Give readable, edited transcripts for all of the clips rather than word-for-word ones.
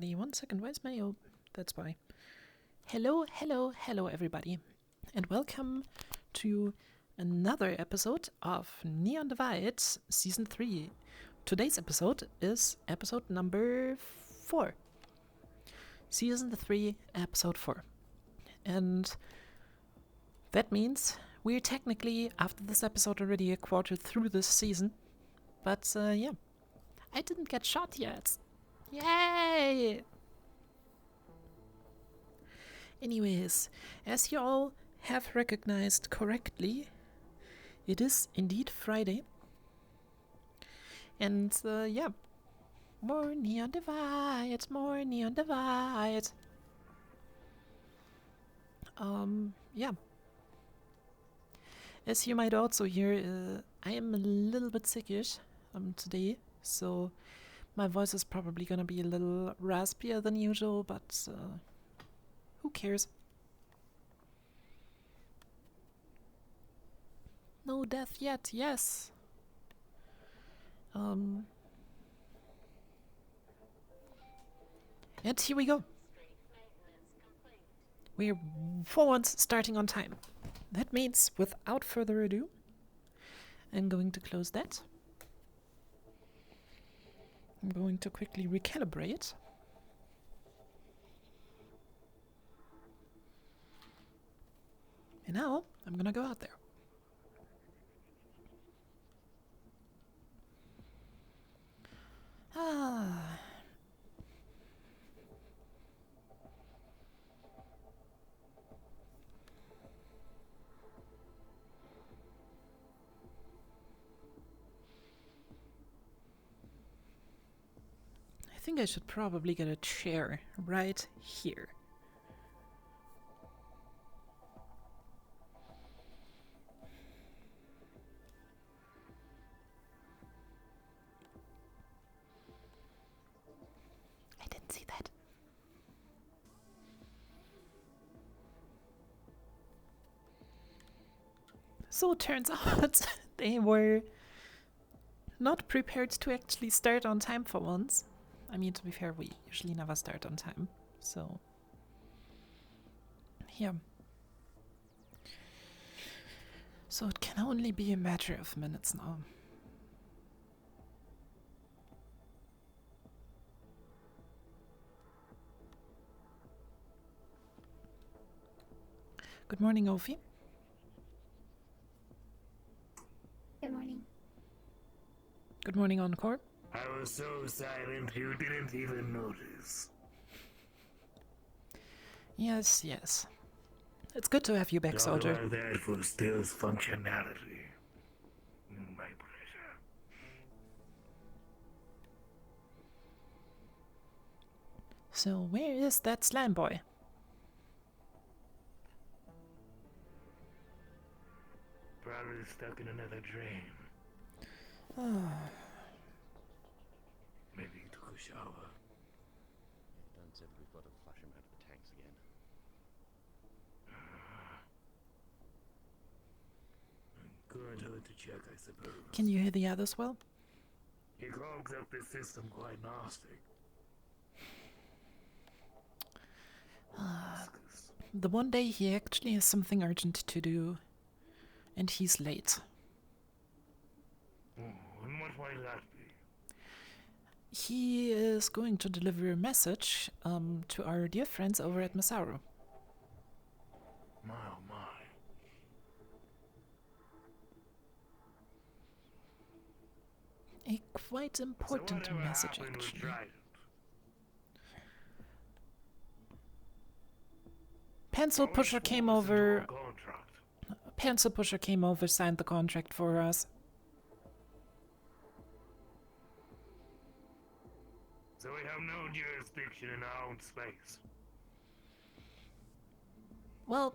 everybody. 1 second, where's my... Oh, that's why. Hello, everybody. And welcome to another episode of Neon Divides Season 3. Today's episode is episode number 4. Season 3, episode 4. And that means we're technically, after this episode, already a quarter through this season. But, yeah. I didn't get shot yet. Yay! Anyways, as you all have recognized correctly, it is indeed Friday. And, yeah. More Neon Divide, more Neon Divide. Yeah. As you might also hear, I am a little bit sickish today, so my voice is probably gonna be a little raspier than usual, but who cares? No death yet, yes. And here we go. We're for once starting on time. That means, without further ado, I'm going to close that. I'm going to quickly recalibrate. And now, I'm gonna go out there. I think I should probably get a chair right here. I didn't see that. So it turns out they were not prepared to actually start on time for once. I mean, to be fair, we usually never start on time, so yeah. So it can only be a matter of minutes now. Good morning, Ophi. Good morning. Good morning, Encore. I was so silent you didn't even notice. Yes. It's good to have you back, Talk soldier. about that for Still's functionality. My pleasure. So where is that slime boy? Probably stuck in another drain. Maybe he took a shower. Don't say that we've got to flush him out of the tanks again. Couldn't hurt to check, I suppose. Can you hear the others well? He clogs up the system quite nasty. The one day he actually has something urgent to do, and he's late. And what might that be? He is going to deliver a message to our dear friends over at Masaru. My oh my. A quite important So whatever message, happened with actually. Trident? Pencil Always Pusher came falls into over. a contract. Pencil Pusher came over, signed the contract for us. So we have no jurisdiction in our own space. Well,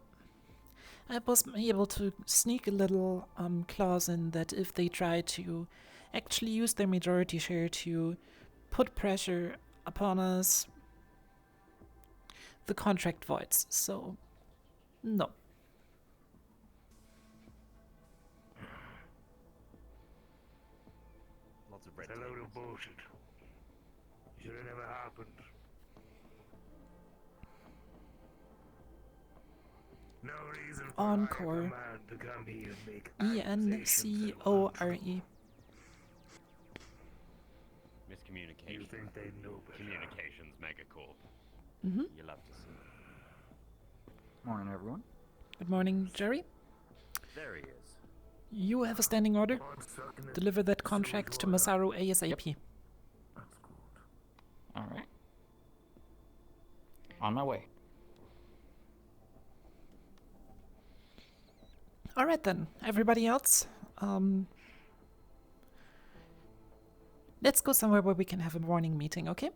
I was able to sneak a little clause in that if they try to actually use their majority share to put pressure upon us, the contract voids. So, no. Lots of red It's a load tape. of bullshit. Should have never happened. reason for Encore. higher command to come here and make accusations and Encore. You Miscommunication. think they know better? Communications megacorp. Mm-hmm. You love to see. Morning, everyone. Good morning, Jerry. There he is. You have a standing order. One second and Deliver that contract to Masaru ASAP. that's good. All right. On my way. All right then, everybody else. Let's go somewhere where we can have a morning meeting, okay?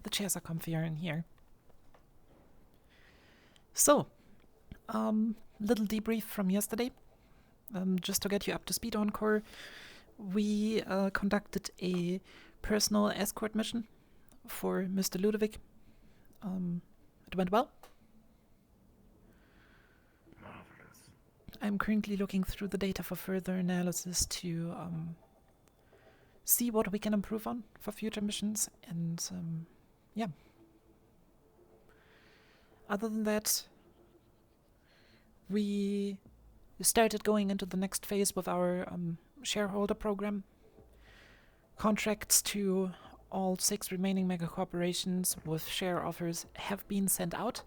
The chairs are comfier in here. So, little debrief from yesterday. Just to get you up to speed, Encore, we conducted a personal escort mission for Mr. Ludovic. It went well. Marvelous. I'm currently looking through the data for further analysis to see what we can improve on for future missions, and yeah. Other than that, we started going into the next phase with our shareholder program. Contracts to all 6 remaining mega corporations with share offers have been sent out.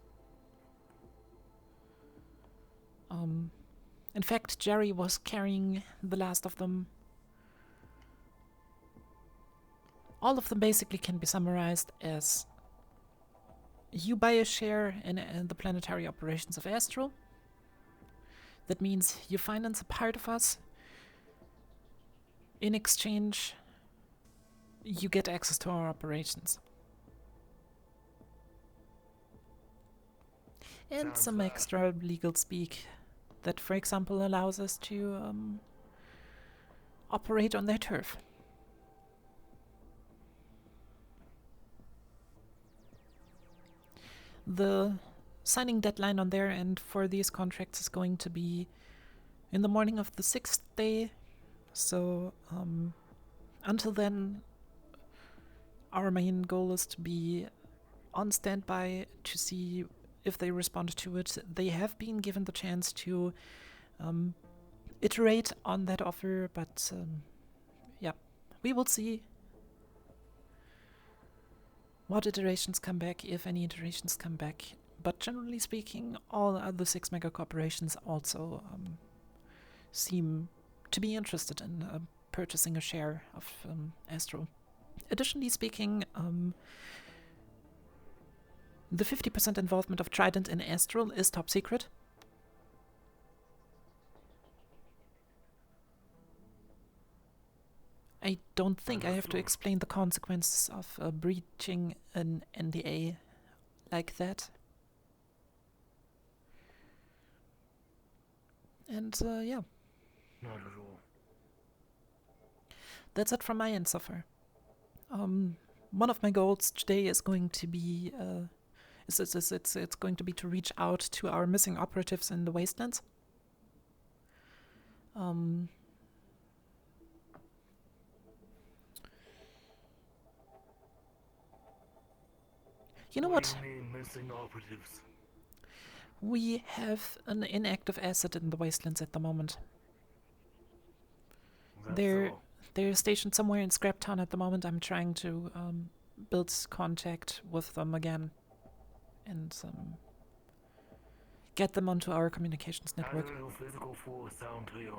In fact, Jerry was carrying the last of them. All of them basically can be summarized as: you buy a share in the planetary operations of Astro. That means you finance a part of us. In exchange, you get access to our operations. And Sounds some fair. extra legal speak that, for example, allows us to operate on their turf. The signing deadline on their end for these contracts is going to be in the morning of the 6th day. So until then, our main goal is to be on standby to see if they respond to it. They have been given the chance to iterate on that offer, but yeah, we will see what iterations come back, if any iterations come back. But generally speaking, all other 6 mega corporations also seem to be interested in purchasing a share of Astro. Additionally speaking, the 50% involvement of Trident in Astral is top secret. I don't think I have to explain the consequences of breaching an NDA like that. And yeah, Not at all. that's it from my end so far. One of my goals today is going to be it's going to be to reach out to our missing operatives in the wastelands. You know what? do you mean missing operatives? We have an inactive asset in the wastelands at the moment. That's They're all. they're stationed somewhere in Scraptown at the moment. I'm trying to build contact with them again and get them onto our communications How network. does your physical force sound to you?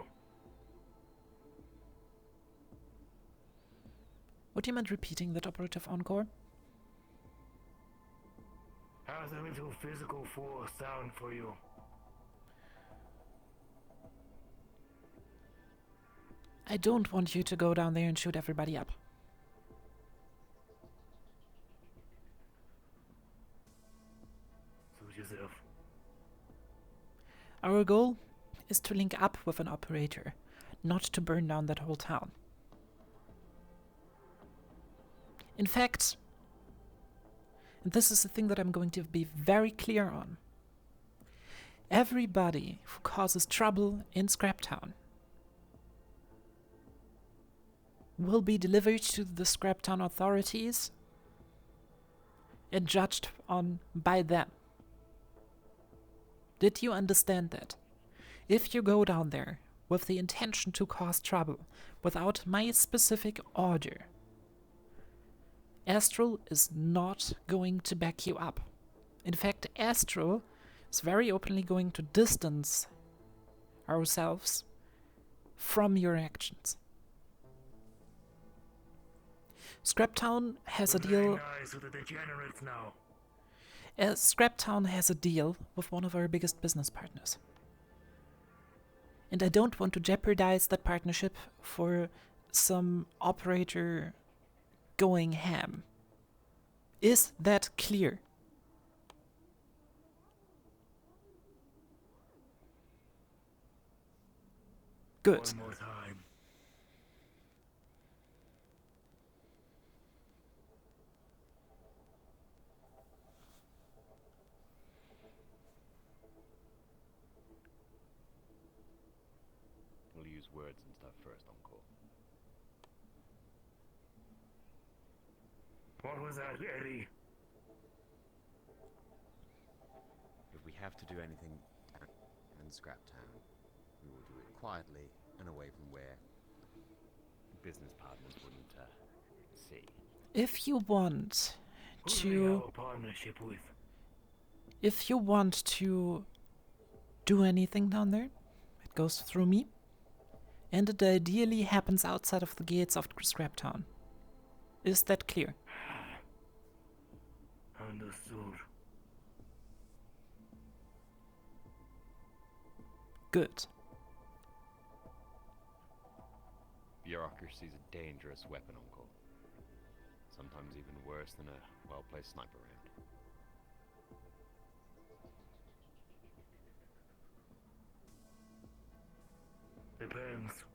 Would you mind repeating that, Operative Encore? How's a little physical force sound for you? I don't want you to go down there and shoot everybody up. Suit yourself. Our goal is to link up with an operator, not to burn down that whole town. In fact, and this is the thing that I'm going to be very clear on, everybody who causes trouble in Scraptown will be delivered to the Scraptown authorities and judged on by them. Did you understand that? If you go down there with the intention to cause trouble without my specific order, Astral is not going to back you up. In fact, Astral is very openly going to distance ourselves from your actions. Scraptown has a deal. Scraptown has a deal with one of our biggest business partners. And I don't want to jeopardize that partnership for some operator going ham. Is that clear? Good. One more time. We'll use words and stuff first, Uncle. What was that, Eddie? If we have to do anything in Scraptown, we will do it quietly and away from where business partners wouldn't see. If you want Who do we to, have a partnership with? if you want to do anything down there, it goes through me, and it ideally happens outside of the gates of Scraptown. Is that clear? Understood. Good. Bureaucracy's a dangerous weapon, Uncle. Sometimes even worse than a well-placed sniper round. Depends.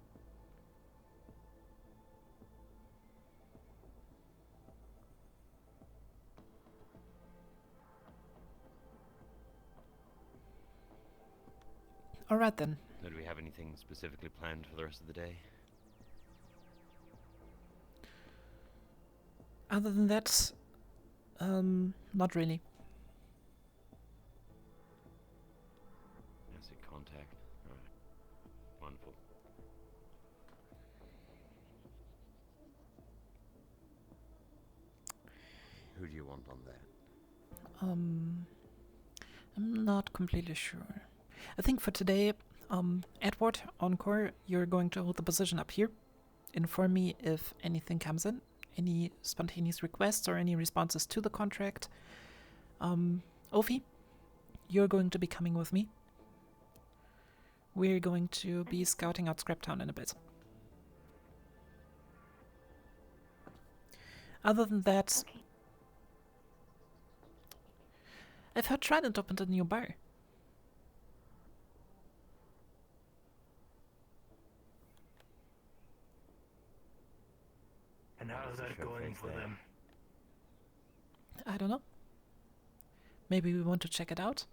Alright then. Do we have anything specifically planned for the rest of the day? Other than that, not really. Asset contact. Alright. Wonderful. Who do you want on that? I'm not completely sure. I think for today, Edward, Encore, you're going to hold the position up here. Inform me if anything comes in, any spontaneous requests or any responses to the contract. Ofi, you're going to be coming with me. We're going to be scouting out Scraptown in a bit. Other than that, Okay. I've heard Trident opened a new bar. And how's that Show going face for there. them? I don't know. Maybe we want to check it out?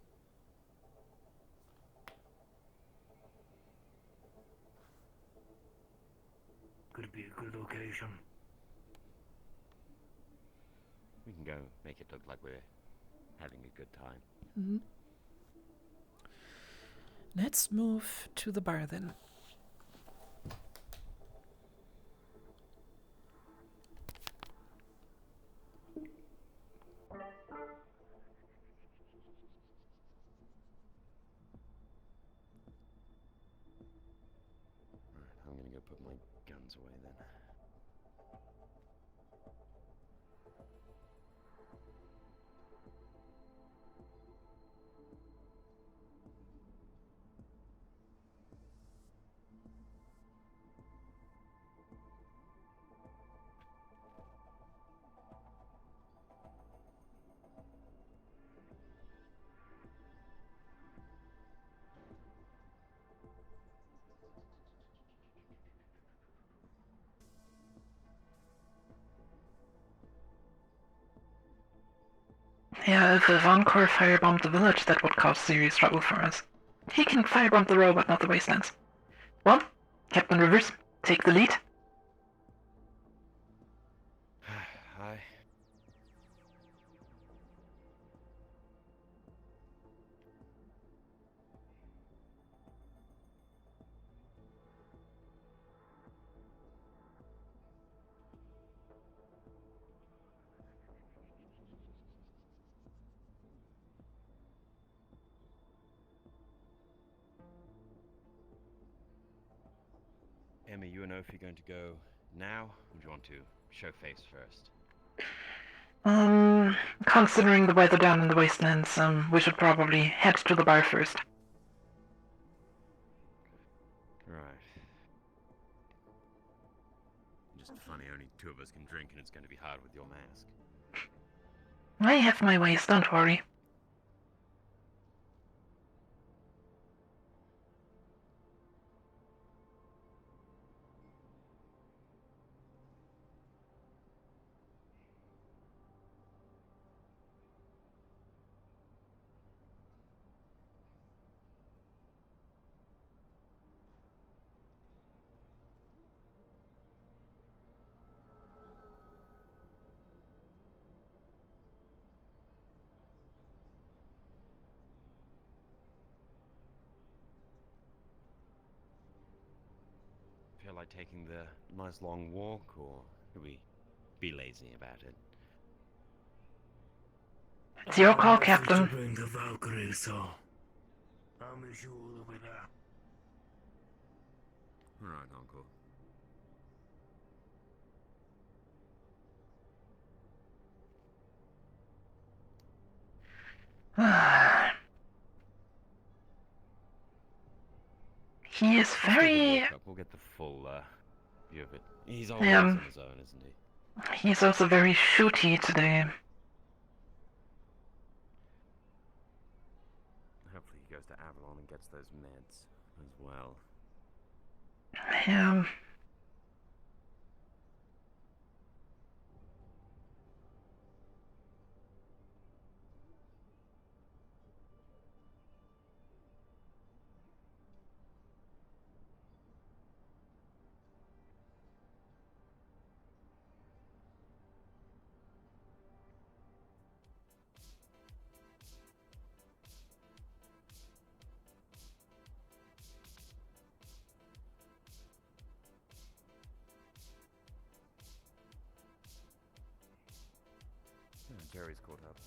Could be a good location. We can go make it look like we're having a good time. Mm-hmm. Let's move to the bar then. Alright, I'm gonna go put my guns away then. Yeah, if Vancor firebombed the village, that would cause serious trouble for us. He can firebomb the robot, not the wastelands. Well, Captain Rivers, take the lead. I... Emma, you and Ophi going to go now, or do you want to show face first? Considering the weather down in the wastelands, we should probably head to the bar first. Right. Just funny, only 2 of us can drink and it's going to be hard with your mask. I have my ways, don't worry. Feel like taking the nice long walk, or should we be lazy about it? It's your call, I have to Captain. bring the Valkyrie, so I'll meet you all the way there. Alright, Uncle. He is Let's get the very... walk up, we'll get the full view of it. He's always Yeah. on his own, isn't he? He's also very shooty today. Hopefully he goes to Avalon and gets those meds as well. Yeah. Jerry's caught up.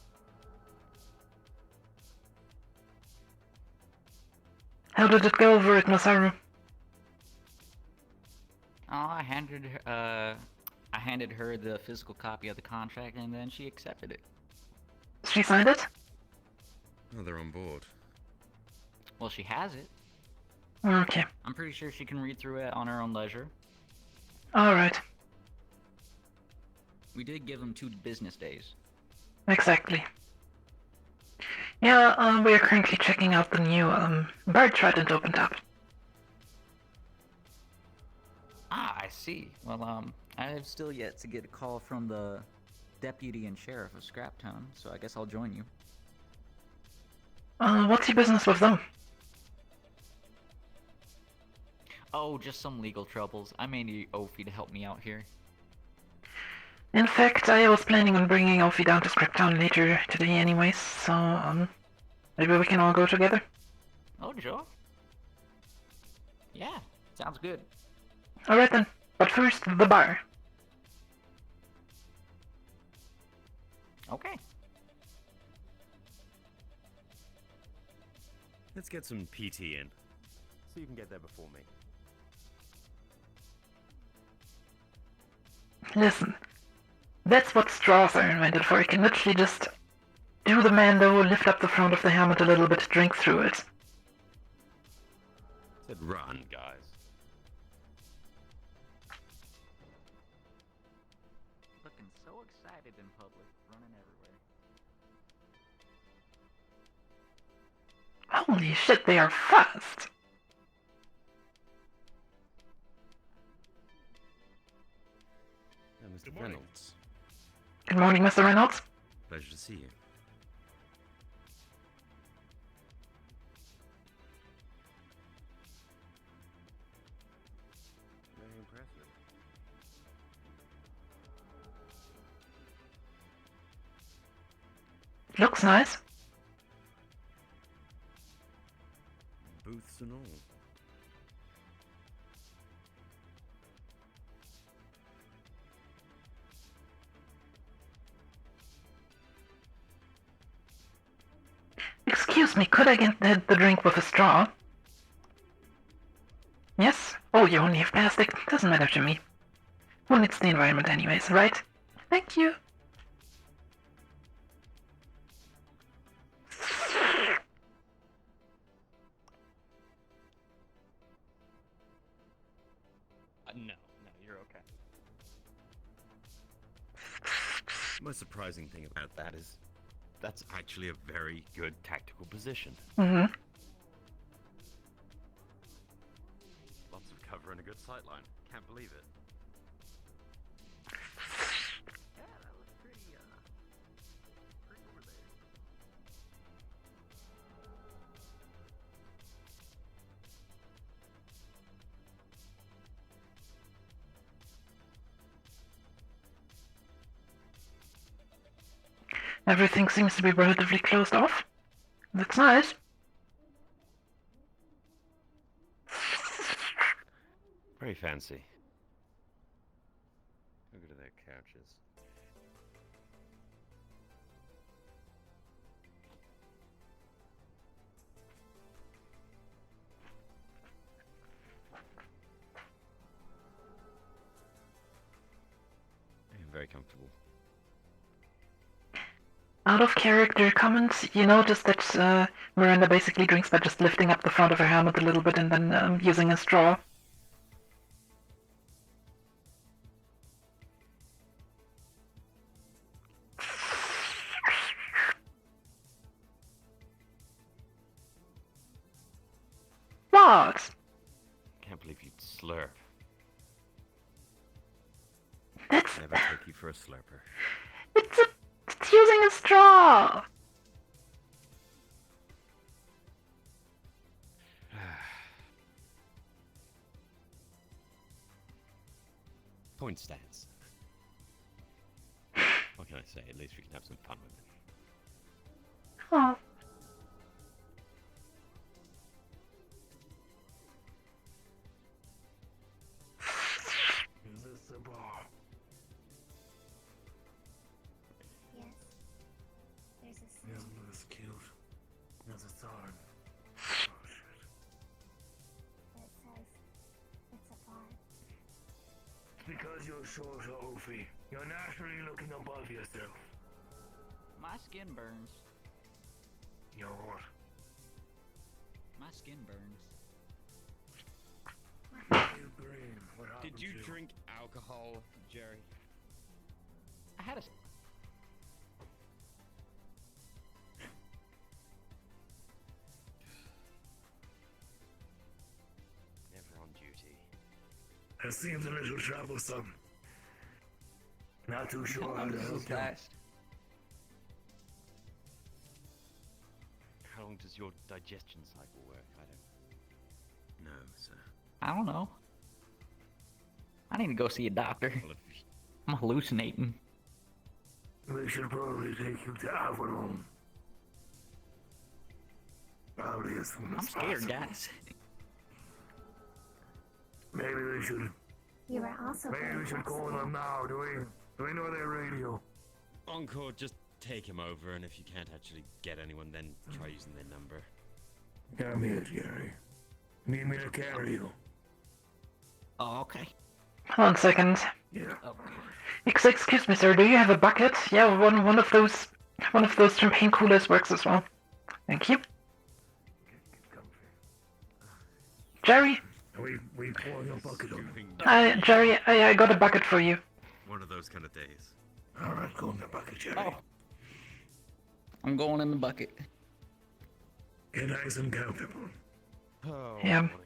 How did it go over at Masaru? Oh, I handed her the physical copy of the contract, and then she accepted it. She signed it? Oh, they're on board. Well, she has it. Okay. I'm pretty sure she can read through it on her own leisure. Alright. We did give them 2 business days. Exactly. Yeah, we are currently checking out the new, Bird Trident opened up. Ah, I see. Well, I have still yet to get a call from the deputy and sheriff of Scraptown, so I guess I'll join you. What's your business with them? Oh, just some legal troubles. I may need Ophi to help me out here. In fact, I was planning on bringing Ophi down to Scraptown later today anyways, so, maybe we can all go together? Oh, sure. Yeah, sounds good. Alright then, but first, the bar. Okay. Let's get some PT in, so you can get there before me. Listen, that's what straws are invented for. You can literally just do the Mando, lift up the front of the helmet a little bit, drink through it. Said run, guys. Looking so excited in public, running everywhere. Holy shit, they are fast! Mr. Good morning. Reynolds. Good morning, Mr. Reynolds. Pleasure to see you. Looks nice. Booths and all. Excuse me, could I get the drink with a straw? Yes? Oh, you only have plastic? Doesn't matter to me. Who needs the environment anyways, right? Thank you. No, you're okay. The most surprising thing about that is that's actually a very good tactical position. Mm-hmm. Lots of cover and a good sightline. Can't believe it. Yeah, that was pretty over there. Everything seems to be relatively closed off. That's nice. Very fancy. Look at their couches. Very comfortable. Out of character comments, you notice that Miranda basically drinks by just lifting up the front of her helmet a little bit and then using a straw. What? Can't believe you'd slurp. That's... Never take you for a slurper. It's using a straw! Point stands. What can I say? At least we can have some fun with it. Oh. Is this the bar? Yes. There's a sign. Isn't this cute? There's a sign. Oh shit. That says it's a bar. Because you're short, Ophi. You're naturally looking above yourself. My skin burns. You're what? My skin burns. You green. What happened Did you to you? drink alcohol, Jerry? I had a... Never on duty. That seems a little troublesome. Not too sure how to This help is you. last. How long does your digestion cycle work? I don't know, sir. I don't know. I need to go see a doctor. Well, if I'm hallucinating. We should probably take you to Vurawn. Probably as soon I'm as scared, possible. guys. Maybe we should. You were also Maybe very we should call flexible. them now. Do we know their radio? Encore, just take him over, and if you can't actually get anyone, then try using their number. Come here, Jerry. Need me to carry you? Oh, okay. 1 second. Yeah. Oh. Excuse me, sir. Do you have a bucket? Yeah, one of those champagne coolers works as well. Thank you, Get comfy. Jerry. We pour your bucket on. Jerry, I got a bucket for you. One of those kind of days. All right, go in the bucket, Jerry. Oh. I'm going in the bucket. Get nice and comfortable. Oh, Yeah. morning.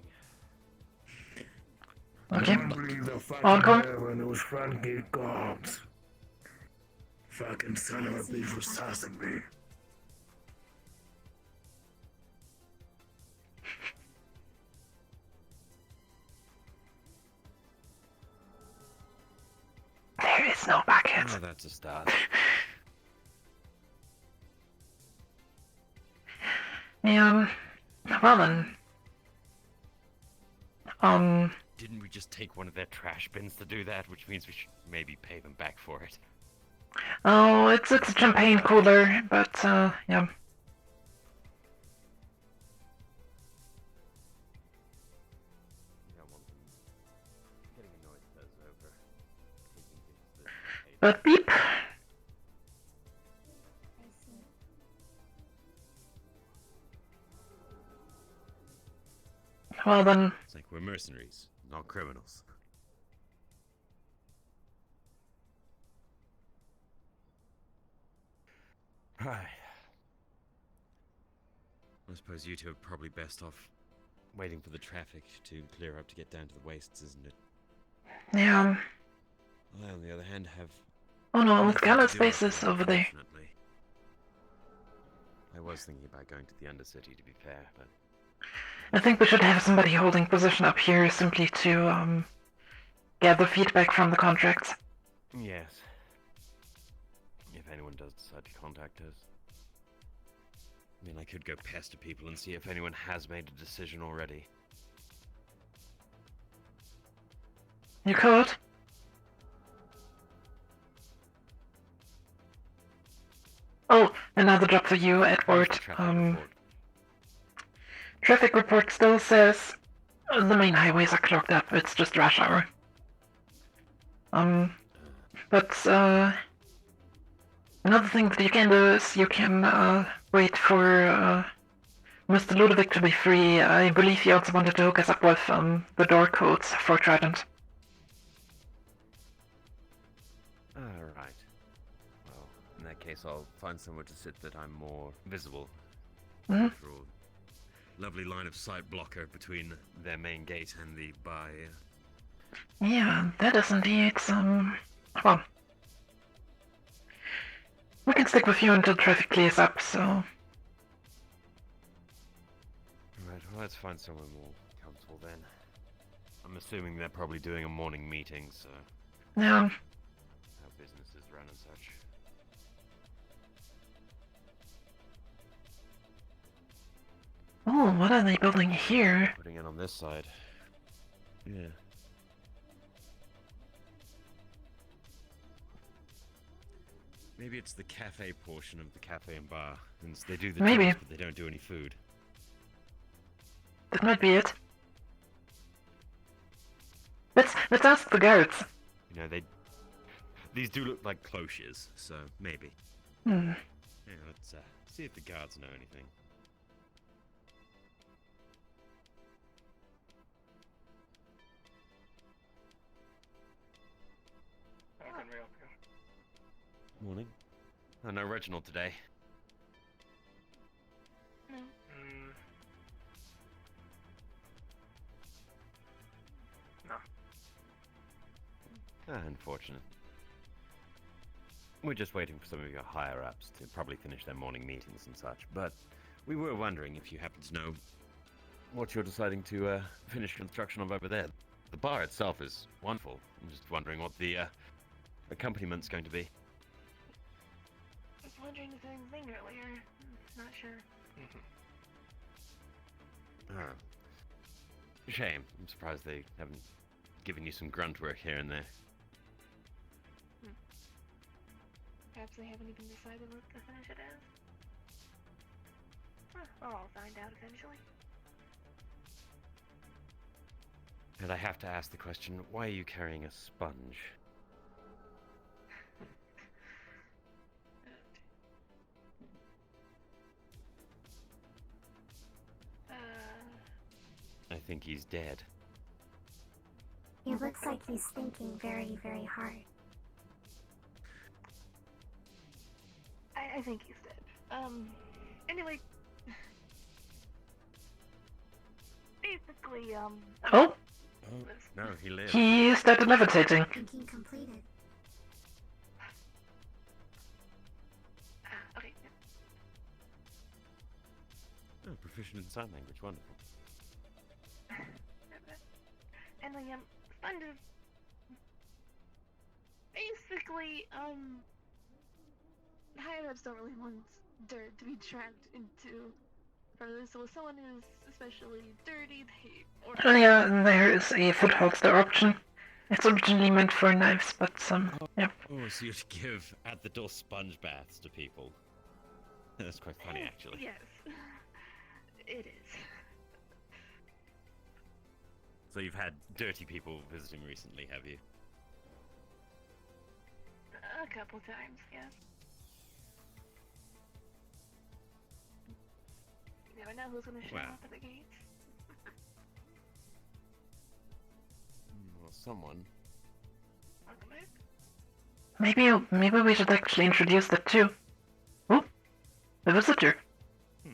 Okay. Don't believe the fucking Encore. nerve on those front gate guards. Fucking son of a bitch was sassing me. There is no bucket. Oh, that's a start. Yeah, well then. Didn't we just take one of their trash bins to do that? Which means we should maybe pay them back for it. Oh, it's a champagne cooler, but, yeah. You don't want them getting annoyed at us over taking things that we paid But beep. I see. Well then, It's like we're mercenaries, not criminals. Right. I suppose you two are probably best off waiting for the traffic to clear up to get down to the wastes, isn't it? yeah. I, on the other hand, have Oh no, nothing look, to Gala's do base up is here, over there. unfortunately. I was thinking about going to the Undercity, to be fair, but I think we should have somebody holding position up here simply to, gather feedback from the contracts. yes. If anyone does decide to contact us. I mean, I could go pester people and see if anyone has made a decision already. You could. Oh, another job for you, How's Edward. the traffic report? Traffic report still says the main highways are clogged up. It's just rush hour. But another thing that you can do is you can wait for Mr. Ludovic to be free. I believe he also wanted to hook us up with the door codes for Trident. Right. Well, in that case, I'll find somewhere to sit that I'm more visible. Mhm. After all, lovely line of sight blocker between their main gate and the bar here. Yeah, that is indeed well. We can stick with you until traffic clears up, so Right, well, let's find somewhere more comfortable then. I'm assuming they're probably doing a morning meeting, so yeah. how business is run and such. Oh, what are they building here? Putting it on this side. Yeah. Maybe it's the cafe portion of the cafe and bar, since they do the Maybe. drinks, but they don't do any food. That might be it. Let's ask the guards. You know, these do look like cloches, so maybe. Hmm. Yeah, let's see if the guards know anything. Morning. Oh, no Reginald today. No. Unfortunate. We're just waiting for some of your higher-ups to probably finish their morning meetings and such, but we were wondering if you happen to know what you're deciding to finish construction of over there. The bar itself is wonderful. I'm just wondering what the accompaniment is going to be. I was wondering the same thing earlier. Not sure. Ah. Shame. I'm surprised they haven't given you some grunt work here and there. Perhaps they haven't even decided what to finish it as. Well, I'll find out eventually. And I have to ask the question, why are you carrying a sponge? I think he's dead. It looks like he's thinking very, very hard. I think he's dead. Anyway. Basically, Oh, Oh, no, he lives. he started levitating. thinking completed. Okay. Oh, proficient in sign language, wonderful. And the sponge is basically, higher ups don't really want dirt to be tracked into So if someone is especially dirty, Oh yeah, and there is a foot holster option. It's originally meant for knives, but yeah. Oh, so you'd give at-the-door sponge baths to people. That's quite funny, actually. Yes, it is. So you've had dirty people visiting recently, have you? A couple times, yes. You never know who's gonna show Wow. up at the gates. Well, someone. Welcome back. Maybe we should actually introduce that too. Oh, a visitor. No,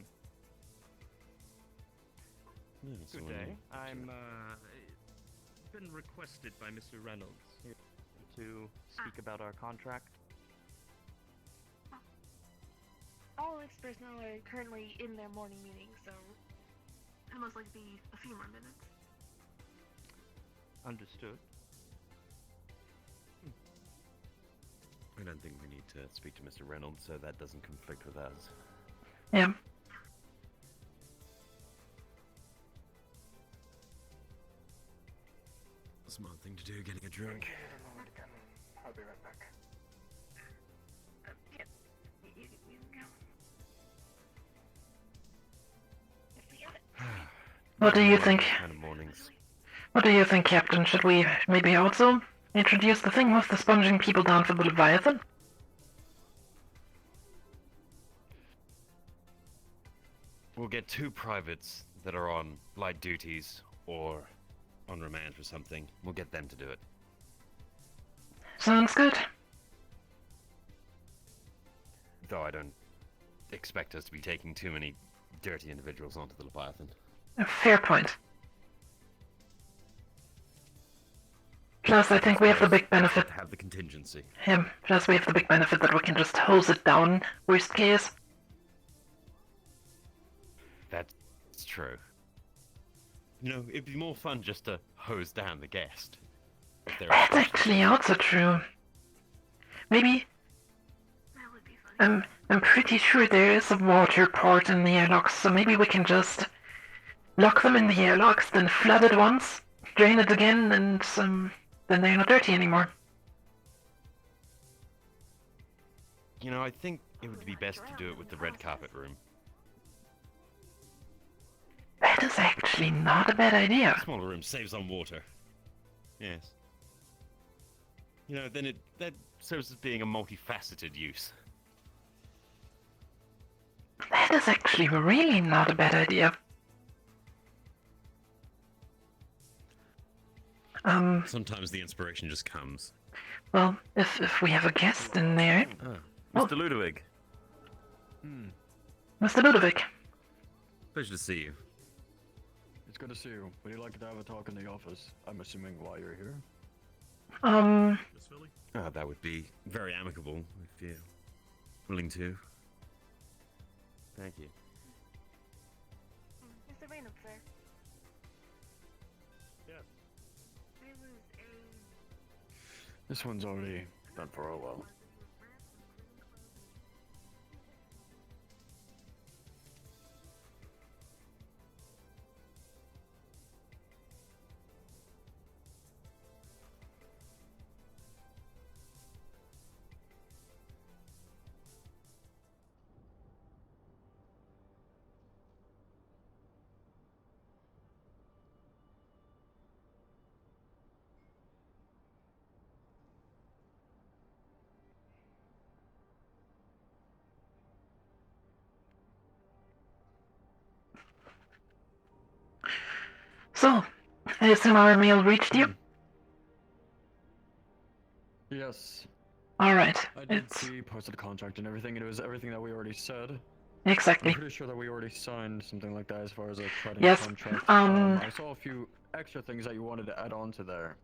Good someone day. new. I'm been requested by Mr. Reynolds here to speak about our contract. All its personnel are currently in their morning meeting, so it'll most likely be a few more minutes. Understood. I don't think we need to speak to Mr. Reynolds, so that doesn't conflict with us. Yeah. Smart thing to do, getting a drink. I'll be right back. Yeah, you can go. What do you think? Kind of mornings. What do you think, Captain? Should we maybe also introduce the thing with the sponging people down for the Leviathan? We'll get 2 privates that are on light duties or on remand for something. We'll get them to do it. Sounds good. Though I don't expect us to be taking too many dirty individuals onto the Leviathan. A fair point. Plus, I think we have the big benefit. To have the contingency. Plus, we have the big benefit that we can just hose it down, worst case. That's true. You know, it'd be more fun just to hose down the guest. If they're That's actually also true. Maybe. That would be funny. I'm pretty sure there is a water port in the airlocks, so maybe we can just lock them in the airlocks, then flood it once, drain it again, and then they're not dirty anymore. You know, I think it would be best to do it with the red carpet room. That is actually not a bad idea. A smaller room saves on water. Yes. You know, then that serves as being a multifaceted use. That is actually really not a bad idea. Sometimes the inspiration just comes. Well, if we have a guest in there, Mr. Ludwig, Mr. Ludovic. pleasure to see you. It's good to see you. Would you like to have a talk in the office? I'm assuming while you're here. Miss Philly? That would be very amicable if you're willing to. Thank you. Mr. Reynolds, sir. Yes. There was This one's already done for a while. So, I assume our mail reached you? Yes, Alright, I did it's see posted contract and everything, and it was everything that we already said. exactly. I'm pretty sure that we already signed something like that as far as a trading Yes, contract. I saw a few extra things that you wanted to add on to there.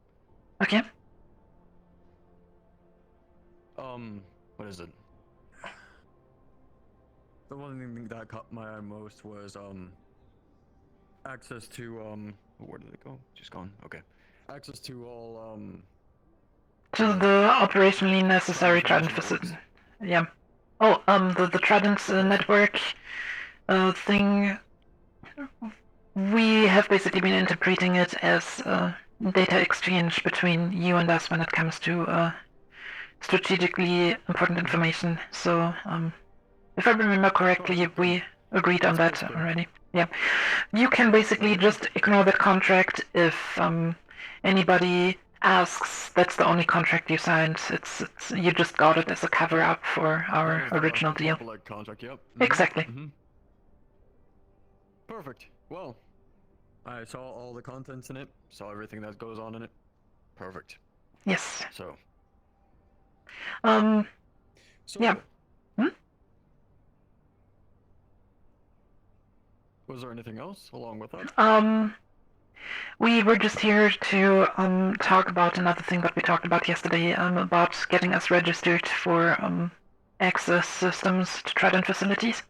Okay. What is it? The one thing that caught my eye most was, access to, where did it go? Just gone, okay. Access to all, To the operationally necessary Trident facility. Yeah. Oh, the Trident network thing We have basically been interpreting it as data exchange between you and us when it comes to strategically important information. So, if I remember correctly, we agreed on that already. Yeah. You can basically just ignore that contract if anybody asks. That's the only contract you signed. It's you just got it as a cover up for our That was the original deal. public contract, yep. Exactly. Perfect. Well, I saw all the contents in it, saw everything that goes on in it. Perfect. Yes. So, Yeah. Was there anything else along with that? We were just here to talk about another thing that we talked about yesterday, about getting us registered for access systems to Trident facilities.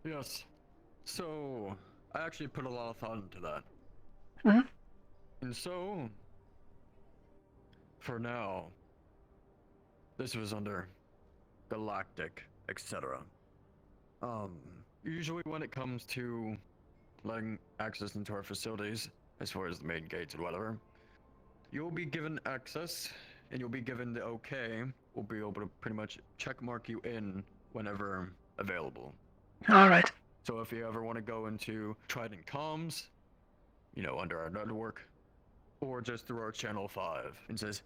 Yes. So, I actually put a lot of thought into that. Mhm. And so, for now, this was under Galactic, etc. Usually when it comes to letting access into our facilities, as far as the main gates and whatever, you'll be given access, and you'll be given the okay. We'll be able to pretty much check mark you in whenever available. Alright. So if you ever want to go into Trident comms, you know, under our network, or just through our channel 5, and says,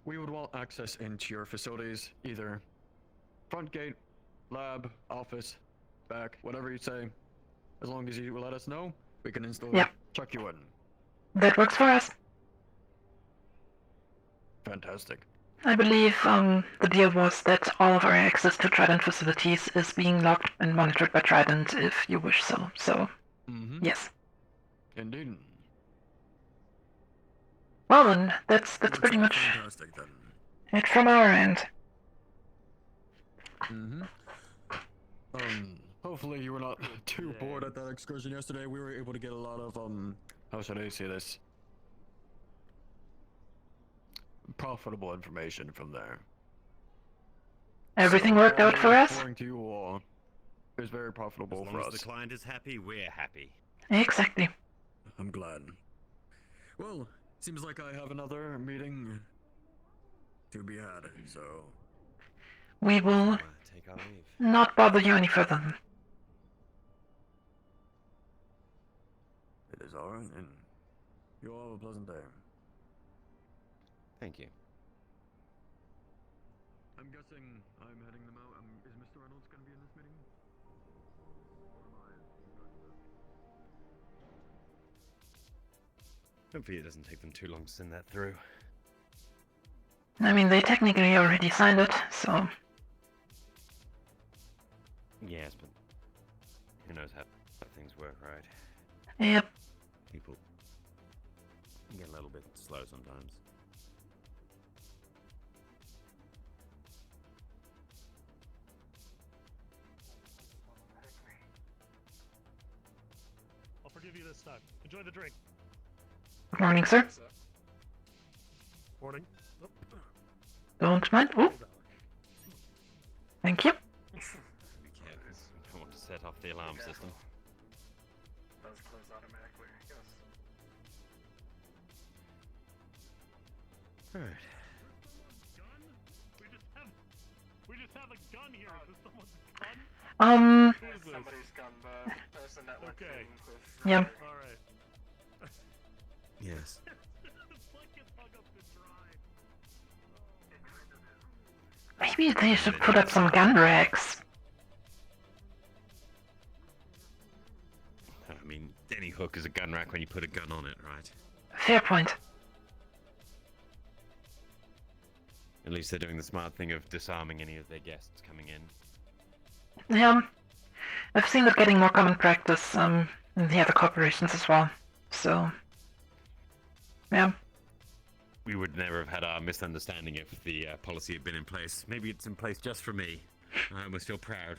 we would want access into your facilities, either front gate, lab, office, back, whatever you say. As long as you let us know, we can instantly check you in. That works for us. Fantastic. I believe the deal was that all of our access to Trident facilities is being logged and monitored by Trident if you wish so. So, yes. Indeed. Well then, that's pretty much Fantastic then. it from our end. Hopefully you were not too bored at that excursion yesterday. We were able to get a lot of, how should I say this? Profitable information from there. Everything worked out for us? According to you all, it was very profitable As for long us. as the client is happy, we're happy. Exactly. I'm glad. Well, seems like I have another meeting to be had, so... We will Take our leave. not bother you any further then. It is alright, and you all have a pleasant day. Thank you. I'm guessing I'm heading them out. Is Mr. Reynolds going to be in this meeting? Hopefully it doesn't take them too long to send that through. I mean, they technically already signed it, so... Yes, but who knows how things work, right? Yep. People get a little bit slow sometimes. I'll forgive you this time. Enjoy the drink. Good morning, sir. Morning. Don't mind. Ooh. Thank you. Be careful. You don't want to set off the alarm system. Does close automatically, yes. Alright. Gun? We just have a gun here. Is this someone's gun? Who is this? Somebody's gun, the person that went Okay. in with... Yeah. Alright. Yes. It's like it's hung up to dry. Maybe they should put up some gun racks. I mean, any hook is a gun rack when you put a gun on it, right? Fair point. At least they're doing the smart thing of disarming any of their guests coming in. Yeah. I've seen that getting more common practice in the other corporations as well. So... yeah. We would never have had our misunderstanding if the policy had been in place. Maybe it's in place just for me. I almost feel proud.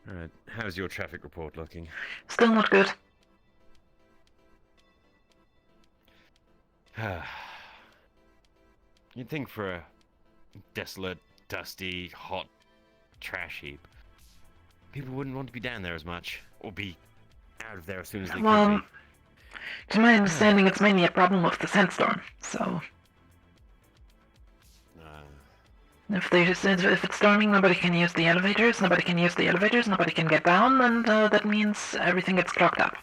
Alright, how's your traffic report looking? Still not good. You'd think for a desolate, dusty, hot trash heap, people wouldn't want to be down there as much, or be out of there as soon as they could Well, be. to my understanding, it's mainly a problem with the sandstorm. So if it's storming, nobody can use the elevators. Nobody can use the elevators. Nobody can get down, and that means everything gets clogged up.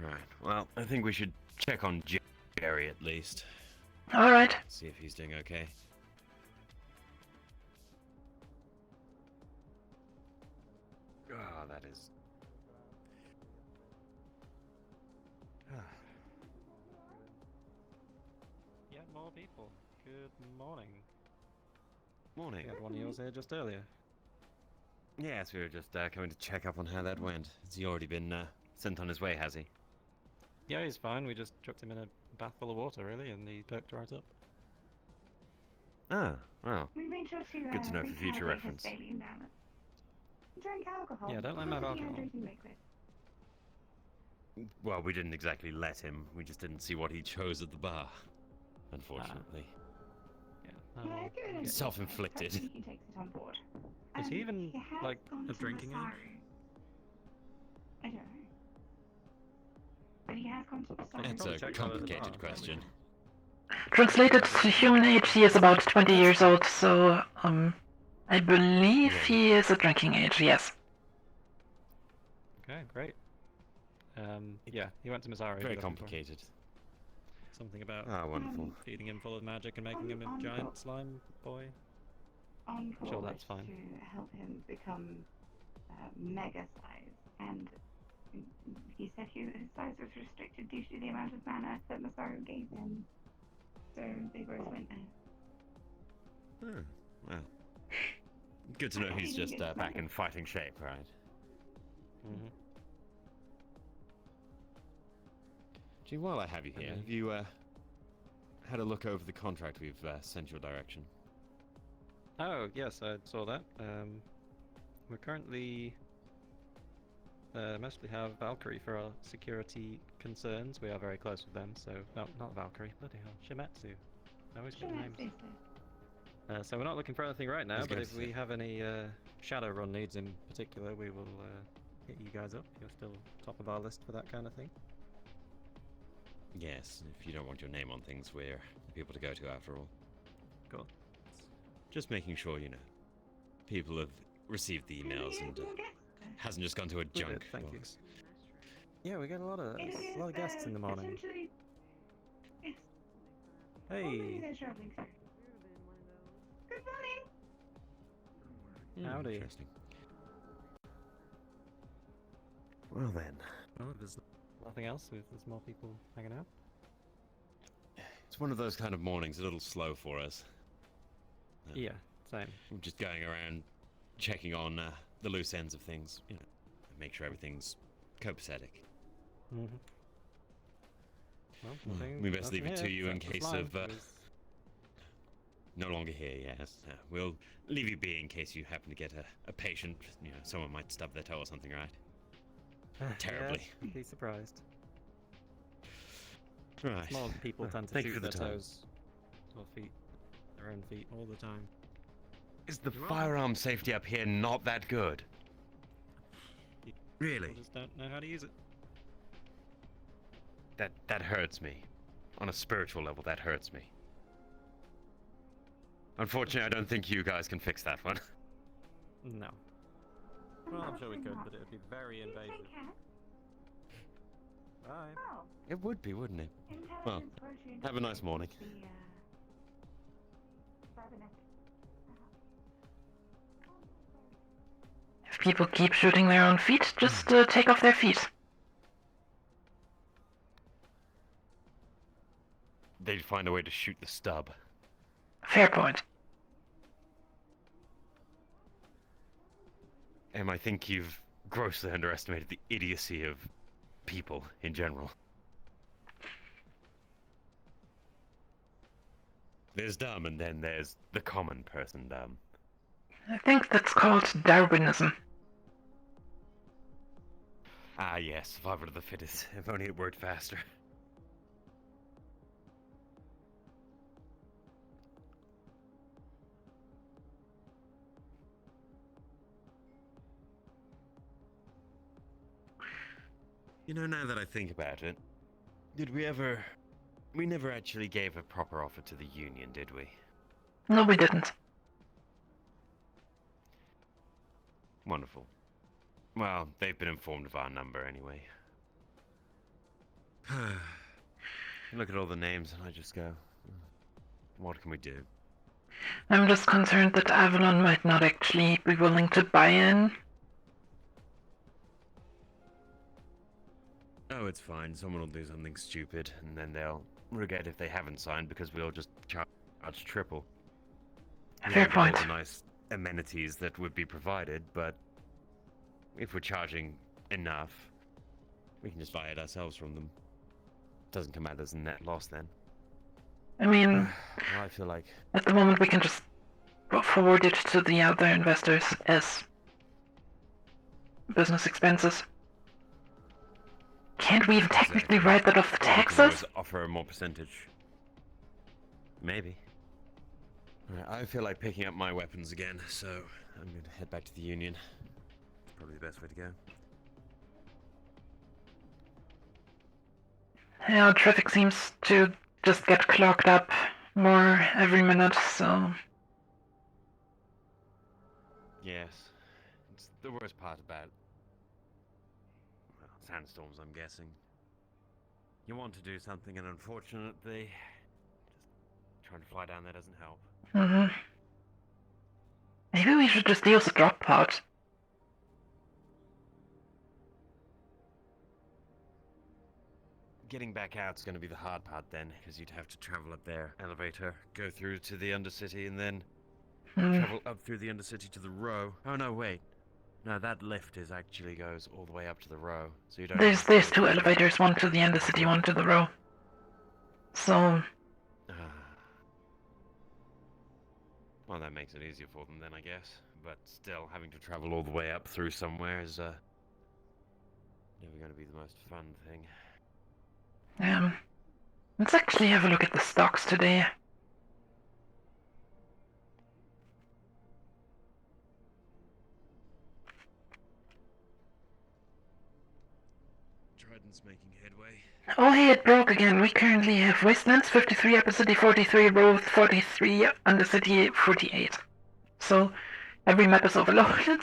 Right. Well, I think we should check on Jerry at least. All right. See if he's doing okay. Ah, that is. Yeah, more people. Good morning. Morning. We had one of yours here just earlier. Yes, we were just coming to check up on how that went. Has he already been sent on his way, has he? Yeah, he's fine. We just chucked him in a bath full of water, really, and he perked right up. Ah, well. We made sure to Good to know for future recalibrate his reference. daily imbalance. Drink alcohol. Yeah, don't let him have Probably alcohol. drinking liquid. Well, we didn't exactly let him. We just didn't see what he chose at the bar. Unfortunately. Yeah. Yeah, well, give it a Self-inflicted. Hopefully he takes it on board. Is he even, he has like, gone of to drinking age? Masaru. I don't know. But he has gone to Masaru. It's probably a check out at the complicated bar. question. Translated to human age, he is about 20 years old. So I believe he is at drinking age. Yes. Okay, great. Yeah, he went to Masaru. Very complicated. Something about Ah, wonderful. feeding him full of magic and making him a giant slime boy. On Sure, call that's fine. to help him become mega size, and he said his size was restricted due to the amount of mana that Masaru gave him. So they both went there. Hmm, well. Good to know he's just back in fighting shape, right? Mm-hmm. Gee, while I have you here, have you had a look over the contract we've sent your direction? Oh, yes, I saw that. We're currently mostly have Valkyrie for our security concerns. We are very close with them, so... No, not Valkyrie, bloody hell. Shimetsu. I always get the names. So we're not looking for anything right now, was but going if to we say. have any Shadowrun needs in particular, we will hit you guys up. You're still top of our list for that kind of thing. Yes, if you don't want your name on things, we're the people to go to after all. Cool. Just making sure, you know, people have received the emails and hasn't just gone to a junk thank you. box. Yeah, we get a lot of guests in the morning. Essentially, yes. Hey. What are you guys traveling through? Good morning. Howdy. Interesting. Well then, Well, if there's nothing else, if there's more people hanging out. it's one of those kind of mornings, a little slow for us. Yeah, same. We're just going around checking on the loose ends of things, you know, make sure everything's copacetic. Mm-hmm. Well, We best leave it nothing to here you in except for case slime, of because- no longer here, yes. We'll leave you be in case you happen to get a patient, you know, someone might stub their toe or something, right? Terribly. Yes, you'd be surprised. Right. More people tend to Thank you shoot for the their time. toes or feet, their own feet, all the time. Is the firearm safety up here not that good? Really? People just don't know how to use it. That hurts me. On a spiritual level, that hurts me. Unfortunately, I don't think you guys can fix that one. No. Well, I'm sure we could, but it would be very Do you invasive. take cat? Bye. Oh, It would be, wouldn't it? Well, intelligence poetry and have a nice morning. the, cybernetic. If people keep shooting their own feet, just take off their feet. They'd find a way to shoot the stub. Fair point. I think you've grossly underestimated the idiocy of people in general. There's dumb, and then there's the common person dumb. I think that's called Darwinism. Ah, yes, survival of the fittest. If only it worked faster. You know, now that I think about it, did we ever... We never actually gave a proper offer to the Union, did we? No, we didn't. Wonderful. Well, they've been informed of our number anyway. Look at all the names and I just go, what can we do? I'm just concerned that Avalon might not actually be willing to buy in. Oh, it's fine. Someone will do something stupid, and then they'll regret if they haven't signed because we'll just charge triple. Fair Yeah, but all point. the nice amenities that would be provided, but if we're charging enough, we can just buy it ourselves from them. Doesn't come out as a net loss then. I mean, Well, I feel like at the moment we can just forward it to the other investors as business expenses. Can't we even technically write that off the we can always taxes? offer a more percentage. Maybe. Alright, I feel like picking up my weapons again, so I'm going to head back to the Union. Probably the best way to go. Yeah, traffic seems to just get clogged up more every minute, so... Yes. It's the worst part about... Well, sandstorms, I'm guessing. You want to do something, and unfortunately... Just trying to fly down there doesn't help. Maybe we should just use a drop pod. Getting back out's going to be the hard part then, because you'd have to travel up there, elevator, go through to the Undercity, and then travel up through the Undercity to the Row. Oh no, wait. No, that lift actually goes all the way up to the Row, so you don't. There's two elevators, one to the Undercity, one to the Row. So... Well, that makes it easier for them then, I guess. But still, having to travel all the way up through somewhere is never going to be the most fun thing. Let's actually have a look at the stocks today. Trident's making headway. Oh hey, it broke again. We currently have Wastelands 53, Undercity 43, Row 43, Undercity 48. So, every map is overloaded.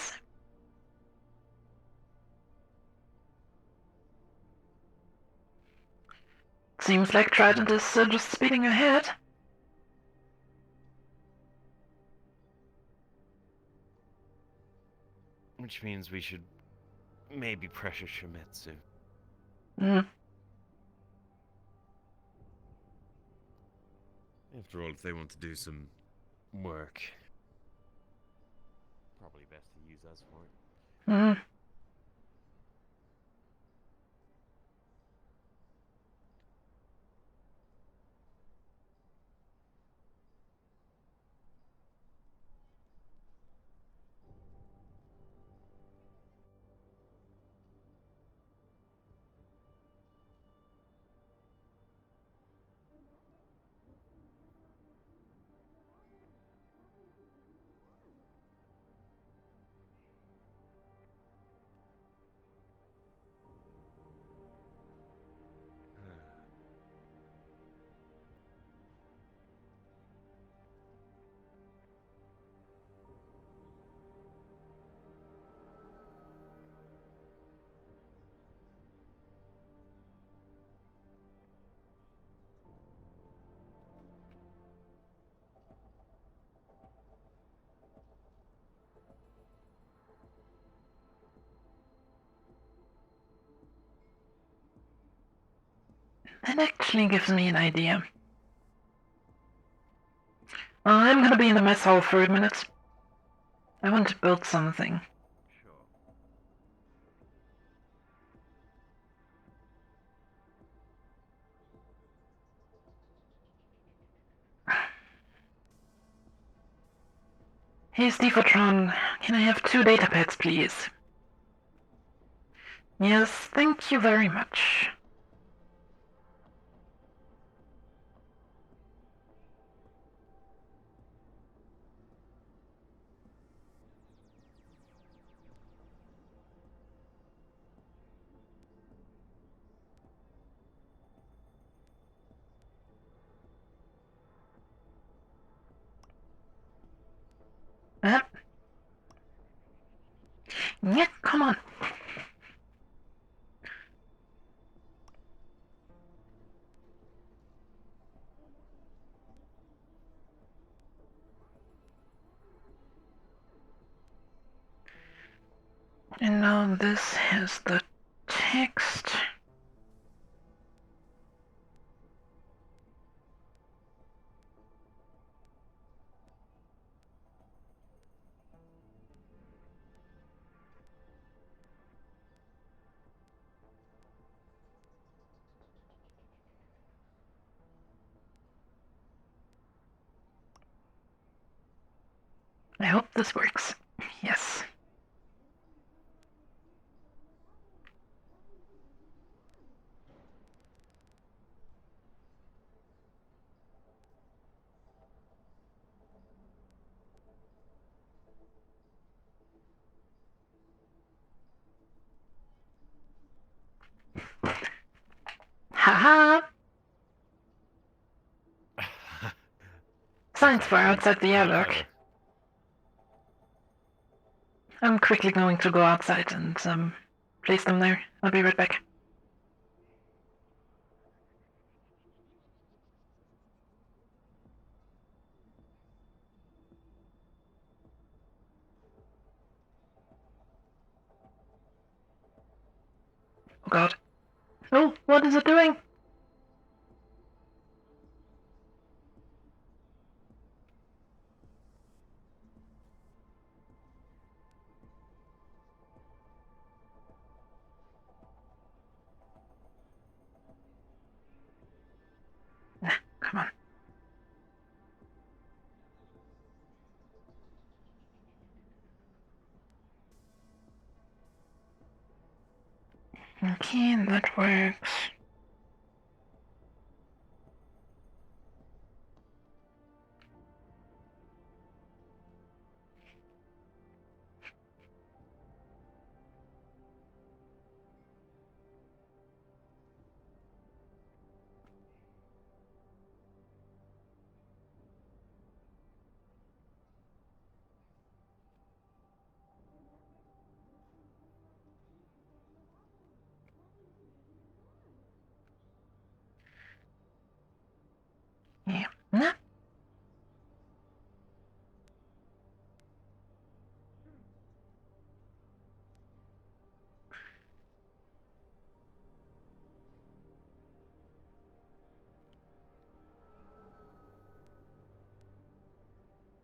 Seems like Trident is just speeding ahead. Which means we should maybe pressure Shimetsu. After all, if they want to do some work, probably best to use us for it. That actually gives me an idea. I'm gonna be in the mess hall for a minute. I want to build something. Hey, Vurawn, can I have 2 data pads, please? Yes, thank you very much. Uh, yeah, come on. And now this has the text. I hope this works. Yes. Haha! Science fair outside the airlock. Clever. I'm quickly going to go outside and place them there. I'll be right back. Oh god. Oh, what is it doing? Come on. Okay, that works. Yeah. Nah.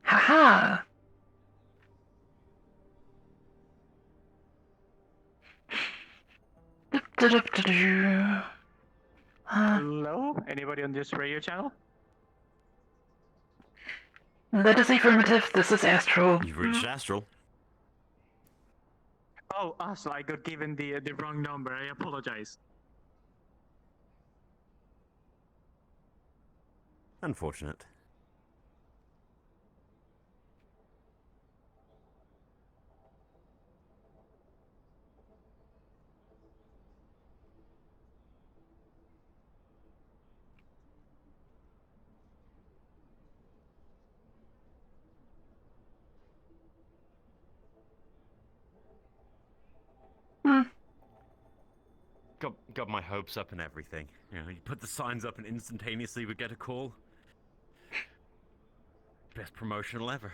Haha! Du-du-du-du-du. Hello? Anybody on this radio channel? That is affirmative. This is Astro. You've reached Astral. Oh, so I got given the wrong number. I apologize. Unfortunate. Got my hopes up and everything. You know, you put the signs up and instantaneously we get a call. Best promotional ever.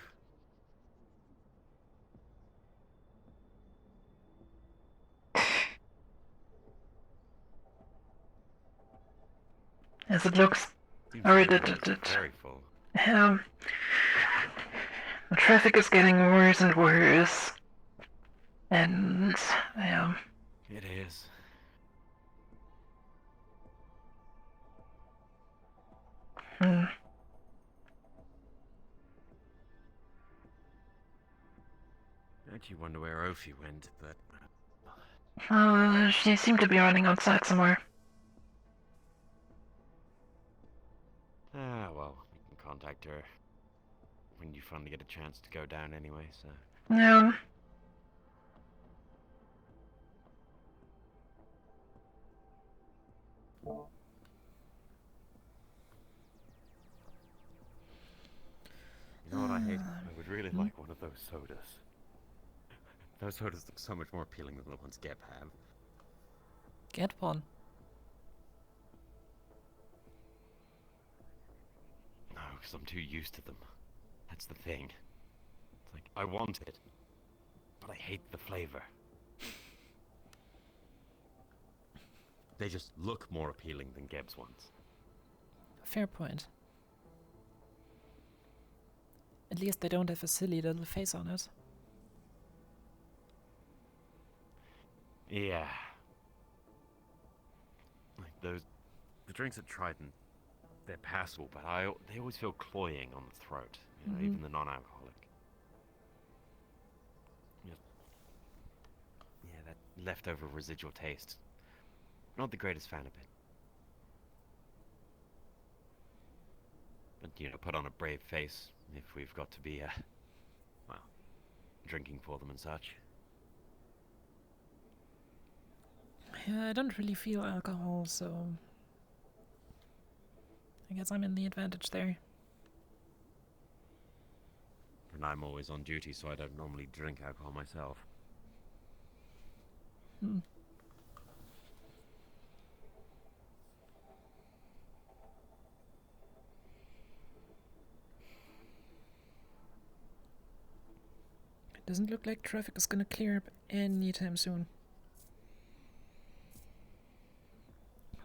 As it looks. Seems Alright, like it's very full. The traffic is getting worse and worse. And, It is. hmm. I actually wonder where Ophi went, but She seemed to be running outside somewhere. well, you can contact her when you finally get a chance to go down anyway, so. Yeah. You know what I hate? I would really like one of those sodas. Those sodas look so much more appealing than the ones Geb have. Get one. No, because I'm too used to them. That's the thing. It's like, I want it, but I hate the flavor. They just look more appealing than Geb's ones. Fair point. At least they don't have a silly little face on it. Yeah. Like the drinks at Trident, they're passable, but they always feel cloying on the throat. You know, even the non-alcoholic. Yeah, that leftover residual taste. Not the greatest fan of it. But, you know, put on a brave face if we've got to be, well, drinking for them and such. Yeah, I don't really feel alcohol, so I guess I'm in the advantage there. And I'm always on duty, so I don't normally drink alcohol myself. Hmm. It doesn't look like traffic is gonna clear up anytime soon.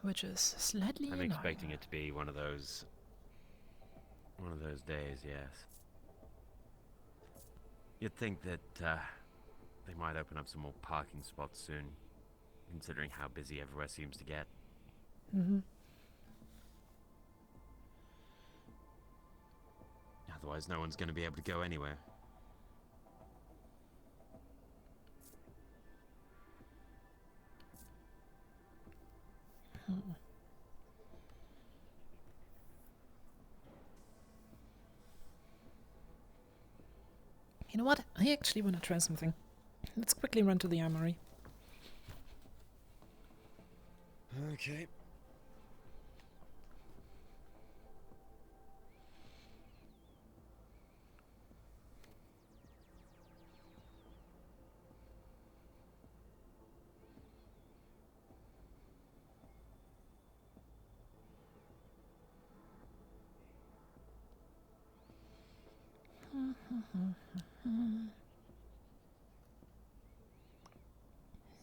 Which is slightly I'm annoying. expecting it to be one of those days, yes. You'd think that they might open up some more parking spots soon, considering how busy everywhere seems to get. Otherwise, no one's going to be able to go anywhere. You know what? I actually want to try something. Let's quickly run to the armory. Okay.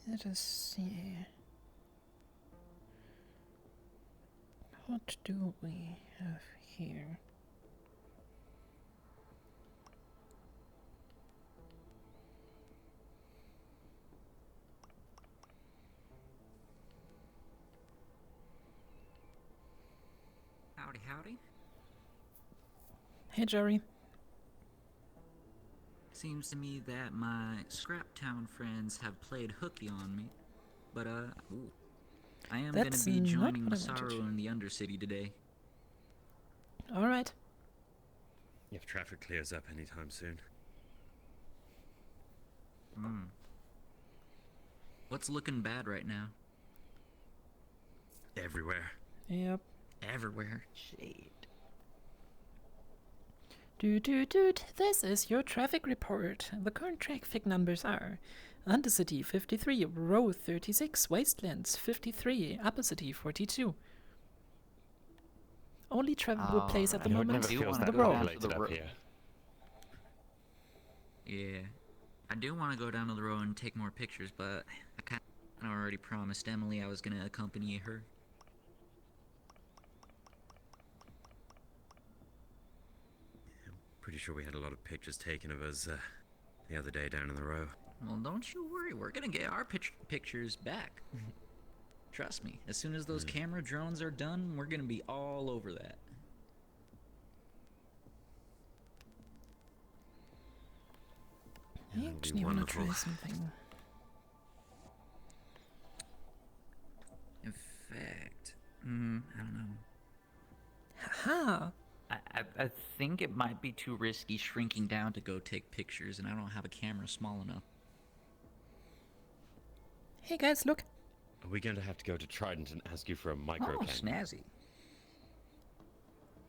Let us see. What do we have here? Howdy, howdy. Hey, Jerry. Seems to me that my Scraptown friends have played hooky on me. But, ooh. I am That's gonna be not joining what I wanted. Masaru in the Undercity today. Alright. If traffic clears up anytime soon. What's looking bad right now? Everywhere. Yep. Everywhere. Shade. Doot. This is your traffic report. The current traffic numbers are Undercity 53, Row 36, Wastelands 53, Upper City 42. Only travelable place at the You know, it moment never is feels the that road. populated up ro- here. Yeah. I do want to go down to the road and take more pictures, but I kind of already promised Emily I was going to accompany her. Pretty sure we had a lot of pictures taken of us the other day down in the row. Well, don't you worry. We're going to get our pictures back. Trust me. As soon as those camera drones are done, we're going to be all over that. I That'll be actually want to try wonderful. something. In fact, I don't know. Haha! I think it might be too risky shrinking down to go take pictures, and I don't have a camera small enough. Hey guys, look! Are we going to have to go to Trident and ask you for a micro Oh, camera? snazzy.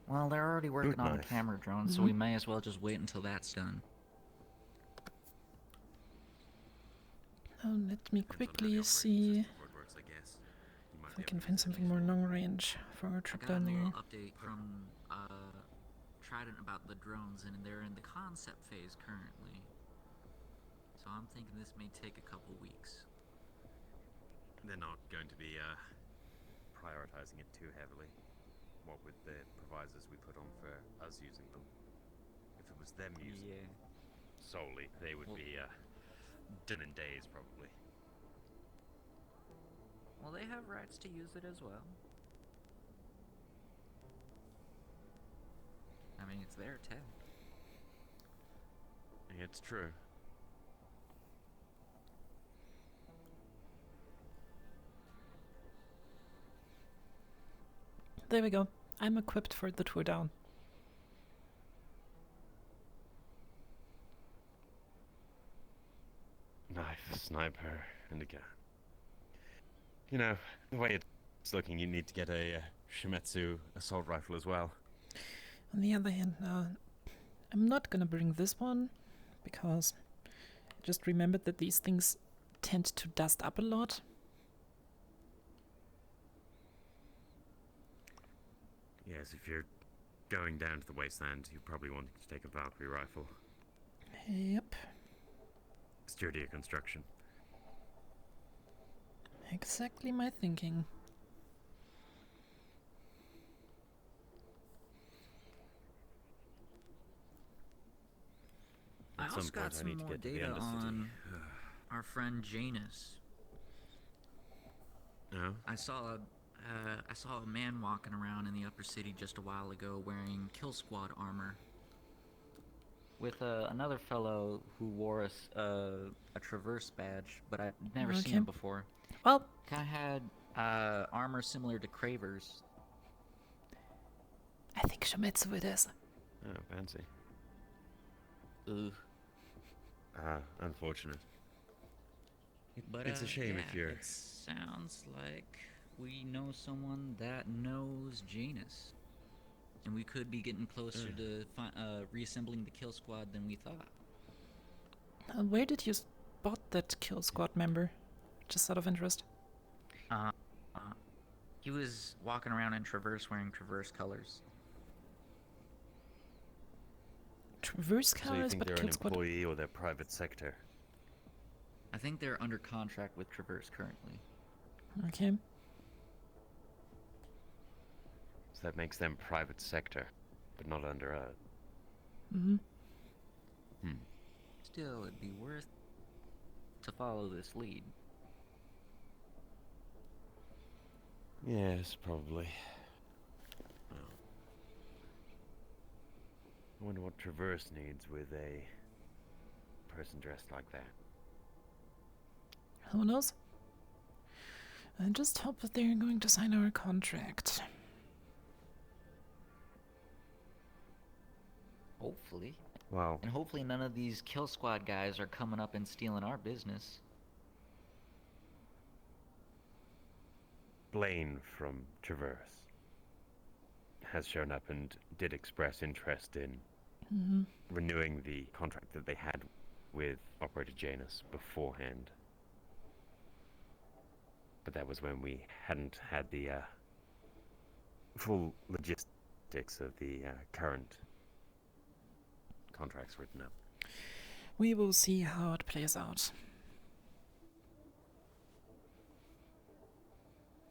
Well, they're already working Good on a knife. camera drone, so we may as well just wait until that's done. Let me Depends on how the quickly operating see system for it works, I guess. You might if be I able can to find use it something more long range for our I trip got a down new there. update from Trident about the drones, and they're in the concept phase currently. So I'm thinking this may take a couple weeks. They're not going to be prioritizing it too heavily. What with the provisos we put on for us using them. If it was them using them solely, they would be done in days probably. Well, they have rights to use it as well. I mean, it's their tech. It's true. There we go. I'm equipped for the tour down. Knife, sniper, and a gun. You know, the way it's looking, you need to get a Shimetsu assault rifle as well. On the other hand, I'm not gonna bring this one because I just remembered that these things tend to dust up a lot. Yes, if you're going down to the wasteland, you probably want to take a Valkyrie rifle. Yep, Sturdier construction. exactly my thinking. I At also some got point, I some need to more get to the data Undercity. on our friend Janus. No? I saw a man walking around in the upper city just a while ago wearing Kill Squad armor. With another fellow who wore a Traverse badge, but I'd never seen Okay. him before. Well, Kind of had armor similar to Kraver's. I think Shimetsu it is. Oh, fancy. Ugh. Unfortunate. But It's a shame yeah, if you're... It sounds like we know someone that knows Janus. And we could be getting closer to reassembling the kill squad than we thought. Where did you spot that kill squad member? Just out of interest. He was walking around in Traverse wearing Traverse colors. Traverse So you colors, think but they're kill an squad. employee or they're private sector? I think they're under contract with Traverse currently. Okay. So that makes them private sector, but not under a... Mm-hmm. Still, it'd be worth to follow this lead. Yes, probably. Well, I wonder what Traverse needs with a person dressed like that. Who knows? I just hope that they're going to sign our contract. Hopefully. Well, And hopefully none of these kill squad guys are coming up and stealing our business. Blaine from Traverse has shown up and did express interest in Mm-hmm. renewing the contract that they had with Operator Janus beforehand. But that was when we hadn't had the full logistics of the current contracts written up. We will see how it plays out.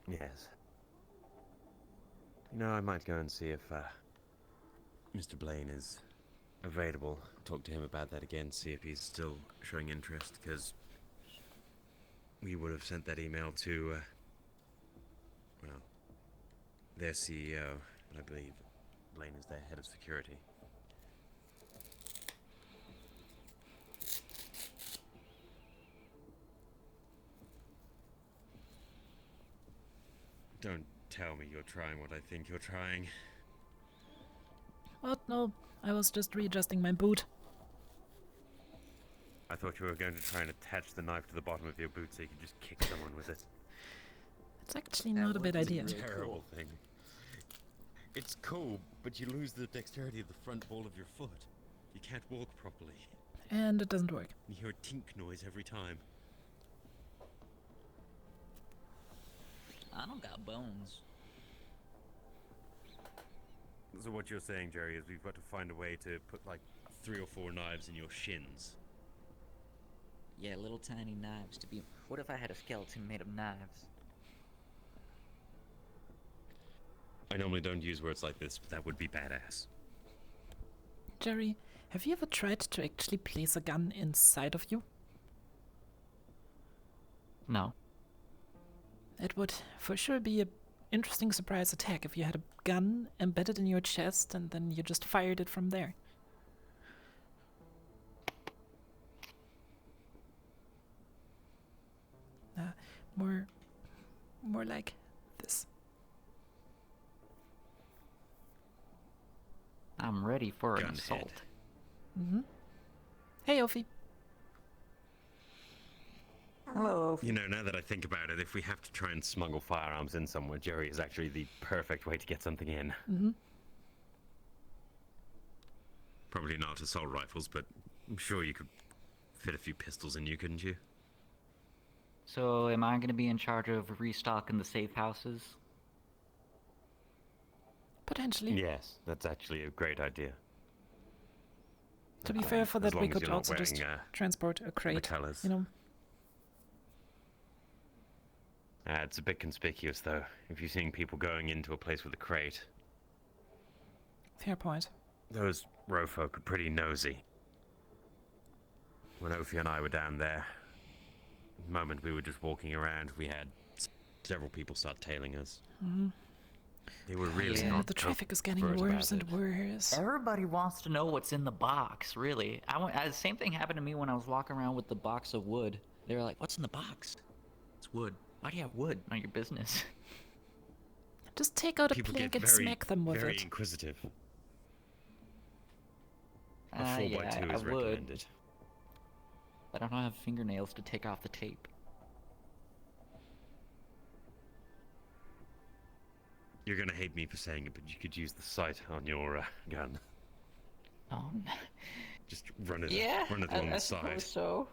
Yes. You know, I might go and see if Mr. Blaine is available. Talk to him about that again, see if he's still showing interest, because we would have sent that email to, well, their CEO, but I believe Blaine is their head of security. Don't tell me you're trying what I think you're trying. What? No, I was just readjusting my boot. I thought you were going to try and attach the knife to the bottom of your boot so you could just kick someone with it. It's actually That not a would bad be idea. really Terrible thing. It's cool, but you lose the dexterity of the front ball of your foot. You can't walk properly. And it doesn't work. You hear a tink noise every time. don't got bones. So what you're saying, Jerry, is we've got to find a way to put like 3 or 4 knives in your shins. Yeah, little tiny knives to be. What if I had a skeleton made of knives? I normally don't use words like this, but that would be badass. Jerry, have you ever tried to actually place a gun inside of you? No. It would for sure be an interesting surprise attack if you had a gun embedded in your chest and then you just fired it from there. More like this. I'm ready for an Gunhead. assault. Mm-hmm. Hey, Ophi. Hello. You know, now that I think about it, if we have to try and smuggle firearms in somewhere, Jerry is actually the perfect way to get something in. Mm-hmm. Probably not assault rifles, but I'm sure you could fit a few pistols in you, couldn't you? So, am I going to be in charge of restocking the safe houses? Potentially. Yes, that's actually a great idea. To be fair, for As that we long as could you're not also just wearing, transport a crate. colours. You know. It's a bit conspicuous, though, if you're seeing people going into a place with a crate. Fair point. Those row folk are pretty nosy. When Ophi and I were down there, the moment we were just walking around, we had several people start tailing us. Mm-hmm. They were really Yeah, not the traffic is getting first worse and about it. worse. Everybody wants to know what's in the box, really. The same thing happened to me when I was walking around with the box of wood. They were like, "What's in the box?" It's wood. Why do you have wood? Not your business. Just take out a People plank get and very, smack them with very it. inquisitive. A 4x2 yeah, I is would. recommended. But I don't have fingernails to take off the tape. You're gonna hate me for saying it, but you could use the sight on your gun. Just run it, run it along the side. So.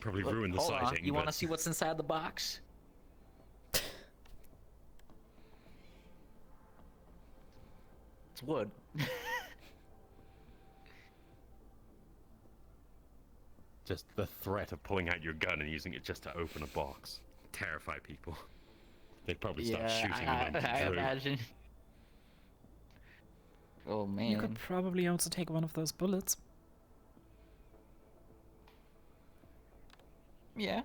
Probably Look, ruin the hold on. sighting. You want to but see what's inside the box? It's wood. just the threat of pulling out your gun and using it just to open a box terrify people. They'd probably start shooting them I imagine. Oh man. You could probably also take one of those bullets. Yeah.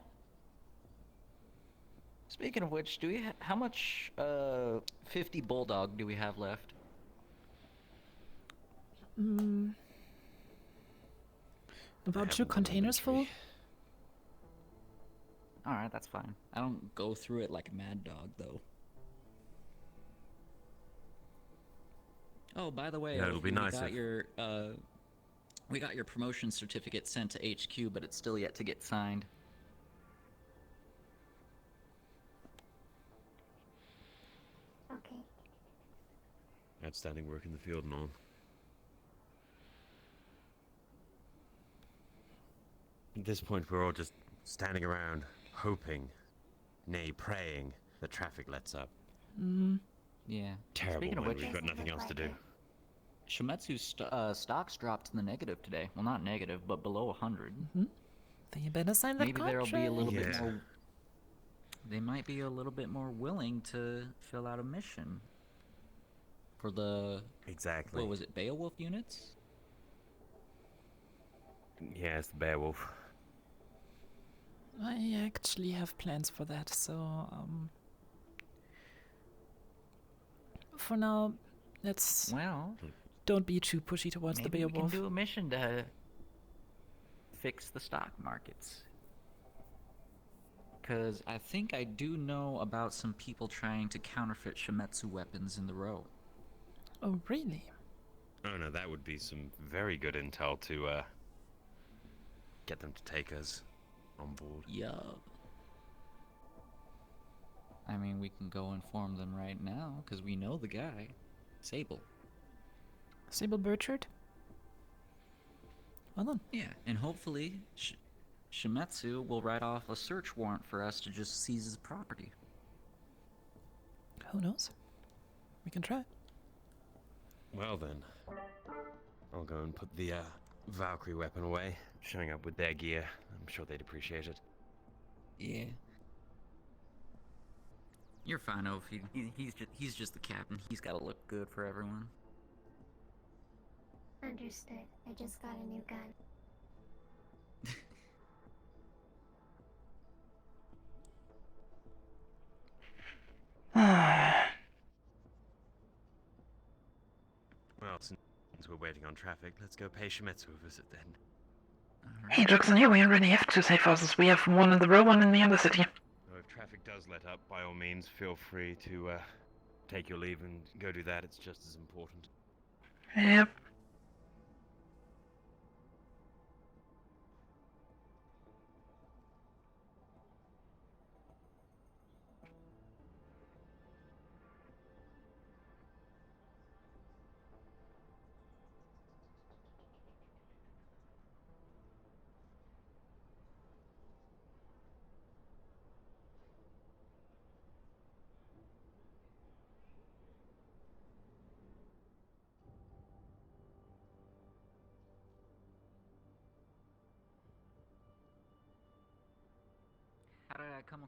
Speaking of which, do we how much 50 bulldog do we have left? About 2 containers full? Alright, that's fine. I don't go through it like a mad dog, though. Oh, by the way, Yeah, it'll be nice we got your promotion certificate sent to HQ, but it's still yet to get signed. Okay. Outstanding work in the field and all. At this point, we're all just standing around, hoping, nay, praying, the traffic lets up. Yeah. Terrible Speaking of when which, we've got nothing else to do. Shimetsu's stocks dropped in the negative today. Well, not negative, but below 100. Then you better sign that Maybe contract. there'll be a little bit Yeah. more. They might be a little bit more willing to fill out a mission for the Exactly. what was it, Beowulf units? Yeah, it's the Beowulf. I actually have plans for that, so for now, let's Well, don't be too pushy towards the maybe we can Beowulf. do a mission to fix the stock markets. Because I think I do know about some people trying to counterfeit Shimetsu weapons in the row. Oh, really? Oh no, that would be some very good intel to get them to take us on board. Yup. I mean, we can go inform them right now, because we know the guy. Sable. Sable Burchard? Well done. Yeah, and hopefully Shimetsu will write off a search warrant for us to just seize his property. Who knows? We can try. Well then, I'll go and put the Valkyrie weapon away. Showing up with their gear, I'm sure they'd appreciate it. Yeah. You're fine, Oph. He's just the captain. He's got to look good for everyone. Understood. I just got a new gun. Well, since we're waiting on traffic, let's go pay Shimetsu a visit then. Hey, Jackson, here we already have 2 safe houses. We have one in the row, one in the undercity. So if traffic does let up, by all means, feel free to take your leave and go do that. It's just as important. Yep. How did I come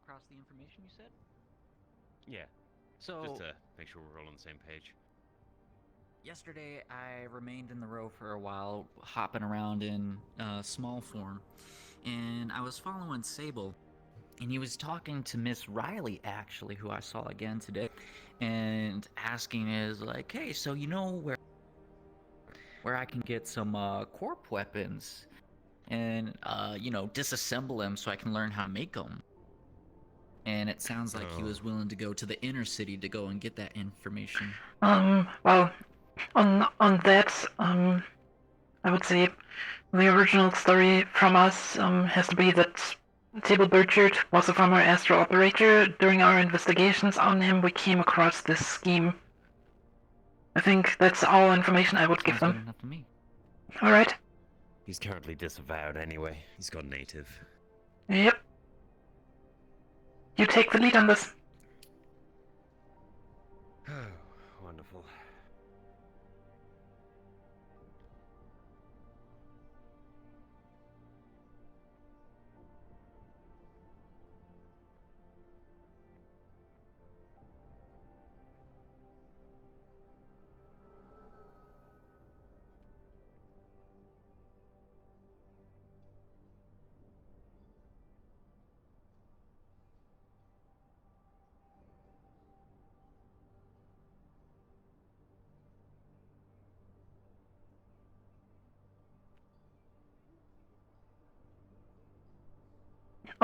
across the information you said? Yeah, So, just to make sure we're all on the same page. yesterday I remained in the row for a while, hopping around in small form, and I was following Sable, and he was talking to Miss Riley, actually, who I saw again today, and asking is like, hey, so you know where I can get some corp weapons and disassemble them so I can learn how to make them. And it sounds like he was willing to go to the inner city to go and get that information. Well, on that, I would say the original story from us has to be that Table Burchard was a former Astro operator. During our investigations on him, we came across this scheme. I think that's all information I would give Sounds them. good enough to me. Alright. He's currently disavowed anyway. He's got native. Yep. You take the lead on this. Oh, wonderful.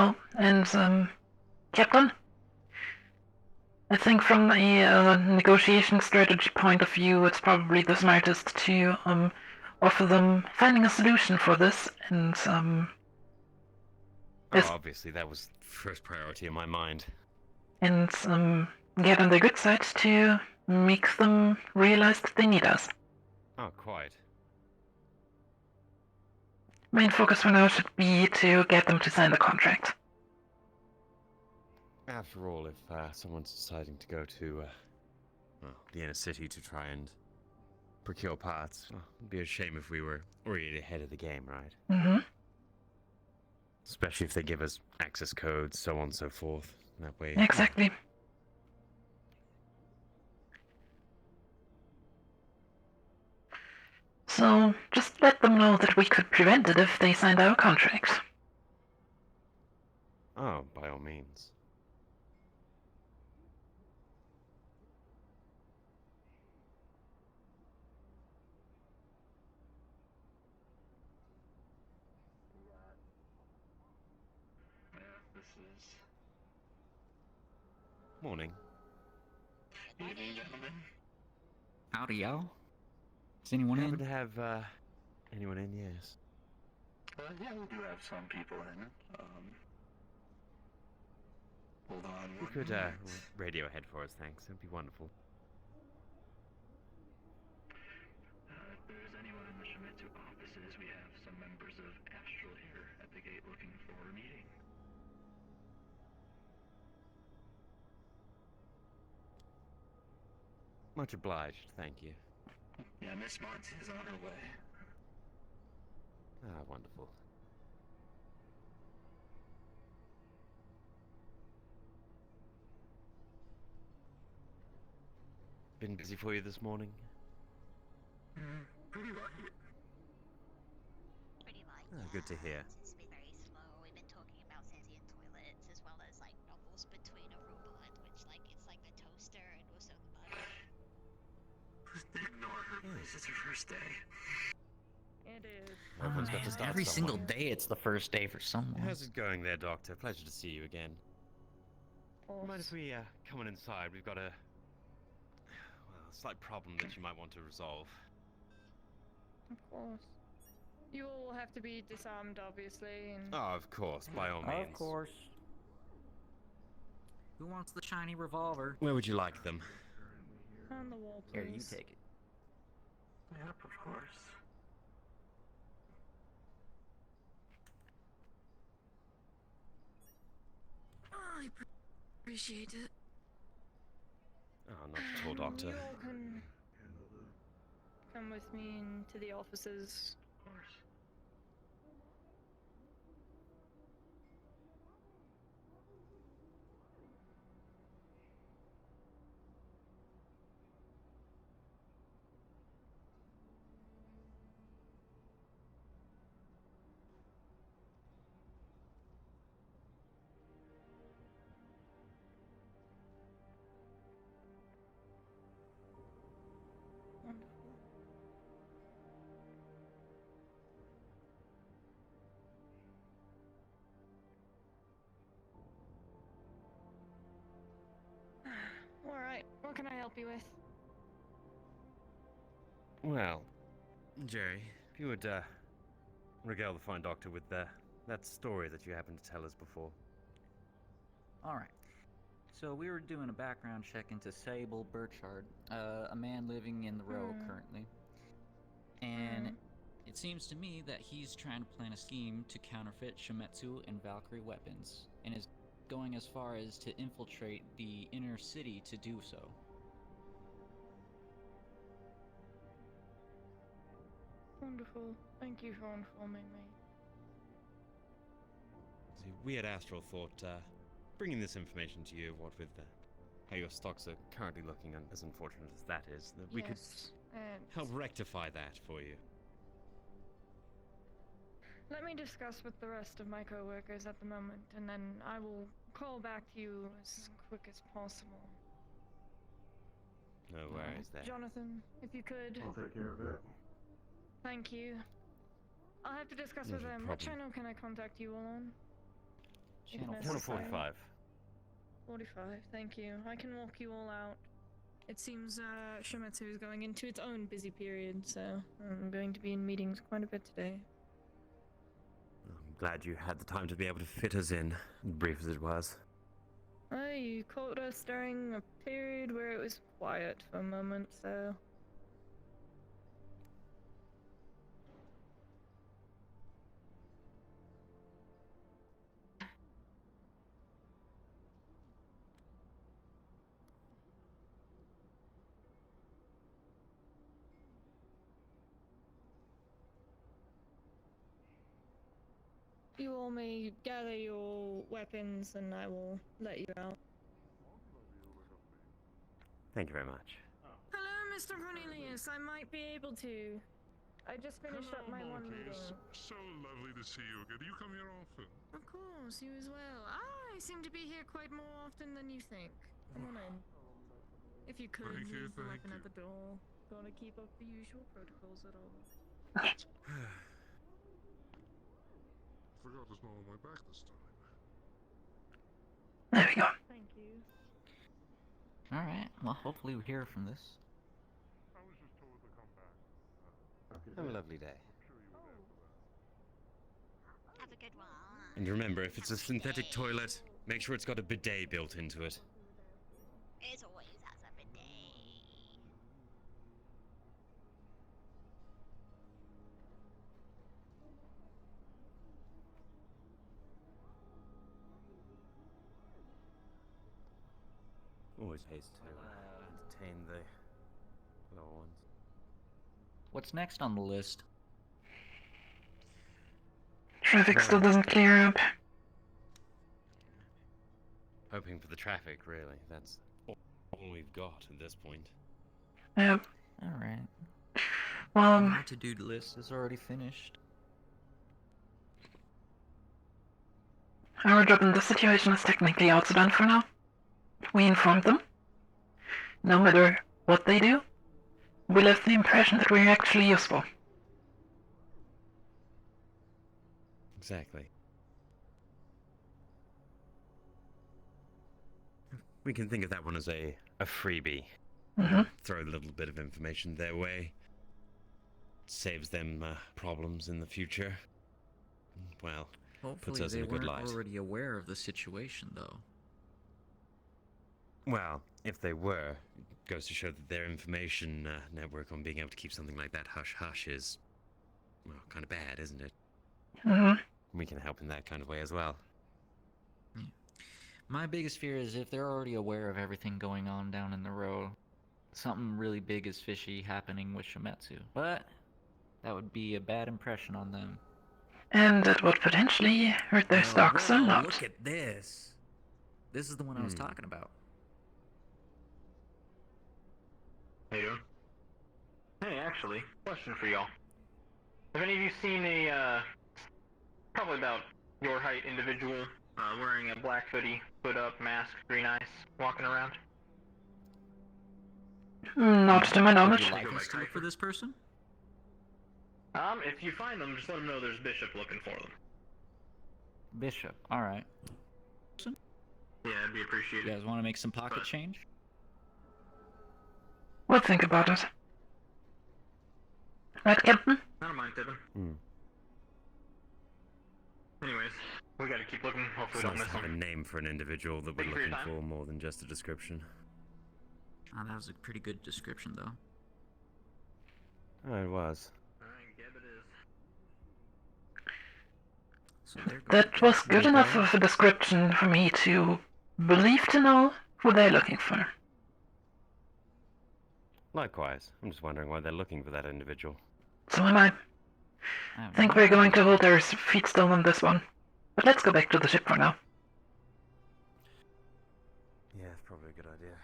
Oh, and, Captain? I think from a negotiation strategy point of view, it's probably the smartest to, offer them finding a solution for this, and, yes, Obviously, that was first priority in my mind. and, get on their good side to make them realize that they need us. Oh, quite. Main focus for now should be to get them to sign the contract. After all, if someone's deciding to go to the inner city to try and procure parts, it'd be a shame if we were already ahead of the game, right? Mm-hmm. Especially if they give us access codes, so on and so forth. That way. Exactly. So, just let them know that we could prevent it if they signed our contract. Oh, by all means. This is Morning. evening, gentlemen. Howdy, y'all. Is anyone Happen in? to have anyone in? Yes. Yeah, we do have some people in. Hold on. You could radio ahead for us, thanks. That'd be wonderful. If there's anyone in the Shimetsu offices, we have some members of Astral here at the gate. Much obliged, thank you. Yeah, Miss Monty is on her way. Ah, wonderful. Been busy for you this morning? Pretty lucky. Pretty like. Ah, good to hear. It's been very slow. We've been talking about sentient toilets as well as like novels between a robot, which like it's like the toaster and also the bug. Ignore her, please. It's her first day. It is. Everyone's got to start Every single somewhere. day it's the first day for someone. How's it going there, Doctor? Pleasure to see you again. Oh, Mind if we come on inside? We've got a slight problem that you might want to resolve. of course. You all will have to be disarmed, obviously, and Oh, of course, by all means. Of course. Who wants the shiny revolver? Where would you like them? on the wall, please. Here, you take it. Yep, of course. I appreciate it. Oh, not at all, Doctor. You all can come with me into the offices. Of course. Wonderful. Alright, what can I help you with? Well, Jerry, if you would regale the fine doctor with that story that you happened to tell us before. Alright. So we were doing a background check into Sable Burchard, a man living in the row currently. And it seems to me that he's trying to plan a scheme to counterfeit Shimetsu and Valkyrie weapons, and is going as far as to infiltrate the inner city to do so. Wonderful. Thank you for informing me. See, we at Astral thought bringing this information to you, what with how your stocks are currently looking, and as unfortunate as that is, that we could Yes, and help rectify that for you. let me discuss with the rest of my coworkers at the moment, and then I will call back to you as quick as possible. No worries there. Jonathan, if you could. I'll take care of it. Thank you. I'll have to discuss with Not a them. What problem. channel can I contact you all on? Channel If Channel necessary. 45. 45, thank you. I can walk you all out. It seems Shimetsu is going into its own busy period, so I'm going to be in meetings quite a bit today. I'm glad you had the time to be able to fit us in, brief as it was. You caught us during a period where it was quiet for a moment, so... You all may gather your weapons and I will let you out. Thank you very much. Hello, Mr. Cornelius. I might be able to. I just finished up my one meeting. So lovely to see you again. Do you come here often? Of course, you as well. I seem to be here quite more often than you think. Come on in. If you could, Thank you, leave the thank weapon at you. the door. Gotta keep up the usual protocols at all. Forgot there's no on my back this time. There we go. Thank you. Alright, well, hopefully we hear from this. I was just told to come back. Have a lovely day. I'm sure you were there for that. Have a good one. And remember, if it's a synthetic toilet, make sure it's got a bidet built into it. It always has a bidet. Always haste to entertain the lower ones. What's next on the list? Traffic still doesn't clear up. Hoping for the traffic, really. That's all we've got at this point. Yep. Alright. Well, My to-do list is already finished. our job in this situation is technically also done for now. We informed them. No matter what they do, we left the impression that we're actually useful. Exactly. We can think of that one as a freebie. Mm-hmm. Throw a little bit of information their way. Saves them problems in the future. Well, puts Hopefully us they in a good weren't light. already aware of the situation, though. Well, if they were, it goes to show that their information network on being able to keep something like that hush-hush is, well, kind of bad, isn't it? Mm-hmm. We can help in that kind of way as well. Yeah. My biggest fear is if they're already aware of everything going on down in the row, something really big is fishy happening with Shimetsu. But that would be a bad impression on them. And that would potentially hurt their stocks somewhat. Look at this. This is the one I was talking about. How you doing? Hey, actually, question for y'all. Have any of you seen a, probably about your height individual, wearing a black hoodie, hood up, mask, green eyes, walking around? Not to my knowledge. Would you like us to look for this person? If you find them, just let them know there's Bishop looking for them. Bishop, alright. Yeah, it'd be appreciated. You guys want to make some pocket change? We'll think about it. Right, Captain? I don't mind tipping. Hmm. Anyways, we gotta keep looking. Hopefully, It's we don't nice miss to have a them. name for an individual that we're Thank you for your looking time. for more than just a description. Oh, that was a pretty good description, though. Oh, it was. Alright, Geb it is. So there goes That was good Okay. enough of a description for me to believe to know who they're looking for. Likewise. I'm just wondering why they're looking for that individual. So am I. I think we're going to hold our feet still on this one. But let's go back to the ship for now. Yeah, it's probably a good idea.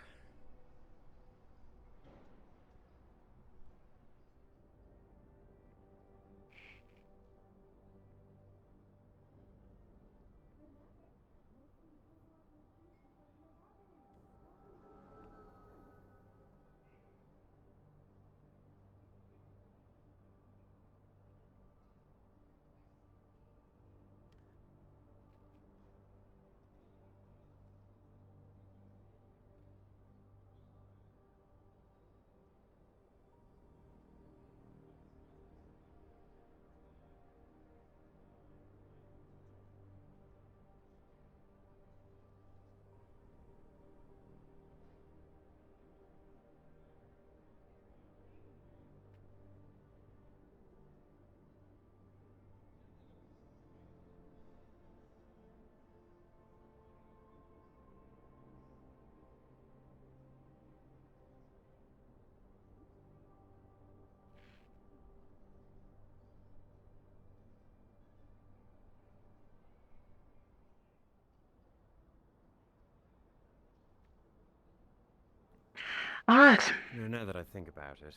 Alright. Now that I think about it,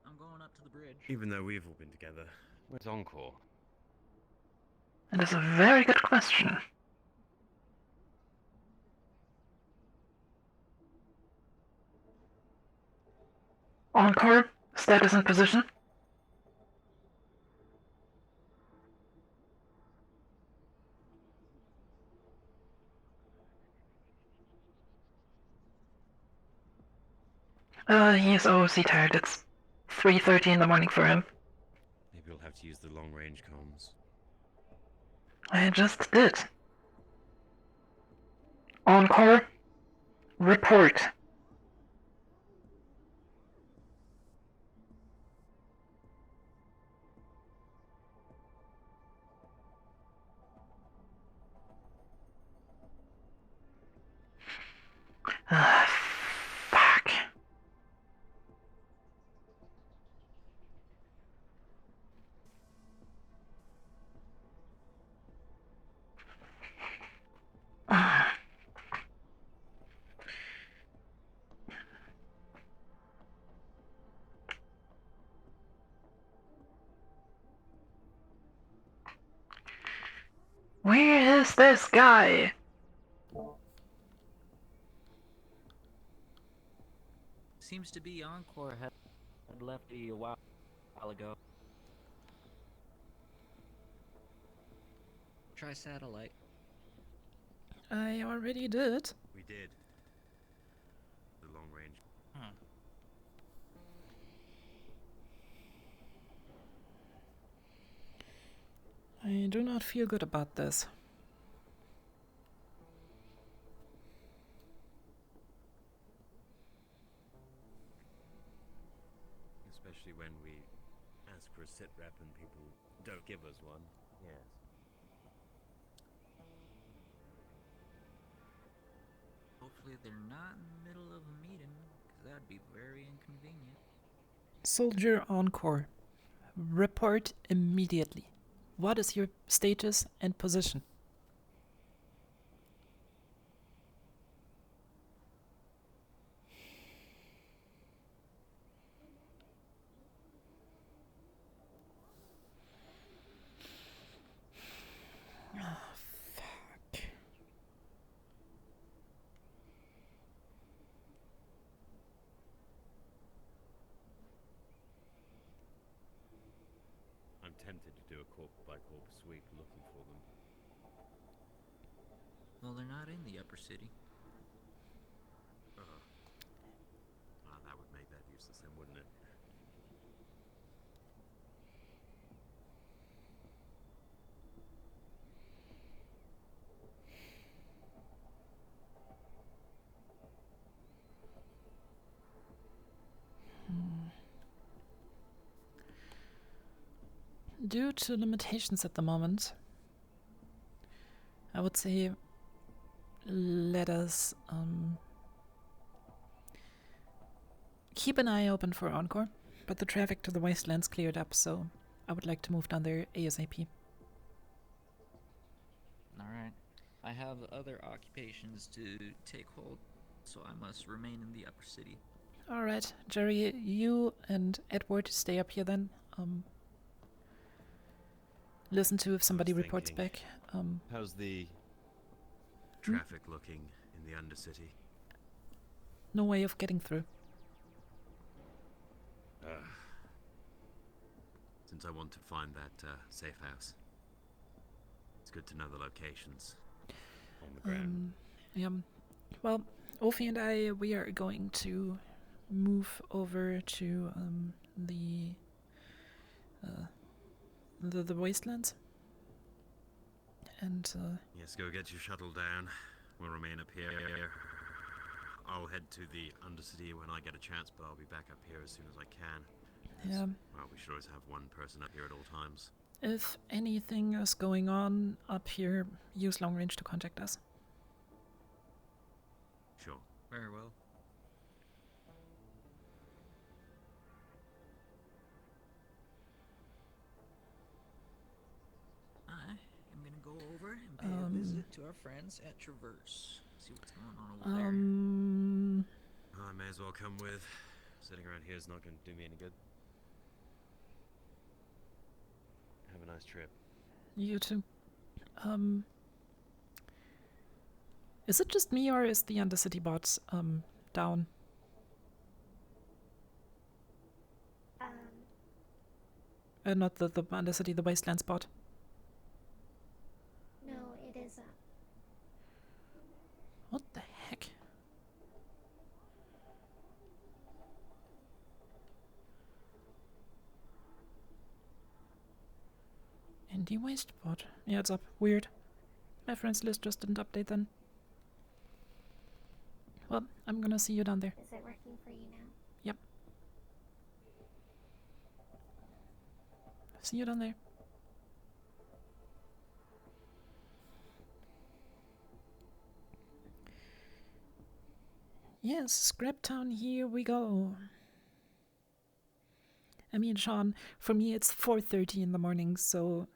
I'm going up to the bridge. even though we've all been together, where's Encore? That is a very good question. Encore, status and position. He is OOC tired. It's 3:30 in the morning for him. Maybe we'll have to use the long-range comms. I just did. Encore, report. Fuck. Where is this guy? Seems to be Encore had left a while ago. Try satellite. I already did. We did. The long range. I do not feel good about this. Especially when we ask for a sit rep and people don't give us one. Yes. Hopefully they're not in the middle of a meeting, because that'd be very inconvenient. Soldier Encore. Report immediately. What is your status and position? Fuck. I'm tempted to do a corp by corp sweep looking for them. Well, they're not in the upper city. That would make that useless then, wouldn't it? Due to limitations at the moment, I would say let us keep an eye open for Encore, but the traffic to the wastelands cleared up, so I would like to move down there ASAP. Alright. I have other occupations to take hold, so I must remain in the upper city. Alright, Jerry, you and Edward stay up here then. Listen to if somebody reports back. How's the traffic looking in the Undercity? No way of getting through. Since I want to find that safe house, it's good to know the locations on the ground. Yeah. Well, Ophi and I, we are going to move over to the wastelands. And yes, go get your shuttle down. We'll remain up here. I'll head to the Undercity when I get a chance, but I'll be back up here as soon as I can. yeah, Well, we should always have one person up here at all times. if anything is going on up here, use long range to contact us. Sure. Very well. I am gonna go over and pay a visit to our friends at Traverse. See what's going on over there. I may as well come with. Sitting around here is not going to do me any good. Have a nice trip. You too. Is it just me or is the Undercity bot down? Not the Undercity, the Wastelands bot. No, it is up. What the heck? Indie Waste bot. Yeah, it's up. Weird. My friends list just didn't update then. Well, I'm gonna see you down there. Is it working for you now? Yep. See you down there. Yes, Scrap Town, here we go. I mean, Sean, for me it's 4:30 in the morning, so...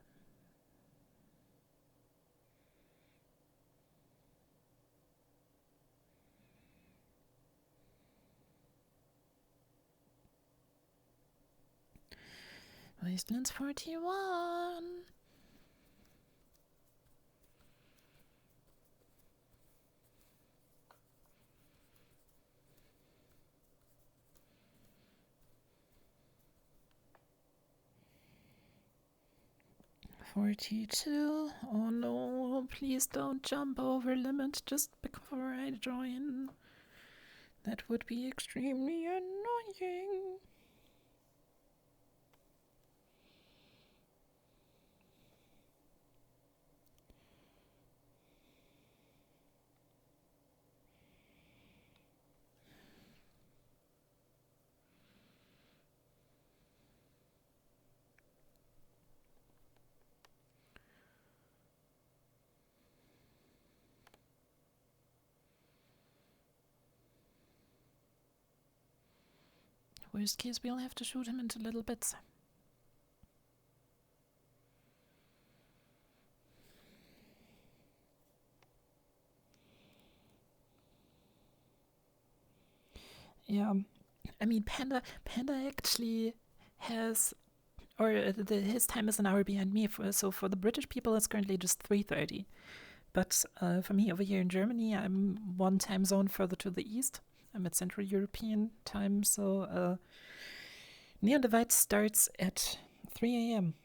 Wastelands 41. 42. Oh no, please don't jump over limit just before I join. That would be extremely annoying. Worst case, we'll have to shoot him into little bits. Yeah, I mean, Panda actually has, or his time is an hour behind me. So for the British people, it's currently just 3:30. But for me over here in Germany, I'm one time zone further to the east. I'm at Central European time, so Neon Divide starts at 3 a.m.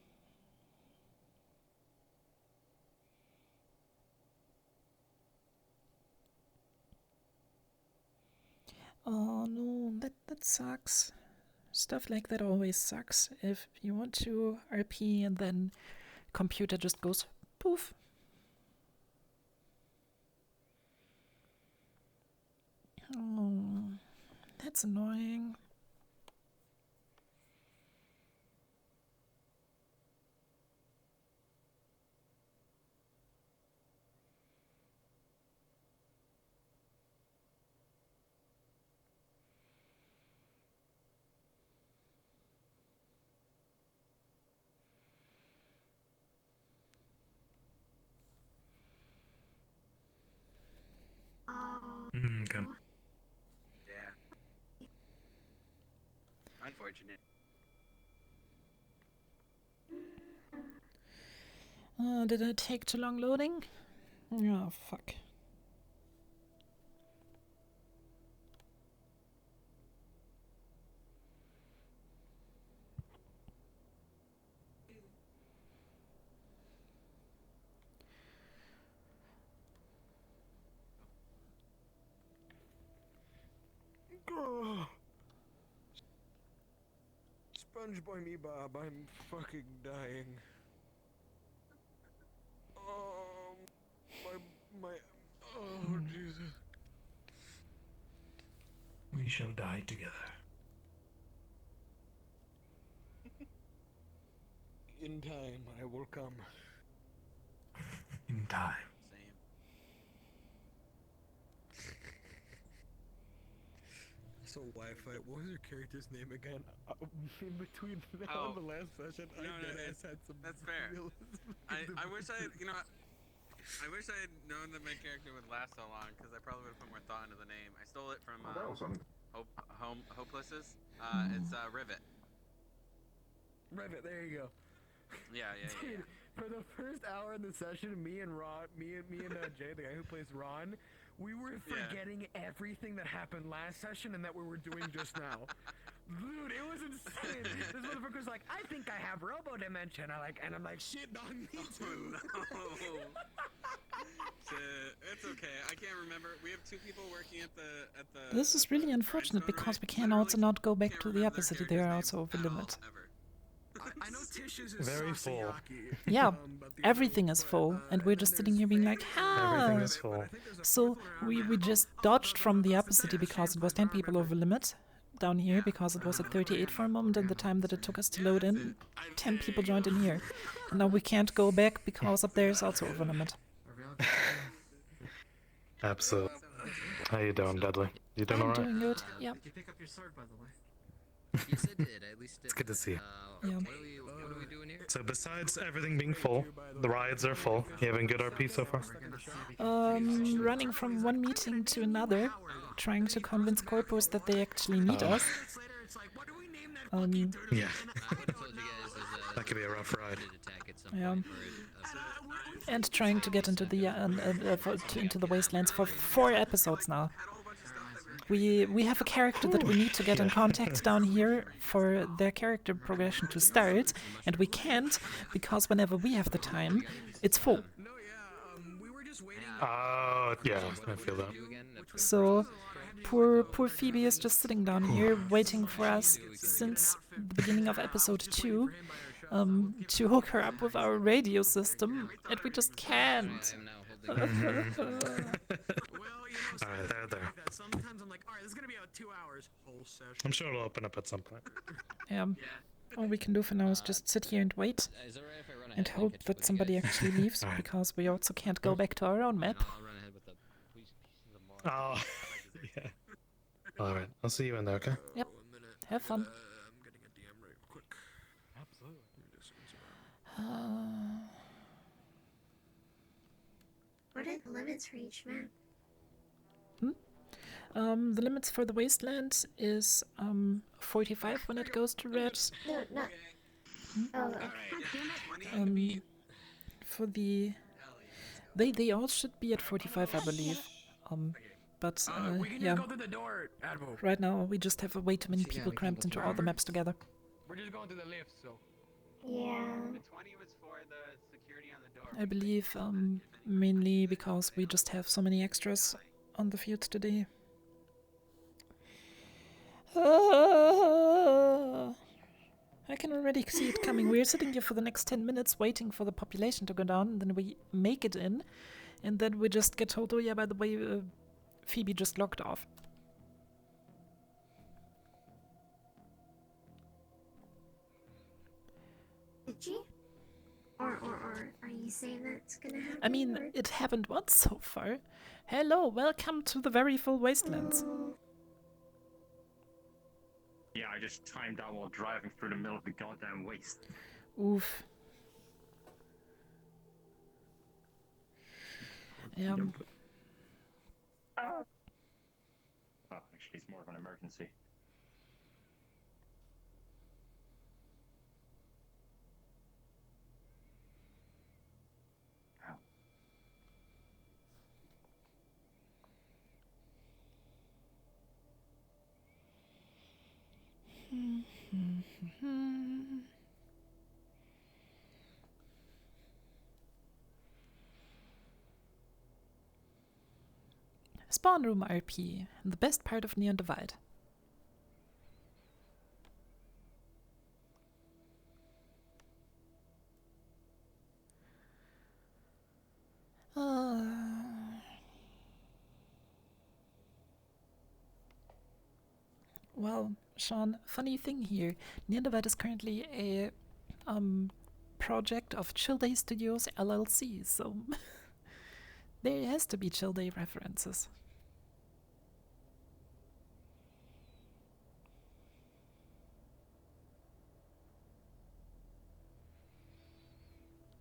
Oh no, that sucks. Stuff like that always sucks. If you want to RP and then computer just goes poof. Oh, that's annoying. Okay. Yeah. Unfortunate. Did I take too long loading? Oh, fuck. Sponge boy me, Bob. I'm fucking dying. Oh, Jesus. We shall die together. In time, I will come. In time. Same. So Wi-Fi, what was your character's name again? In between now and the last session, I had some. That's fair. I wish I wish I had known that my character would last so long, because I probably would have put more thought into the name. I stole it from Hopeless's. It's Rivet. Rivet, there you go. Yeah. Dude, for the first hour in the session, me and Jay, the guy who plays Ron, we were forgetting everything that happened last session and that we were doing just now. Dude, it was insane. This motherfucker's like, I think I have robo dementia, and I'm like, shit, on me too. Oh, no. It's okay. I can't remember. We have two people working at the. This is really unfortunate because we can also not go back to the upper city. They are also over limit. I know Tish's is very full. Yeah, everything is full, and we're just sitting here being like, Everything is full. So we just dodged from the upper city because it was 10 people over limit. Down here because it was at 38 for a moment, and the time that it took us to load in, 10 people joined in here. And now we can't go back because up there is also over limit. Absolutely. How you doing, Dudley? You doing alright? I'm doing good, yeah. Did you pick up your sword, by the way? Yes, I did. At least It's good to see you. Yeah. What are we doing here? So besides everything being full, the rides are full. You having good RP so far? Running from one meeting to another, trying to convince Corpus that they actually need us. Yeah. That could be a rough ride. Yeah. And trying to get into the into the wastelands for 4 episodes now. we have a character that we need to get in contact down here for their character progression to start, and we can't because whenever we have the time, it's full. Oh, yeah, I feel that. So poor Phoebe is just sitting down here waiting for us since the beginning of episode 2 to hook her up with our radio system, and we just can't. Alright, there. Sometimes I'm like, alright, this is gonna be about 2 hours. Whole session. I'm sure it'll open up at some point. All we can do for now is just sit here and wait and hope that somebody actually leaves, because we also can't go back to our own map. Oh, yeah. Alright, I'll see you in there, okay? Yep. Have fun. What are the limits for each map? The limits for the wasteland is 45 when it goes to red. No, not. Oh, For the they all should be at 45, I believe. But yeah. Go through the door, Admiral. Right now we just have way too many people cramped into all the maps together. We're just going to the lift, so. Yeah. The 20 was for the security on the door. I believe mainly because we just have so many extras on the field today. I can already see it coming. We're sitting here for the next 10 minutes waiting for the population to go down, and then we make it in, and then we just get told, oh yeah, by the way, Phoebe just logged off. Did she? Or are you saying that's gonna happen? I mean, it happened once so far. Hello, welcome to the very full wastelands. Yeah, I just timed out while driving through the middle of the goddamn waste. Oof. Oh, actually, it's more of an emergency. Spawn room RP, the best part of Neon Divide. Well, Sean, funny thing here. Neon Divide is currently a project of Chill Day Studios LLC, so there has to be Chill Day references.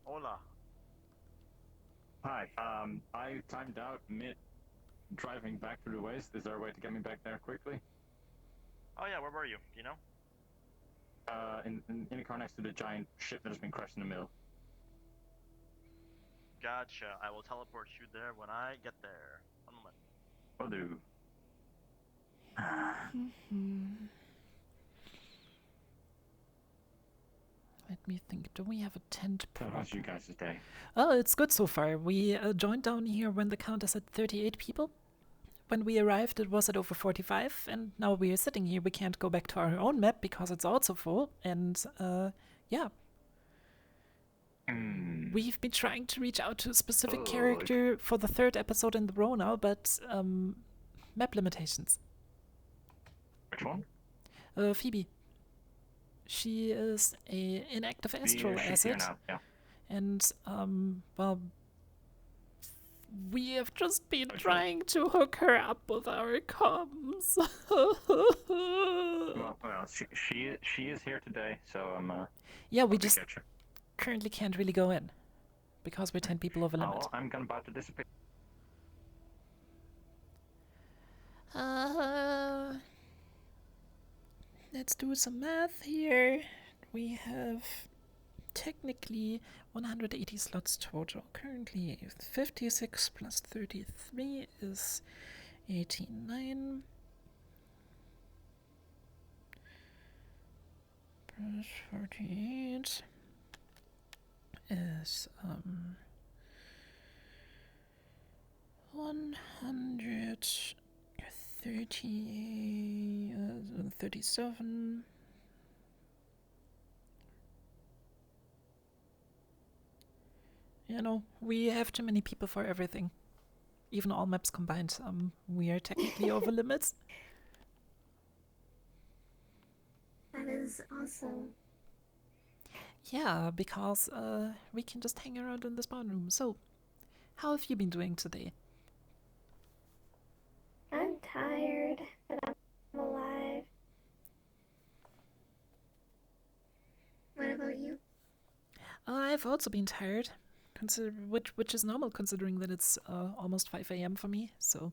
Hola. Hi. I timed out mid driving back through the waste. Is there a way to get me back there quickly? Oh yeah, where were you? Do you know? In the car next to the giant ship that has been crashed in the middle. Gotcha. I will teleport you there when I get there. One moment. Will do. Let me think. Do we have a tent prop? How's you guys' day? Oh, it's good so far. We joined down here when the count is at 38 people. When we arrived, it was at over 45, and now we are sitting here. We can't go back to our own map because it's also full, and yeah. We've been trying to reach out to a specific character for the 3rd episode in the row now, but map limitations. Which one? Phoebe. She is a inactive astral asset, and well, we have just been trying to hook her up with our comms. well, she is here today, so yeah, we just currently can't really go in because we're 10 people over limit. Oh, I'm about to disappear. Let's do some math here. We have technically 180 slots total. Currently 56 plus 33 is 89. 48 is 137. You know, we have too many people for everything. Even all maps combined, we are technically over limits. That is awesome. Yeah, because we can just hang around in the spawn room. So, how have you been doing today? I'm tired, but I'm alive. What about you? I've also been tired, which is normal considering that it's almost 5 a.m. for me. So,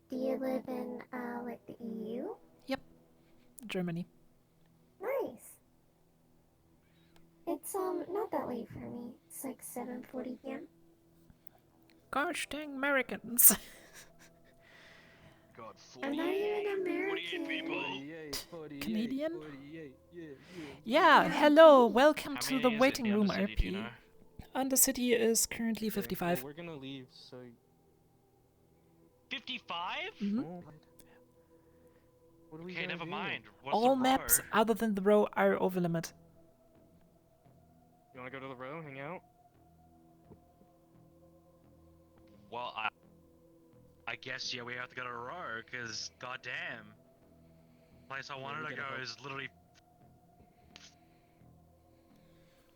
Do you live in, like the EU? yep, Germany. Nice. It's, not that late for me. It's like 7:40 p.m. Gosh dang Americans! God, I'm not even American. Canadian? Yeah, hello, welcome How to many the is it waiting in the room Undercity, do you RP. know? Undercity is currently 55. Well, we're gonna leave, so 55? Mhm. what are we Okay, gonna never do? mind. What's All the maps row? other than the row are over limit. You wanna go to the row, hang out? Well, I guess, yeah, we have to go to a row, because, goddamn. Place I wanted we to gotta go help. is literally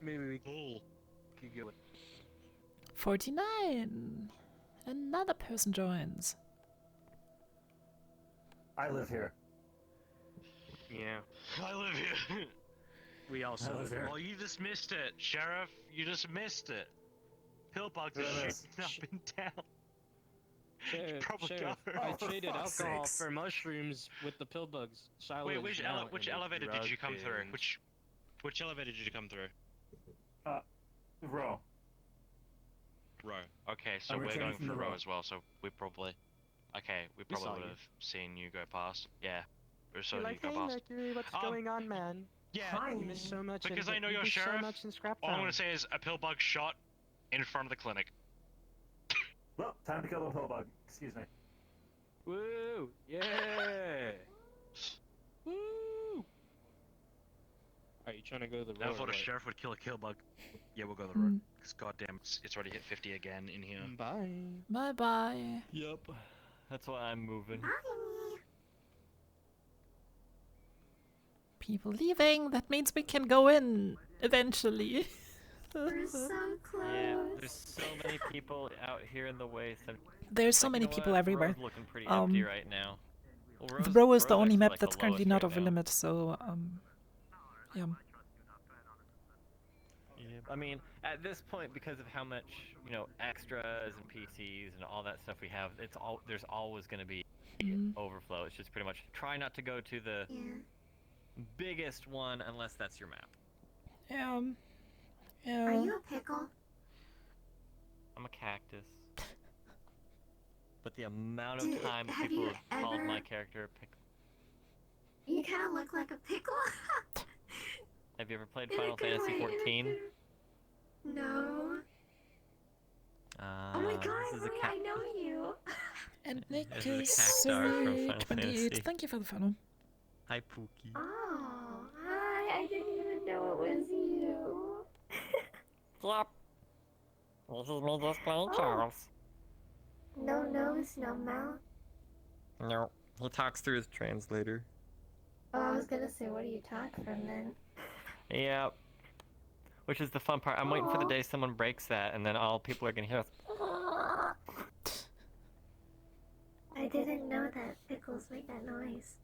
Maybe we full. could go. 49. Another person joins. I live here. Yeah. I live here. We also I live here. Well, you just missed it, Sheriff. You just missed it. Pillbugs Did I are miss? shooting up and down. Sheriff, Probably Sheriff, go. I Oh, for traded fuck's alcohol sakes. for mushrooms with the pill bugs. Shiloh Wait, is which, now which in a elevator did drug you come through? binge. Which elevator did you come through? Row. Row. Okay, so I'm we're returning going from for the row row. as well. So we probably. Okay, we We saw probably would you. have seen you go past. Yeah, we saw You're you like, go hey past. Mercury, what's Um, going on, man? Yeah, Hi. You missed so much. because in, I know you you're missed sheriff. so much in Scrap All I'm Town. gonna say is a pillbug shot in front of the clinic. Well, time to kill the pill bug. Excuse me. Woo! Yeah! Woo! Are you trying to go to the I row? thought or a what? sheriff would kill a killbug. Yeah, we'll go to the road. Mm. Because goddamn, it's already hit 50 again in here. Bye. Bye bye. Yep. That's why I'm moving. People leaving. That means we can go in eventually. We're so close. Yeah, there's so many people out here in the waste. There's so Like, you many know people what? everywhere. Row's looking pretty empty right now. Well, The row is the Row's only actually, map like, the that's currently lowest not right over now. limit, so yeah. Yeah, I mean, at this point, because of how much, you know, extras and PCs and all that stuff we have, there's always going to be overflow. It's just pretty much try not to go to the biggest one unless that's your map. Yeah. Are you a pickle? I'm a cactus. But the amount Dude, of time that have people you have called ever- my character a pickle. You kind of look like a pickle. Have you ever played In a Final good Fantasy way, in a 14? good- No. Oh my god, this is a wait, I know you. And Nick This is is a cactar from Final 28. Fantasy. Thank you for the follow. Hi, Pookie. Oh, hi. I didn't even know it was you. Yep. This is me just playing Charles. No nose, no mouth. No, he talks through his translator. Oh, I was gonna say, what do you talk from then? Yep. Which is the fun part. I'm waiting for the Aw. day someone breaks that, and then all people are gonna hear us. I didn't know that pickles make that noise.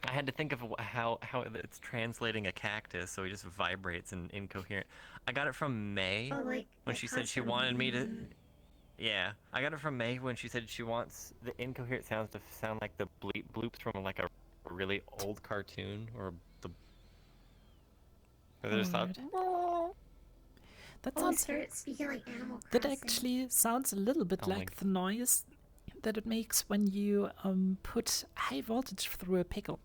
I had to think of how it's translating a cactus, so it just vibrates and incoherent. I got it from May Oh, like when that she said she constant wanted me to. Yeah, I got it from May when she said she wants the incoherent sounds to sound like the bloops from like a really old cartoon or the. Or there's that. That Oh, sounds. start speaking like Animal That Crossing. actually sounds a little bit Oh my like the noise that it makes when you put high voltage through a pickle.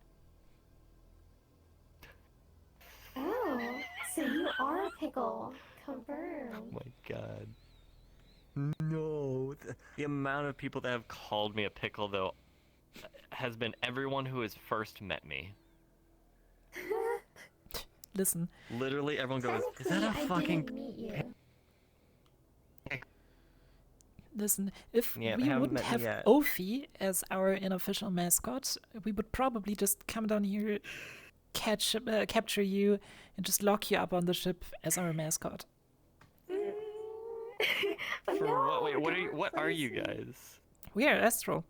Oh, so you are a pickle. Confirmed. Oh my god. No. The amount of people that have called me a pickle, though, has been everyone who has first met me. Listen. Literally, everyone goes, "Is that a I fucking?" didn't meet you. Listen, if Yeah, we haven't wouldn't met me have yet. Ophi as our unofficial mascot, we would probably just come down here, capture you, and just lock you up on the ship as our mascot. For what? Wait, what are you? What are you guys? We are Astral.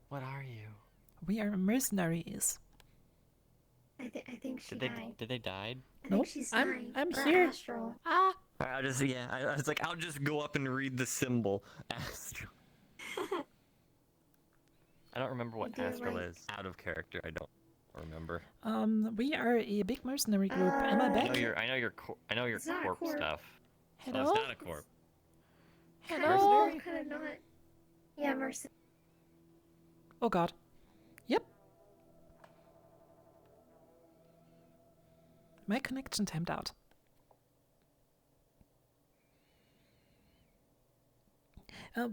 What are you? We are mercenaries. I think she Did they? died. Did they die? I Nope, think she's I'm dying. Or here. Astral. Ah. I was like, I'll just go up and read the symbol. Astral. I don't remember what They're Astral like- is. Out of character, I don't remember. We are a big mercenary group. Am I I back? know your It's not a corp corp. stuff. Hello? Oh, it's not a corp. Hello? Kind of not. Yeah, mercy. Oh god. Yep. My connection timed out.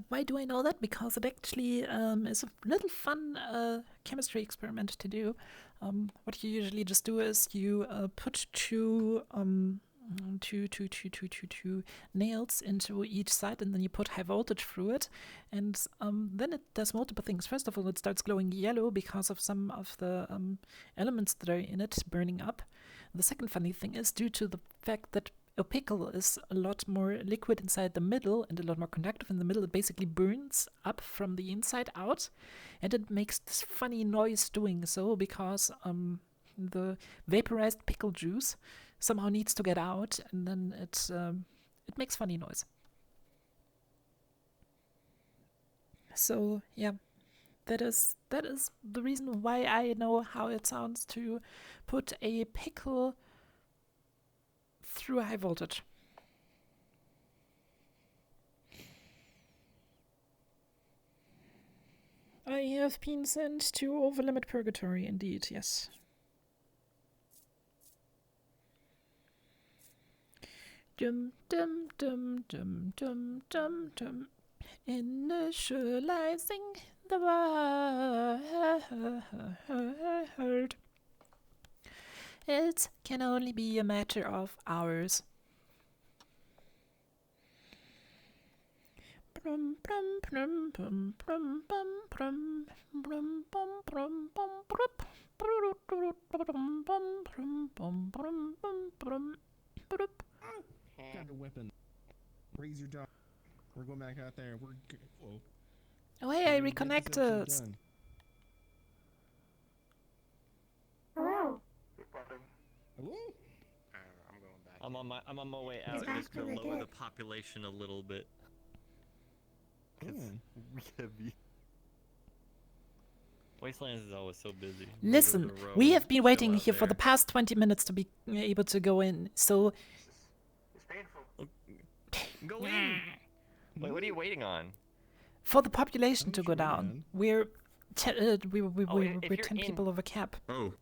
Why do I know that? Because it actually is a little fun chemistry experiment to do. What you usually just do is you put two nails into each side, and then you put high voltage through it, and then it does multiple things. First of all, it starts glowing yellow because of some of the elements that are in it burning up. The second funny thing is, due to the fact that a pickle is a lot more liquid inside the middle and a lot more conductive in the middle, it basically burns up from the inside out, and it makes this funny noise doing so because the vaporized pickle juice somehow needs to get out, and then it makes funny noise. So yeah, that is the reason why I know how it sounds to put a pickle through a high voltage. I have been sent to Overlimit Purgatory, indeed, yes. Dum dum dum dum dum dum dum. Initializing the world. It can only be a matter of hours. Brum brum brum brum brum brum brum brum brum brum brum brum. Got a weapon. Raise your dog. We're going back out there. We're good. Whoa. Oh hey, I reconnected. Hello. Hello? I'm going back. I'm on my way out back just to to the lower the deck. population a little bit. 'Cause we heavy. Wastelands is always so busy. Listen, we have been waiting here for the past 20 minutes to be able to go in, so... It's painful. Go in! Wait, what are you waiting on? For the population to go down. We're 10 in- people over cap. Oh.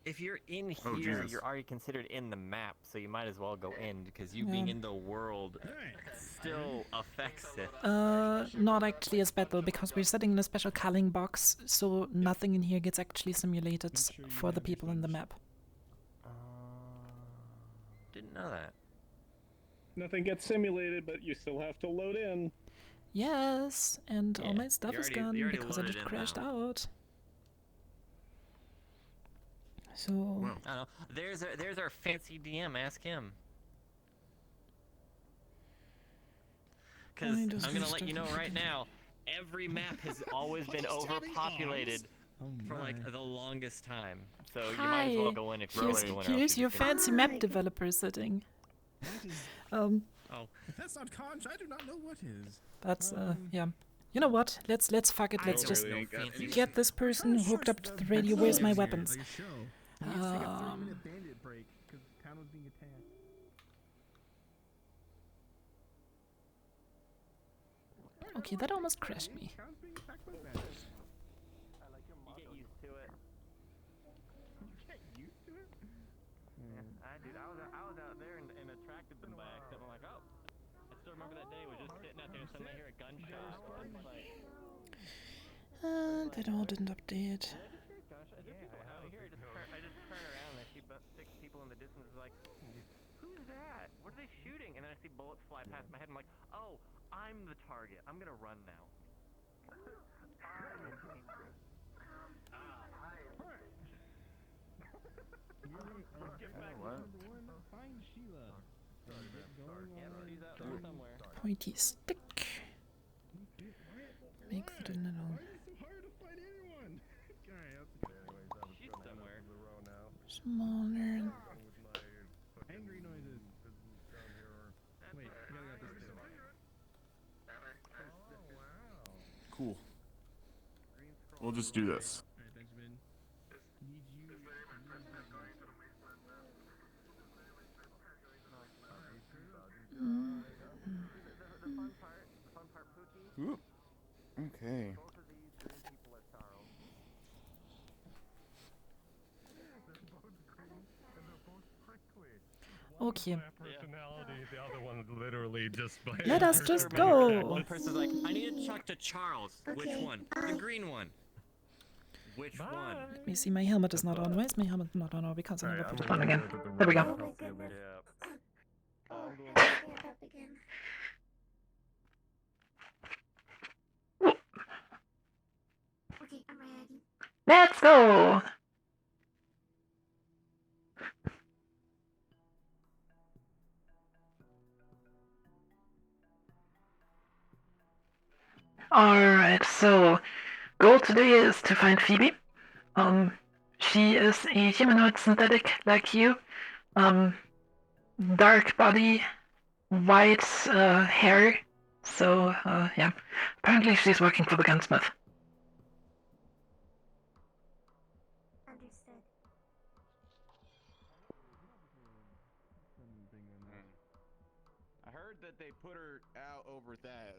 If you're in Oh, here, Jesus. you're already considered in the map, so you might as well go in, because you being in the world still affects it. Not actually as bad though, because we're sitting in a special culling box, so nothing in here gets actually simulated for the people in the map. Didn't know that. Nothing gets simulated, but you still have to load in. Yes, and all my stuff is gone you already because I loaded just in crashed now. out. So... I don't know. There's our fancy DM, ask him. Because I just I'm gonna missed let you know right now, every map has always been overpopulated for like the longest time. So you might as well go in if you're here's, going to go in. or else here's you're your just gonna- fancy map developer sitting. Oh. If that's not conch, I do not know what is. That's yeah. You know what? Let's fuck it. I Let's don't just really ain't got any- get this person hooked up to the radio. Where's my weapons? Like a show. We used to take a 30-minute bandit break because the town was being attacked. Okay, that almost crashed me. You get used to it. You get used to it? Dude, I was out there and attracted them by accident. I'm like, oh. I still remember that day. We're just sitting out there and suddenly I hear a gunshot. It's like, That all didn't update. gosh, are there people out here? I just turn around and I see about 6 people in the distance. Like, who's that? What are they shooting? And then I see bullets fly past my head. I'm like, oh, I'm the target. I'm gonna run now. Find Sheila. Pointy stick. Makes it a little. Smaller. Angry noises. Wait, I gotta get this Cool. We'll just do this. Alright, Benjamin. Ooh. Okay. Okay. Personality, the other one literally just. Let us just go. One person's like, I need to talk to Charles. Which Okay, one? The green one. Which one? Let me see, my helmet is not on. Why is my helmet not on? Oh, because I never put it on gonna again. go to the There we go. Oh my goodness. Yeah. Get up again. Okay, I'm ready. Let's go! Alright, so goal today is to find Phoebe. She is a humanoid synthetic like you. Dark body, white hair. So, yeah. Apparently she's working for the gunsmith. Understood. I heard that they put her out over at that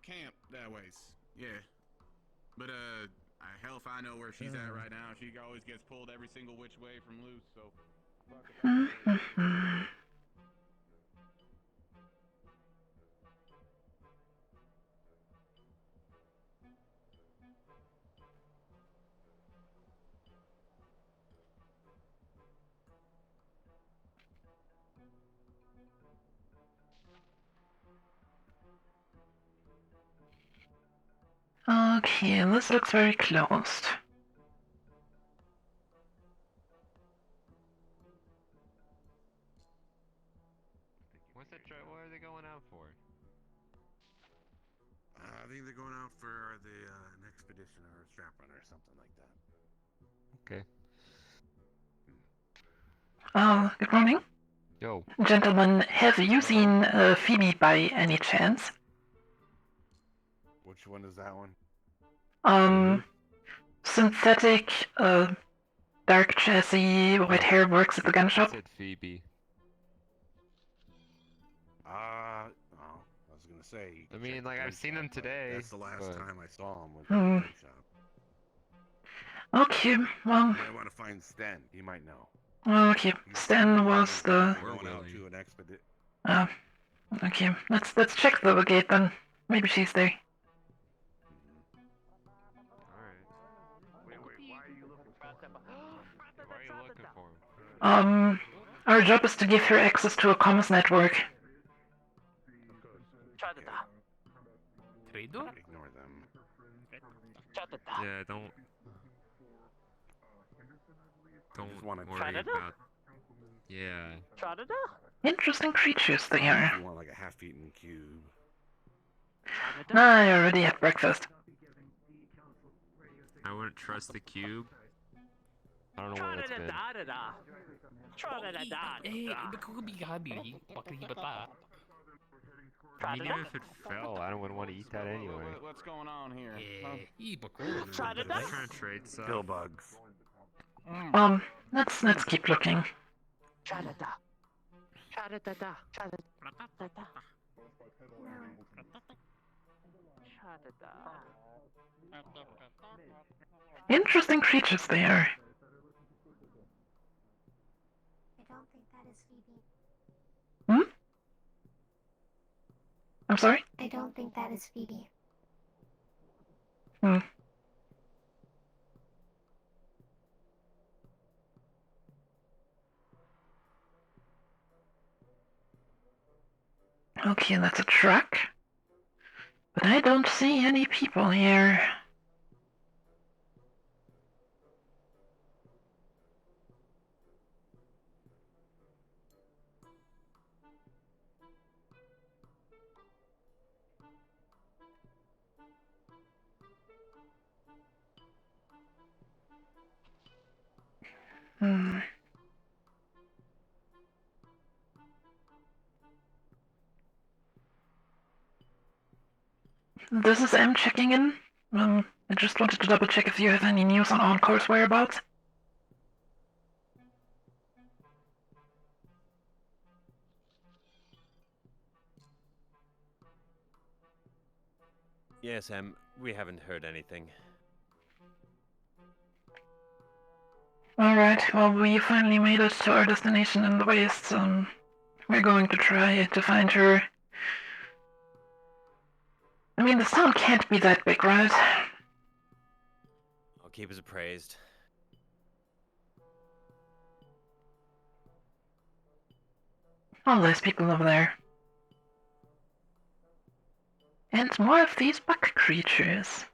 camp that ways. Yeah. But hell if I know where she's at right now. She always gets pulled every single which way from loose, so Okay, this looks very closed. What are they going out for? I think they're going out for an expedition or a strap run or something like that. Okay. Good morning. Yo. Gentlemen, have you seen Phoebe by any chance? Which one is that one? Synthetic, dark chassis, white hair, works at the gun shop. I said Phoebe. I was gonna say. I mean, like, I've seen him today. That's the last but... time I saw him with the gun shop. Okay, well. You might want to find Sten. He might know. Okay, Sten was the. We're going out to an expedition. Okay, let's check the gate then. Maybe she's there. Our job is to give her access to a comms network. Ignore them. Yeah, don't wanna worry trade. about... Yeah. Interesting creatures they are. You want like a half-eaten cube. I already had breakfast. I wouldn't trust the cube. I don't know where it's been. I mean, even if it fell, I wouldn't want to eat that anyway. What's going on here? I'm trying to trade stuff. Kill bugs. Let's keep looking. Interesting creatures they are. I don't think that is Phoebe. Hmm? I'm sorry? I don't think that is Phoebe. Hmm. Okay, that's a truck. But I don't see any people here. Hmm. This is M checking in. I just wanted to double check if you have any news on Encore's whereabouts. Yes, we haven't heard anything. Alright, well, we finally made it to our destination in the wastes. We're going to try to find her. I mean, the town can't be that big, right? I'll keep us appraised. All those people over there. And more of these bug creatures.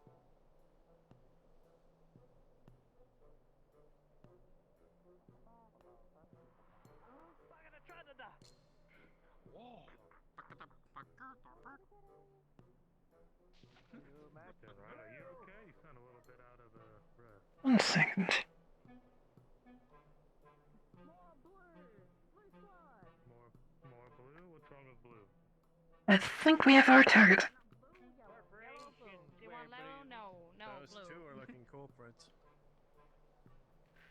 Are you okay? You sound a little bit out of breath. 1 second. More blue? What's wrong with blue? I think we have our target. Do you want yellow? No, Those blue. two are looking culprits.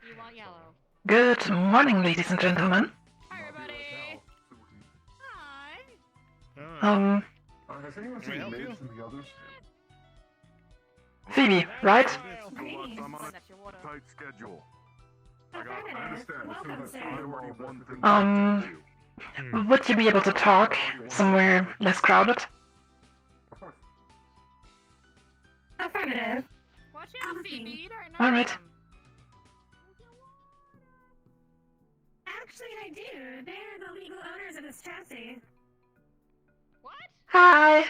You want yellow? Good morning, ladies and gentlemen. Hi, everybody. Hi. Has anyone seen the names from the others? Phoebe, right? I'm on a tight schedule. I understand. As soon as I find one thing, Would you be able to talk somewhere less crowded? Affirmative. Watch out, Phoebe. You don't know Alright. them. Actually, I do. They're the legal owners of this chassis. What? Hi!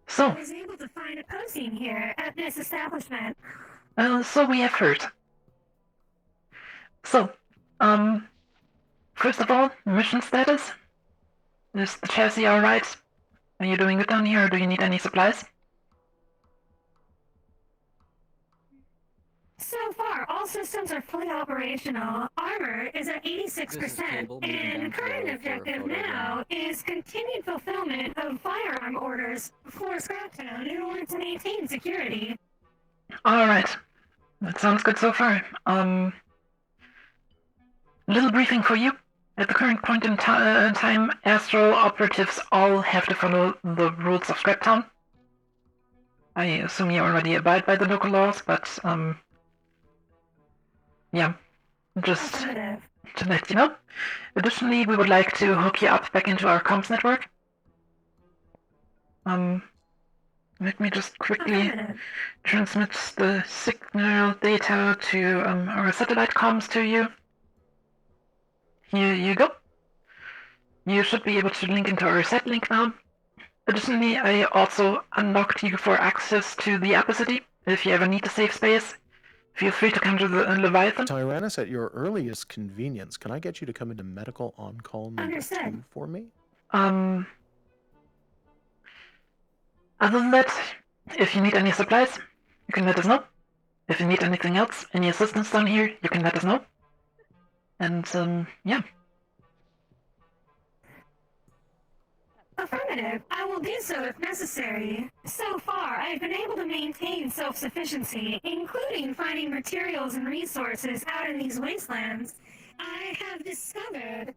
So, I was able to find a posting here at this establishment. so we have heard. So, first of all, mission status. Is the chassis alright? Are you doing it down here, or do you need any supplies? So far, all systems are fully operational. Armor is at 86%, Cable, moving down and to current level for a objective photo now is continued fulfillment of firearm orders for Scraptown in order to maintain security. Alright. That sounds good so far. Little briefing for you. At the current point in time, Astral operatives all have to follow the rules of Scraptown. I assume you already abide by the local laws, but, yeah, just to let you know. Additionally, we would like to hook you up back into our comms network. Let me just quickly transmit the signal data to our satellite comms to you. Here you go. You should be able to link into our sat link now. Additionally, I also unlocked you for access to the Upper City. If you ever need a safe space, feel free to come to the Leviathan. Tyrannus, at your earliest convenience, can I get you to come into medical on-call number 2 for me? Other than that, if you need any supplies, you can let us know. If you need anything else, any assistance down here, you can let us know. And, yeah. Affirmative. I will do so if necessary. So far, I've been able to maintain self-sufficiency, including finding materials and resources out in these wastelands. I have discovered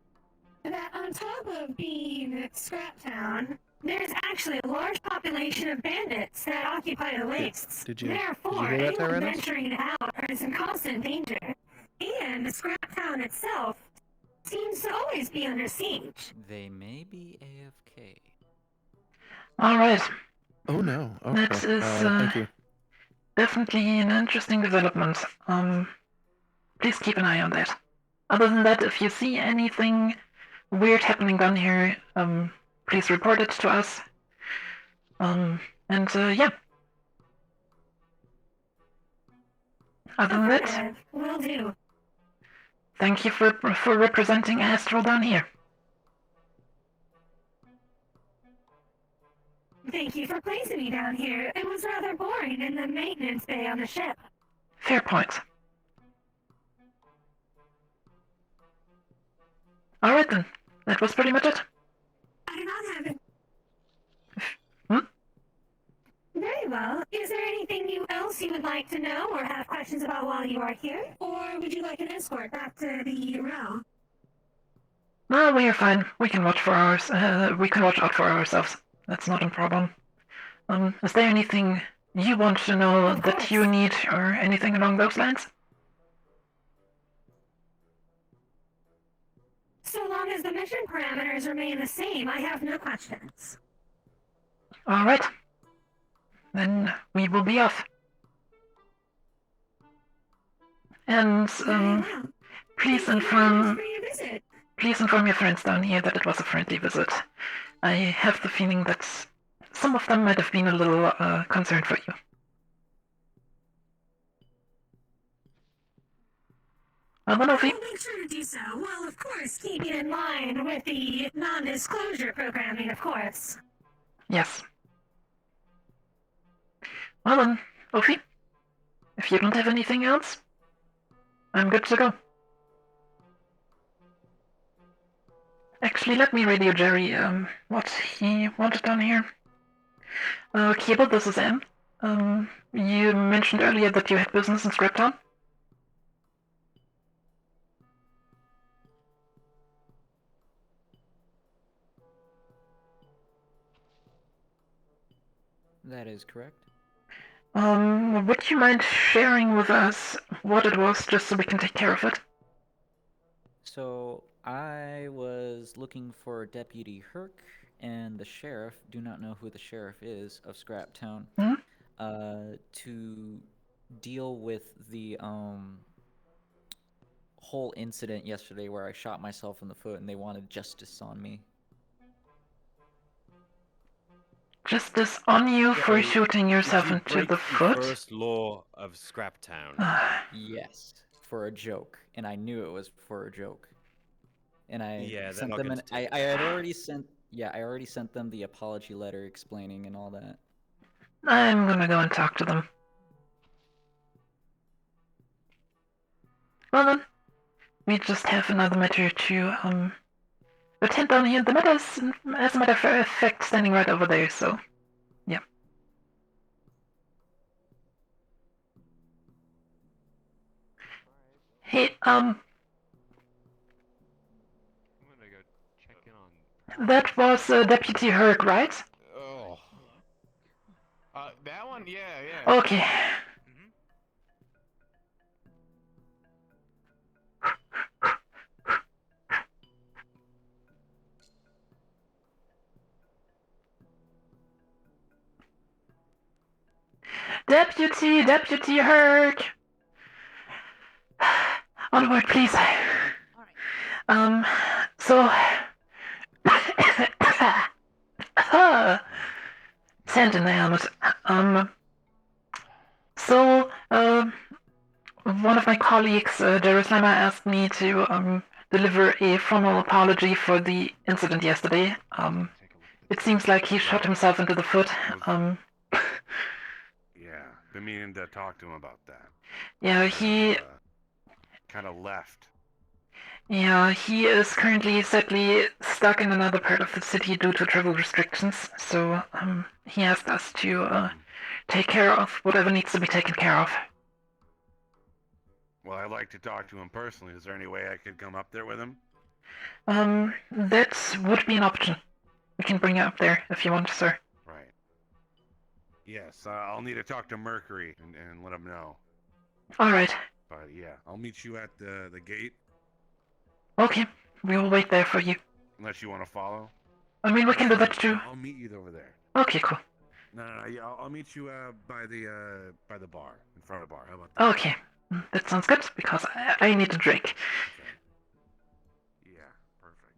that on top of being Scrap Town, there's actually a large population of bandits that occupy the wastes. Did you Therefore, hear that, anyone Tyrannus? venturing out is in constant danger. And Scrap Town itself seems to always be under siege. They may be AFK. Alright. Oh no. Okay. That is, thank you. definitely an interesting development. Please keep an eye on that. Other than that, if you see anything weird happening down here, please report it to us. Yeah. Other than that, Affirmative. Will do. thank you for representing Astral down here. Thank you for placing me down here. It was rather boring in the maintenance bay on the ship. Fair point. Alright then, that was pretty much it. I do not have it. Hmm? Very well. Is there anything else you would like to know or have questions about while you are here? Or would you like an escort back to the row? No, we are fine. We can watch for ours. We can watch out for ourselves. That's not a problem. Is there anything you want to know that you need, or anything along those lines? So long as the mission parameters remain the same, I have no questions. Alright. Then we will be off. And, please inform your friends down here that it was a friendly visit. I have the feeling that some of them might have been a little, concerned for you. I'll make sure to do so. Well, of course, keeping in mind with the non-disclosure programming, of course. Yes. Well then, Ophi, if you don't have anything else, I'm good to go. Actually, let me radio Jerry, what he wanted down here. Cable, this is Anne. You mentioned earlier that you had business in Scraptown? That is correct. Would you mind sharing with us what it was, just so we can take care of it? So, I was looking for Deputy Herc and the sheriff, do not know who the sheriff is, of Scraptown, to deal with the, whole incident yesterday where I shot myself in the foot and they wanted justice on me. Justice on you for shooting yourself into break the foot? First law of Scraptown. Yes, for a joke, and I knew it was for a joke. And I Yeah, they're sent not them gonna an, I had already sent, yeah, I already sent them the apology letter explaining and all that. I'm gonna go and talk to them. Well then, we just have another matter to, attend down here. The matter is, as a matter of fact, standing right over there, so, yeah. Hey, that was Deputy Herc, right? Oh. That one? Yeah, yeah. Okay. Deputy Herc! Onward, please. So... Sand in the helmet. So, one of my colleagues, Jerusalem, asked me to, deliver a formal apology for the incident yesterday. It seems like he shot himself into the foot. Yeah, been meaning to talk to him about that. Yeah, he Kind of left. Yeah, he is currently sadly stuck in another part of the city due to travel restrictions, so he asked us to take care of whatever needs to be taken care of. Well, I'd like to talk to him personally. Is there any way I could come up there with him? That would be an option. We can bring it up there if you want, sir. Right. Yes, I'll need to talk to Mercury and let him know. Alright. But yeah, I'll meet you at the gate. Okay, we will wait there for you. Unless you want to follow. I mean, we can do that too. I'll meet you over there. Okay, cool. No, yeah, I'll meet you by the bar, in front of the bar. How about that? Okay, that sounds good, because I need a drink. Okay. Yeah, perfect.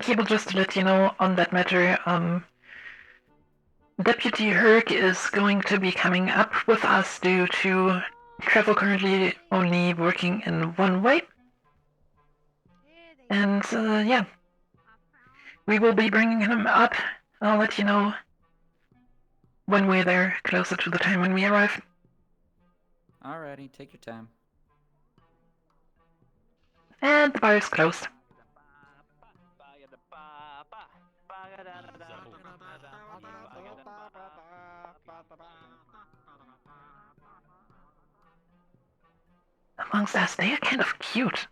Cable, just to let you know on that matter, Deputy Herc is going to be coming up with us due to travel currently only working in one way. And, yeah. We will be bringing him up. I'll let you know when we're there, closer to the time when we arrive. Alrighty, take your time. And the bar is closed. Amongst us, they are kind of cute.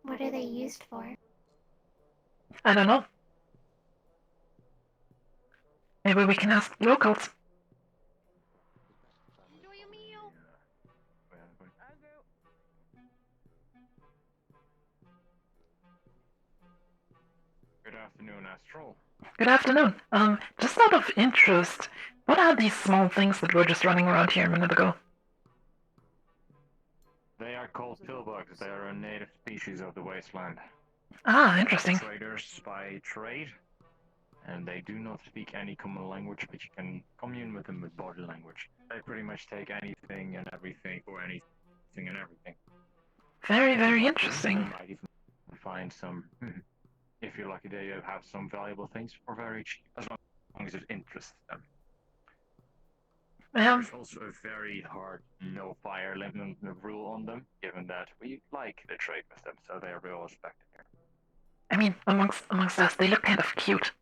What are they used for? I don't know. Maybe we can ask locals. Good afternoon, Astral. Good afternoon. Just out of interest, what are these small things that were just running around here a minute ago? They are called pillbugs. They are a native species of the wasteland. Ah, interesting. Traders by trade, and they do not speak any common language, but you can commune with them with body language. They pretty much take anything and everything, or anything and everything. Very, very interesting. You might even find some, if you're lucky, they have some valuable things for very cheap, as long as it interests them. There's also a very hard no fire limit rule on them, given that we like to trade with them, so they are real respected here. I mean, amongst us, they look kind of cute.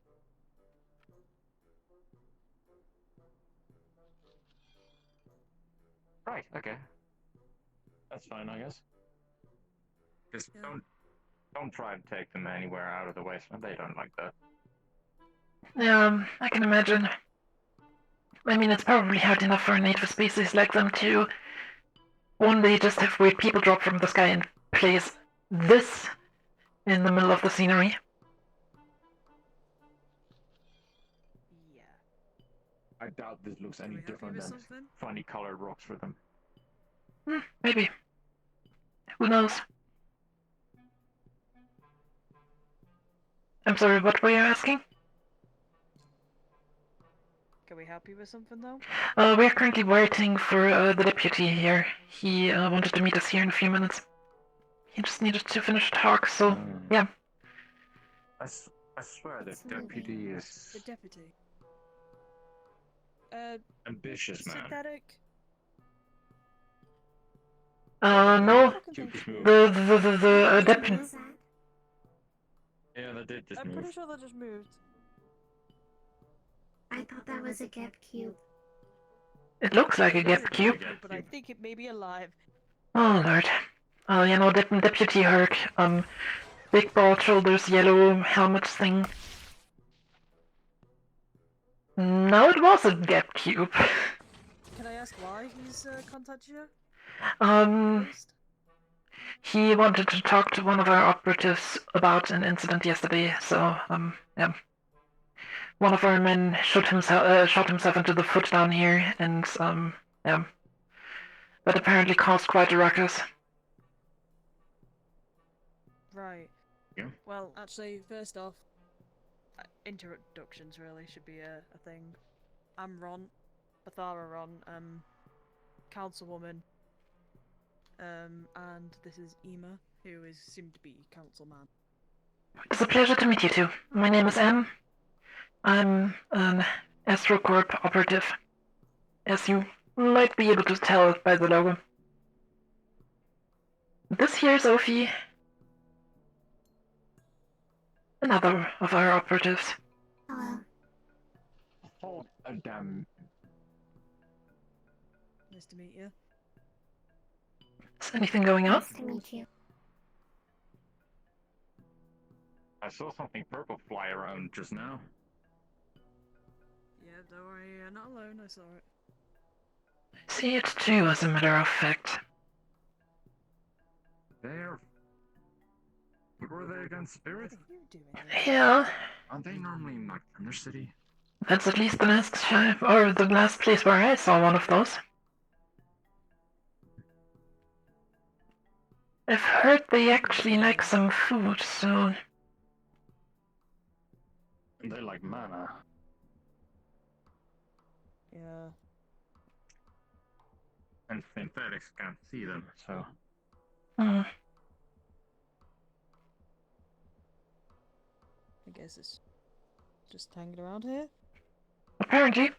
Right, okay. That's fine, I guess. Just don't try to take them anywhere out of the wasteland. They don't like that. I can imagine. I mean, it's probably hard enough for a native species like them to one day just have weird people drop from the sky and place this in the middle of the scenery. I doubt this looks any different than funny colored rocks for them. Maybe. Who knows? I'm sorry, what were you asking? Can we help you with something though? We're currently waiting for the deputy here. He wanted to meet us here in a few minutes. He just needed to finish the talk, so yeah. I swear the deputy is The deputy. ambitious, man. Synthetic. No. The deputy. Yeah, they did just I'm move. pretty sure they just moved. I thought that was a Gep cube. It looks like a Gep cube. But I think it may be alive. Oh lord. Oh, you know, Deputy Herc, big broad shoulders, yellow helmet thing. No, it was a Gep cube. Can I ask why he's contacted you? He wanted to talk to one of our operatives about an incident yesterday, so, yeah. One of our men shot himself into the foot down here, and, yeah. That apparently caused quite a ruckus. Right. Yeah. Well, actually, first off, introductions really should be a thing. I'm Ron, Bathara Ron, councilwoman, and this is Ema, who is soon to be councilman. It's a pleasure to meet you two. My name is Em. I'm an AstroCorp operative, as you might be able to tell by the logo. This here is Ophi, another of our operatives. Hello. Hold a damn. Nice to meet you. Is anything going on? Nice to meet you. I saw something purple fly around just now. Yeah, don't worry, you're not alone, I saw it. See it too, as a matter of fact. Were they against spirits? Yeah. Aren't they normally in like Thunder City? That's at least the last place where I saw one of those. I've heard they actually like some food, so... They like mana. Yeah. And synthetics can't see them, so... Hmm. I guess it's just hanging around here. Apparently.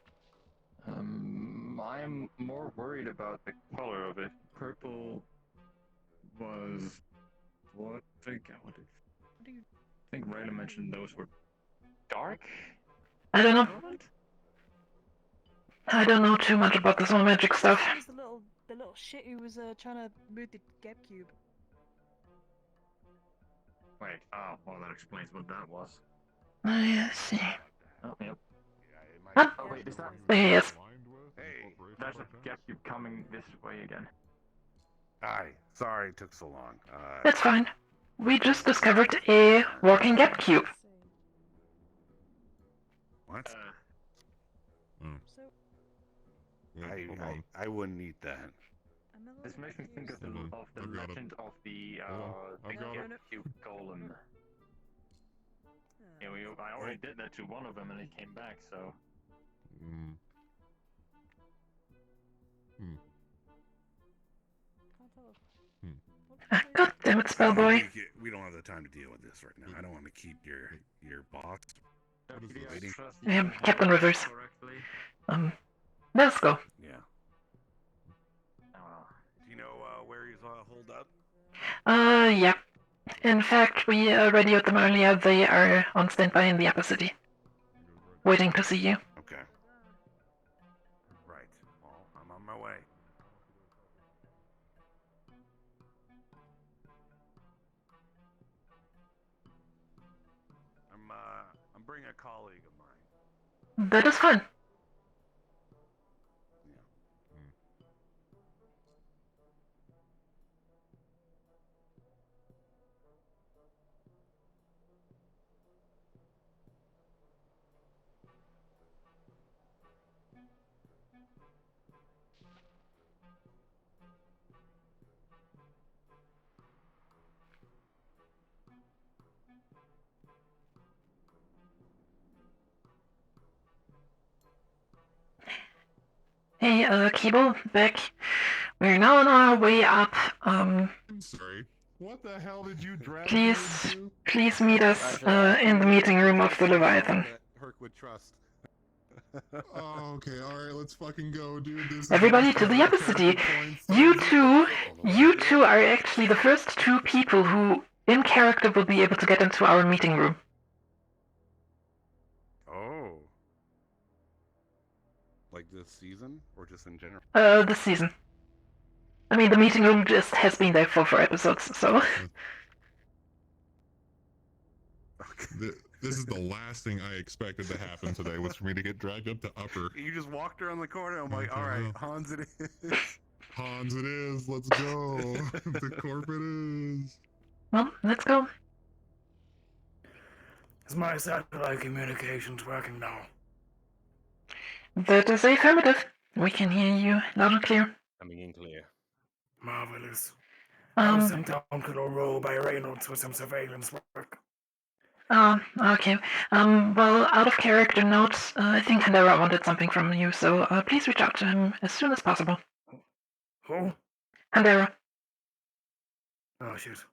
I'm more worried about the color of it. Purple was... What? I think Rayla mentioned those were dark? I don't know. I don't know too much about this whole magic stuff. That was the little shit who was trying to move the Gap Cube. Wait, oh, well that explains what that was. I see. Oh, yep. Huh? Oh wait, is that... Yes. Hey, there's a Gap Cube coming this way again. Hi, sorry it took so long. That's fine. We just discovered a walking gap cube. What? So, I wouldn't eat that. This makes me think of the legend of the Gap Cube Golem. Yeah, I already did that to one of them and it came back, so... God damn it, Spellboy. We don't have the time to deal with this right now. I don't want to keep your boss waiting. Captain Rivers. Let's go. Yeah. Do you know where he's holed up? Yeah. In fact, we radioed them earlier. They are on standby in the upper city. Waiting to see you. Okay. Right. Well, I'm on my way. I'm bringing a colleague of mine. That is fine. Hey, Cable, Beck. We're now on our way up. I'm sorry. What the hell did you drag me into? Please meet us in the meeting room of the Leviathan. Herc would trust. Oh, okay, alright, let's fucking go, dude. Everybody to the upper city. You two are actually the first two people who, in character, will be able to get into our meeting room. Oh. Like this season, or just in general? This season. I mean, the meeting room just has been there for 4 episodes, so... This is the last thing I expected to happen today, was for me to get dragged up to upper. You just walked around the corner, I'm like, alright, Hans it is. Hans, it is. Let's go. The corporate is. Well, let's go. Is my satellite communications working now? That is affirmative. We can hear you loud and clear. Coming in clear. Marvelous. I was sent down to the row by Reynolds for some surveillance work. Okay. Well, out of character notes, I think Handera wanted something from you, so please reach out to him as soon as possible. Who? Handera. Oh, shit.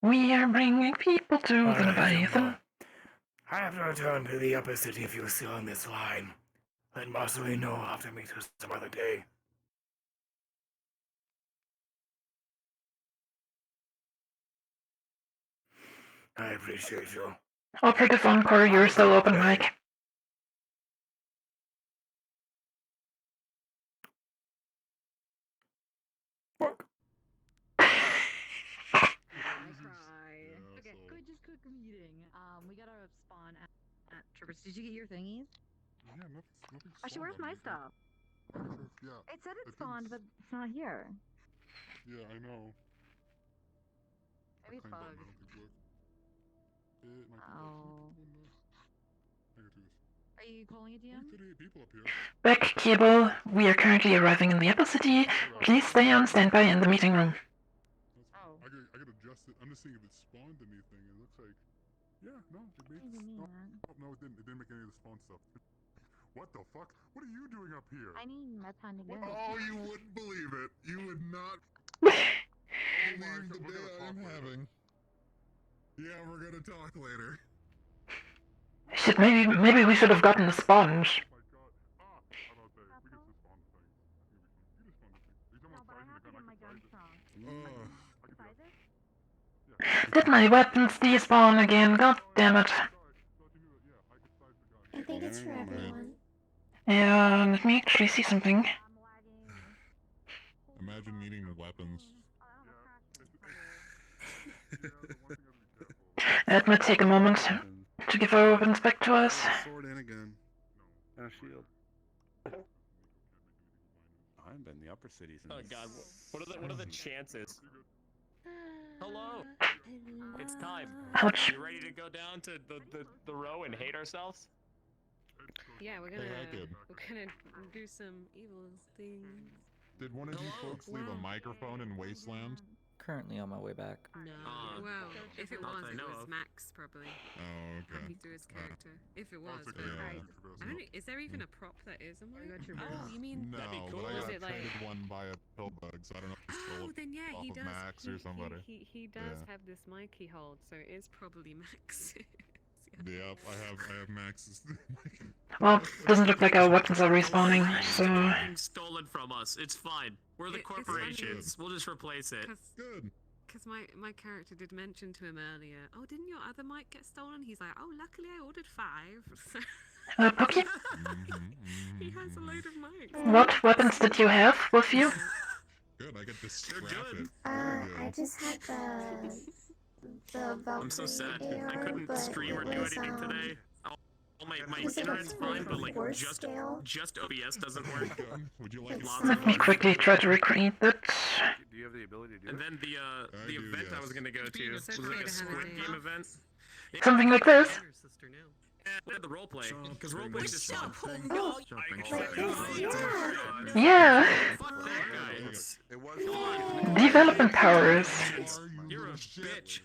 We are bringing people to the Leviathan. I have to return to the upper city if you're still on this line. Let Marceline know I'll have to meet her some other day. I appreciate you. Operative Encore, you're still open mic. Okay, just quick meeting. We gotta spawn at Trippers. Did you get your thingies? Yeah, nothing. Actually, where's my stuff? Yeah. It said it spawned, but it's not here. Yeah, I know. Maybe it's bugged. Oh. Are you calling a DM? 38 people up here. Back cable, we are currently arriving in the upper city. Please stay on standby in the meeting room. Oh. I gotta adjust it. I'm just seeing if it spawned anything. It looks like. Yeah, no, it made no, it didn't. It didn't make any of the spawn stuff. What the fuck? What are you doing up here? I need Metan to go. Oh, you wouldn't believe it. You would not believe the day I'm having. Yeah, we're gonna talk later. Shit, maybe we should have gotten a sponge. Did my weapons despawn again? God damn it. I think it's for everyone. Yeah, let me actually see something. Imagine needing weapons. It might take a moment to give our weapons back to us. Sword and a gun. And a shield. I've been in the upper cities. Oh god, what are the chances? Hello! It's time. Ouch. You ready to go down to the row and hate ourselves? Yeah, we're gonna do some evil things. Did one of you folks leave a microphone in Wasteland? Currently on my way back. No. Well, if it was, it was Max probably. Oh, okay. Happy through his character. If it was, but yeah. I don't know. Is there even a prop that is a mic? Oh, you mean No, but I got traded one by a pill bug, so I don't know if he stole it then yeah, he off does. of Max or somebody. He does have this mic he holds, so it is probably Max. Yep, I have Max's. Well, doesn't look like our weapons are respawning, so... Being stolen from us. It's fine. We're the corporations. We'll just replace it. Good. Because my character did mention to him earlier, oh, didn't your other mic get stolen? He's like, oh, luckily I ordered 5. Pokey? He has a load of mics. What weapons did you have with you? Good, I get to scrap it. I just had the Valkyrie. I'm so sad. Arrow, I couldn't but stream or it do was, anything today. My was it internet's a fine, but like force just scale? OBS doesn't work. Would you like Let me quickly try to recreate that. Do you have the ability to do And then the event I was gonna go to was like a Squid Game event. Something like this? Yeah, the roleplay. Because roleplay is just fun. Yeah. Fuck that guy. It was Development powers. You're a bitch.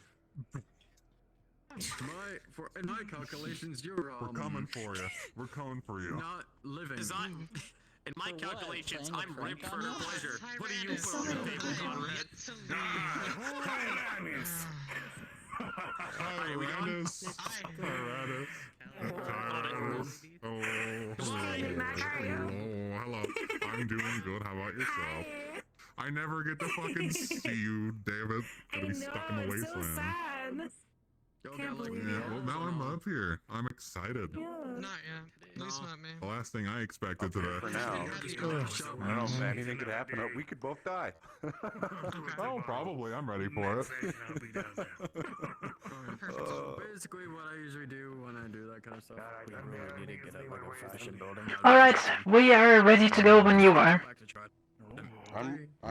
In my calculations, you're We're coming for you. We're coming for you. not living. In my calculations, I'm ripped for her pleasure. What do you put on the table, Conrad? Tyrannus. Oh, hello. I'm doing good. How about yourself. I never get to fucking see you, David. Gotta be stuck in the wasteland. So sad. Can't believe Yeah, it. well, now I'm up here. I'm excited. Yeah. Not yet. At least not me. The last thing I expected today. For now. I don't know, anything could happen. We could both die. Oh, probably. I'm ready for it. Basically, what I usually do when I do that kind of stuff. We really need to get like a fashion building. Alright, we are ready to go when you are.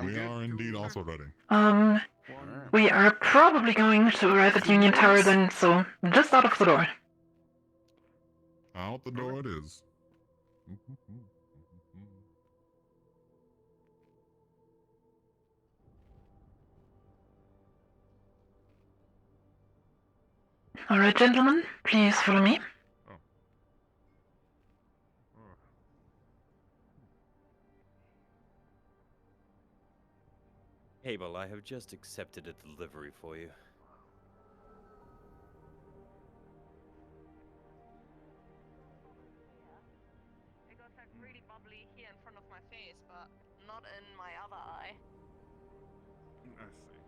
We are indeed also ready. We are probably going to arrive at Union Tower then, so just out of the door. Out the door it is. Alright, gentlemen, please follow me. Abel, I have just accepted a delivery for you. It got like really bubbly here in front of my face, but not in my other eye. I see.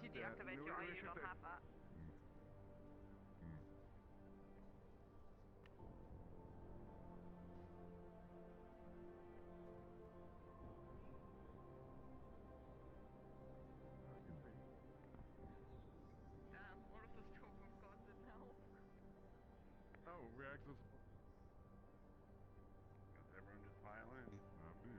If you deactivate your eye, you don't have that. Oh, reactors. Got everyone just pile in. Not you.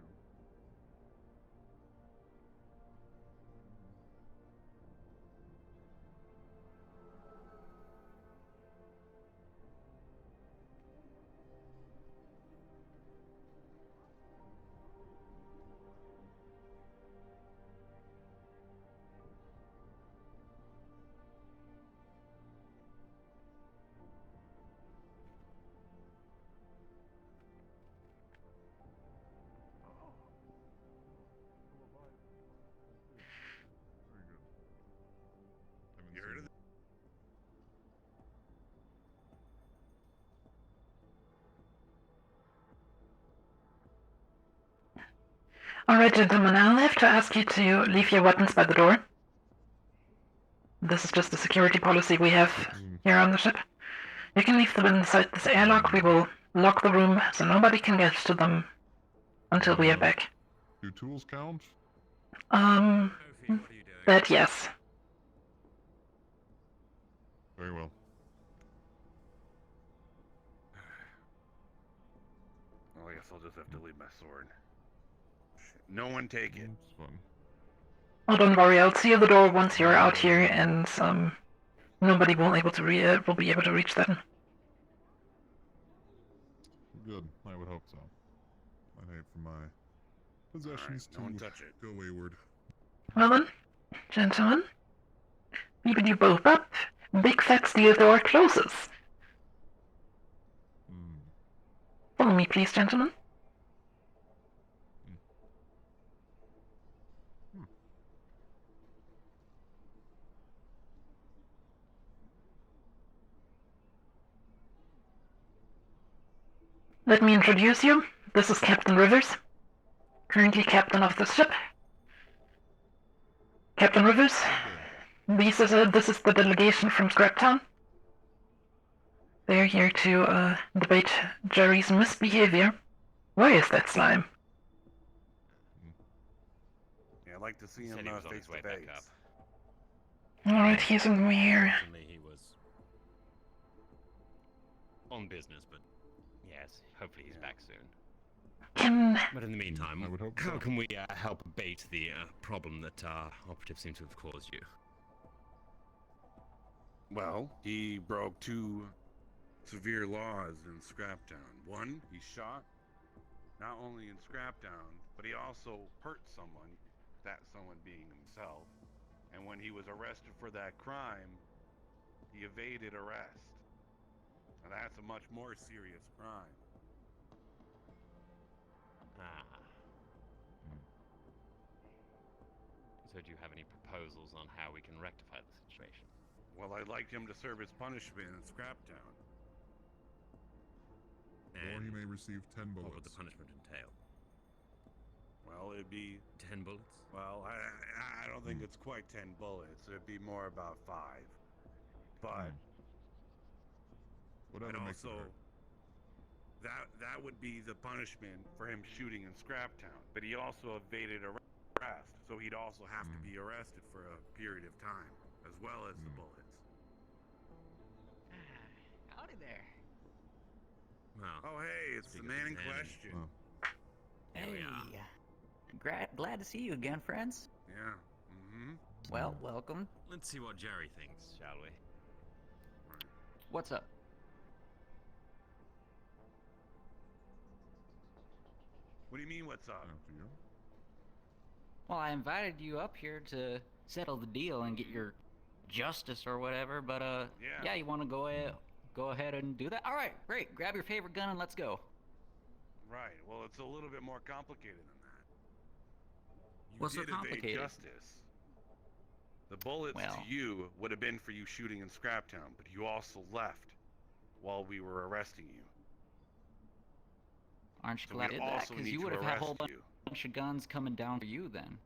You heard of it? Alright, gentlemen, I'll have to ask you to leave your weapons by the door. This is just a security policy we have here on the ship. You can leave them inside this airlock. We will lock the room so nobody can get to them until we are back. Do tools count? That yes. Very well. Well, I guess I'll just have to leave my sword. Shit. No one take it. It's fun. Oh, don't worry, I'll seal the door once you're out here, and nobody will be able to reach them. Good. I would hope so. I'd hate for my possessions no one to touch it. go wayward. Well then, gentlemen, keeping you both up. Big fat steel door closes. Follow me, please, gentlemen. Let me introduce you. This is Captain Rivers, currently captain of this ship. Captain Rivers, this is the delegation from Scraptown. They're here to debate Jerry's misbehavior. Where is that slime? Yeah, I'd like to see him face to face. Alright, he's in here. Certainly he was on business, but yes, hopefully he's back soon. But in the meantime, how can we help abate the problem that our operative seems to have caused you? Well, he broke two severe laws in Scraptown. One, he shot, not only in Scraptown, but he also hurt someone, that someone being himself. And when he was arrested for that crime, he evaded arrest. And that's a much more serious crime. So do you have any proposals on how we can rectify the situation? Well, I'd like him to serve his punishment in Scraptown. Or he may receive 10 bullets. What would the punishment entail? Well, it'd be 10 bullets. Well, I don't think it's quite 10 bullets. It'd be more about 5. But whatever makes it also hurt. that would be the punishment for him shooting in Scraptown. But he also evaded arrest, so he'd also have to be arrested for a period of time, as well as the bullets. Howdy there. Well, oh, hey, it's the man in question. There we are. Glad to see you again, friends. Yeah. Well, welcome. Let's see what Jerry thinks, shall we? What's up? What do you mean, what's up? Well, I invited you up here to settle the deal and get your justice or whatever, but yeah, you want to go ahead and do that? All right, great. Grab your favorite gun and let's go. Right. Well, it's a little bit more complicated than that. What's so did evade complicated? Justice. The bullets to you would have been for you shooting in Scraptown, but you also left while we were arresting you. Aren't you So glad we you did that? also Because need you to would have had a whole arrest bunch of guns coming down for you then.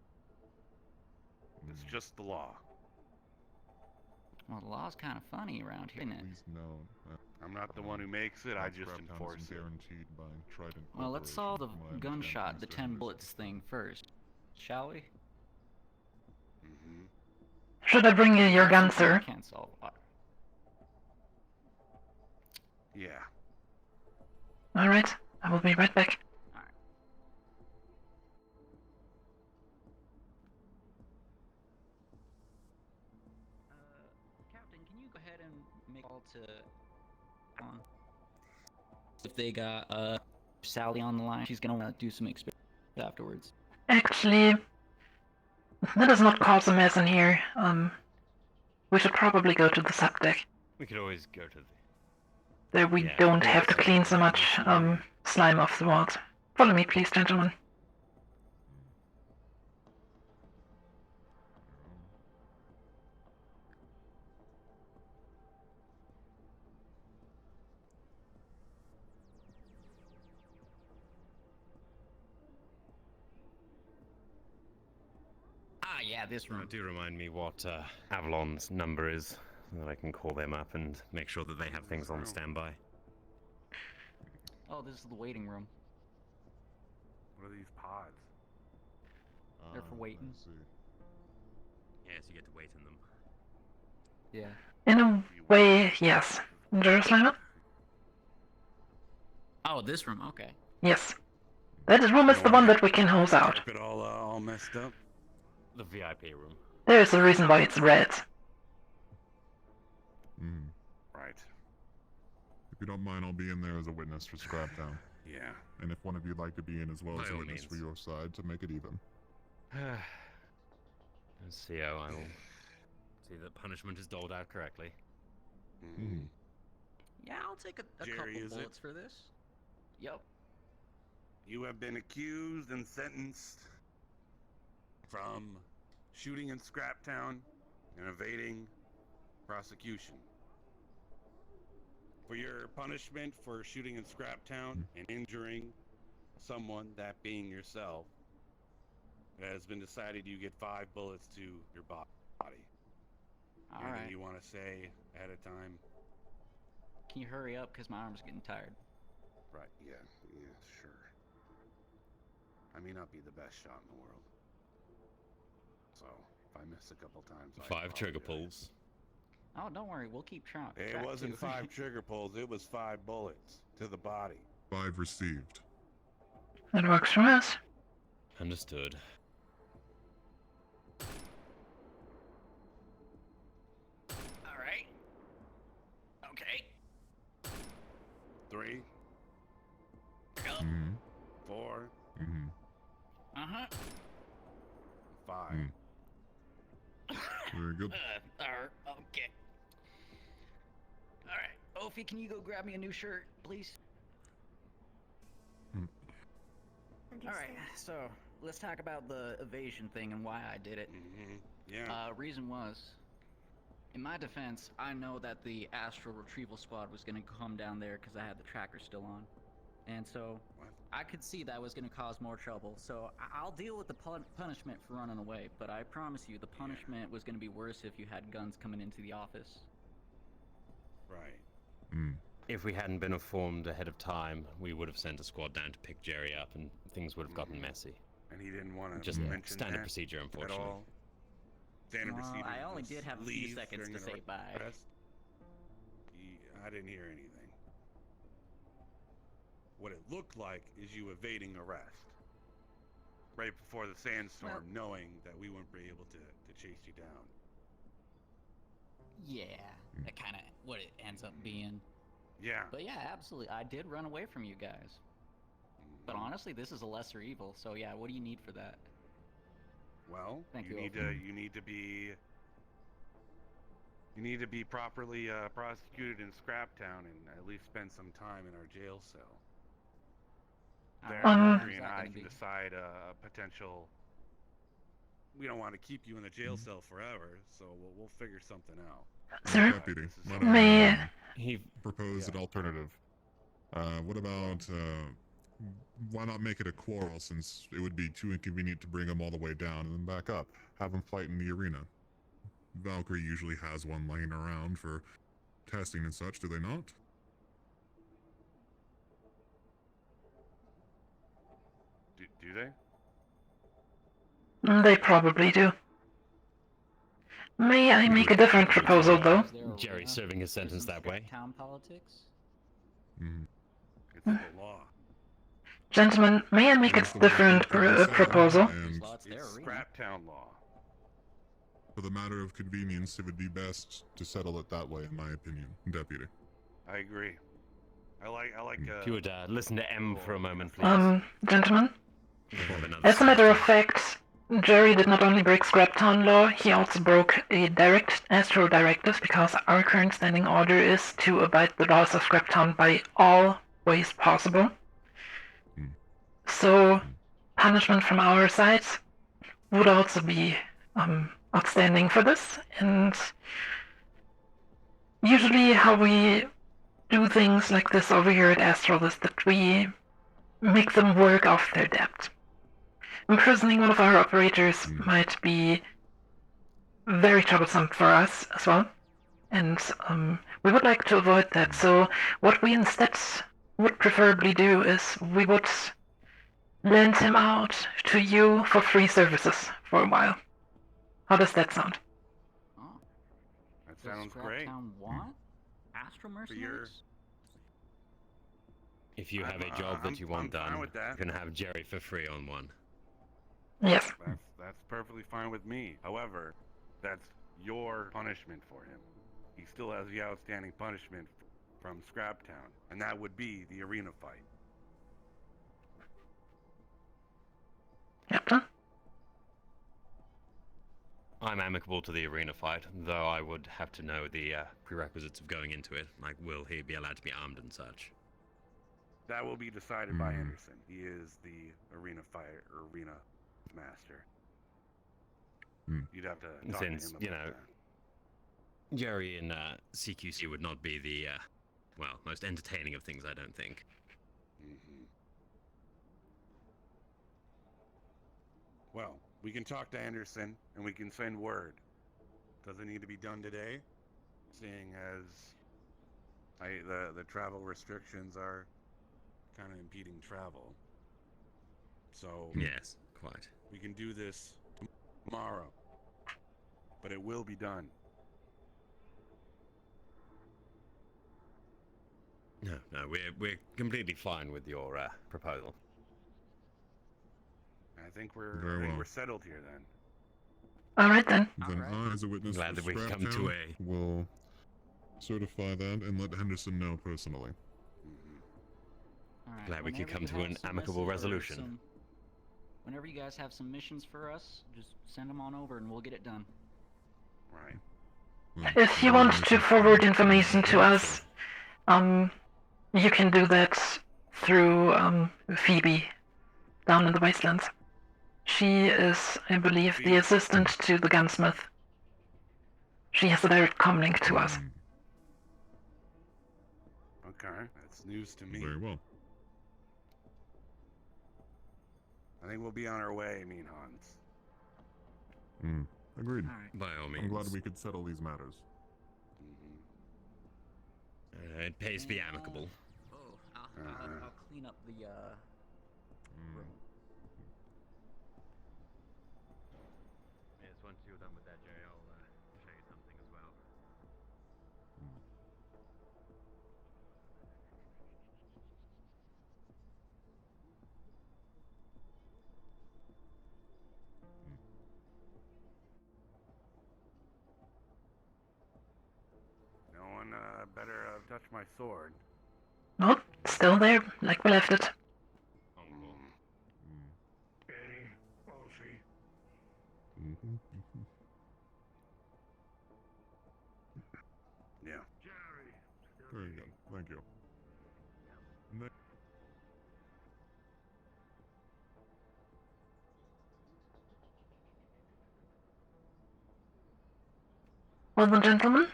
It's just the law. Well, the law's kind of funny around here, isn't it? I'm not the one who makes it, I just enforce it. Guaranteed by Trident Well, let's solve the Corporation, from what I gunshot, understand the from 10 bullets thing first, shall we? Should I bring you your gun, sir? Can't solve a lot. Yeah. Alright, I will be right back. Captain, can you go ahead and make a call to if they got Sally on the line? She's gonna want to do some experiments afterwards. Actually, let us not cause a mess in here. We should probably go to the subdeck. We could always go to the... There we don't have to clean so much slime off the walls. Follow me, please, gentlemen. Ah, yeah, this room. Do remind me what Avalon's number is, so that I can call them up and make sure that they have things on standby. Oh, this is the waiting room. What are these pods? They're for waiting. Yes, you get to wait in them. Yeah. In a way, yes. Jerusalem? Oh, this room, okay. Yes. That room is the one that we can hose out. Carpet all messed up. The VIP room. There's a reason why it's red. Right. If you don't mind, I'll be in there as a witness for Scraptown. Yeah. And if one of you'd like to be in as well By as a all witness for means. your side to make it even. Let's see how I will see that punishment is doled out correctly. Yeah, I'll take a Jerry, couple is it? bullets for this. Yep. You have been accused and sentenced from shooting in Scraptown and evading prosecution. For your punishment for shooting in Scraptown and injuring someone, that being yourself, it has been decided you get 5 bullets to your body. Anything Alright. you want to say ahead of time? Can you hurry up, because my arm's getting tired. Right, yeah, sure. I may not be the best shot in the world. So, if I miss a couple times, I 5 trigger apologize. pulls. Oh, don't worry, we'll keep trying. It wasn't 5 trigger pulls, it was 5 bullets to the body. 5 received. That works for us. Understood. Alright. Okay. 3, 4, Uh-huh. 5. Very good. Okay. Alright. Ophi, can you go grab me a new shirt, please? Alright, so let's talk about the evasion thing and why I did it. Yeah. Reason was, in my defense, I know that the astral retrieval squad was gonna come down there because I had the tracker still on. And so I could see that was going to cause more trouble. So I'll deal with the punishment for running away, but I promise you the punishment was going to be worse if you had guns coming into the office. Right. If we hadn't been informed ahead of time, we would have sent a squad down to pick Jerry up, and things would have gotten messy. And he didn't want to Just mention standard that procedure, at unfortunately. all. Standard procedure. I only was did have a few leave seconds during to an say bye. arrest. I didn't hear anything. What it looked like is you evading arrest right before the sandstorm, knowing that we wouldn't be able to chase you down. Yeah, that kind of what it ends up being. Yeah. But yeah, absolutely. I did run away from you guys. But honestly, this is a lesser evil. So yeah, what do you need for that? Well, Thank you you, need to be properly prosecuted in Scraptown and at least spend some time in our jail cell. There, Mercury and I can decide a potential. We don't want to keep you in the jail cell forever, so we'll figure something out. Sir? Deputy, he proposed an alternative. What about, why not make it a quarrel, since it would be too inconvenient to bring them all the way down and then back up? Have them fight in the arena. Valkyrie usually has one laying around for testing and such, do they not? Do they? They probably do. May I make a different proposal, though? Jerry serving his sentence that way. Town politics? It's the law. Gentlemen, may I make a different proposal? It's Scraptown law. For the matter of convenience, it would be best to settle it that way, in my opinion, Deputy. I agree. I like. If you would listen to M for a moment, please. Gentlemen? As a matter of fact, Jerry did not only break Scraptown law, he also broke a direct Astro directive, because our current standing order is to abide the laws of Scraptown by all ways possible. So, punishment from our side would also be outstanding for this, and usually how we do things like this over here at Astral is that we make them work off their debt. Imprisoning one of our operators might be very troublesome for us as well, and we would like to avoid that, so what we instead would preferably do is we would lend him out to you for free services for a while. How does that sound? That sounds great. What? Astro mercenaries? If you have a job that you want done, you can have Jerry for free on one. Yes. That's perfectly fine with me. However, that's your punishment for him. He still has the outstanding punishment from Scraptown, and that would be the arena fight. Captain? I'm amicable to the arena fight, though I would have to know the prerequisites of going into it. Like, will he be allowed to be armed and such? That will be decided by Anderson. He is the arena master. You'd have to talk Since, to him you about know, Jerry and CQC would not be the, well, most entertaining of things, I don't think. Well, we can talk to Anderson, and we can send word. Doesn't need to be done today, seeing as the travel restrictions are kind of impeding travel. So yes, quite. We can do this tomorrow, but it will be done. No, we're completely fine with your proposal. I think we're settled here then. Alright then. Then I, as a witness Glad for that we've come to Scraptown, will certify that and let Henderson know personally. Alright, Glad we could whenever come you to have an some amicable messages or resolution. Whenever you guys have some missions for us, just send them on over and we'll get it done. Right. If you want to forward information to us, you can do that through Phoebe down in the Wastelands. She is, I believe, the assistant to the gunsmith. She has a direct comlink to us. Okay, that's news to me. Very well. I think we'll be on our way, Mean Hans. Agreed. By all means. I'm glad we could settle these matters. It pays to be amicable. Oh, I'll clean up the room. Yes, once you're done with that, Jerry, I'll show you something as well. No one better touch my sword. Nope, still there, like we left it. Yeah. Very good. Thank you. Well then, gentlemen,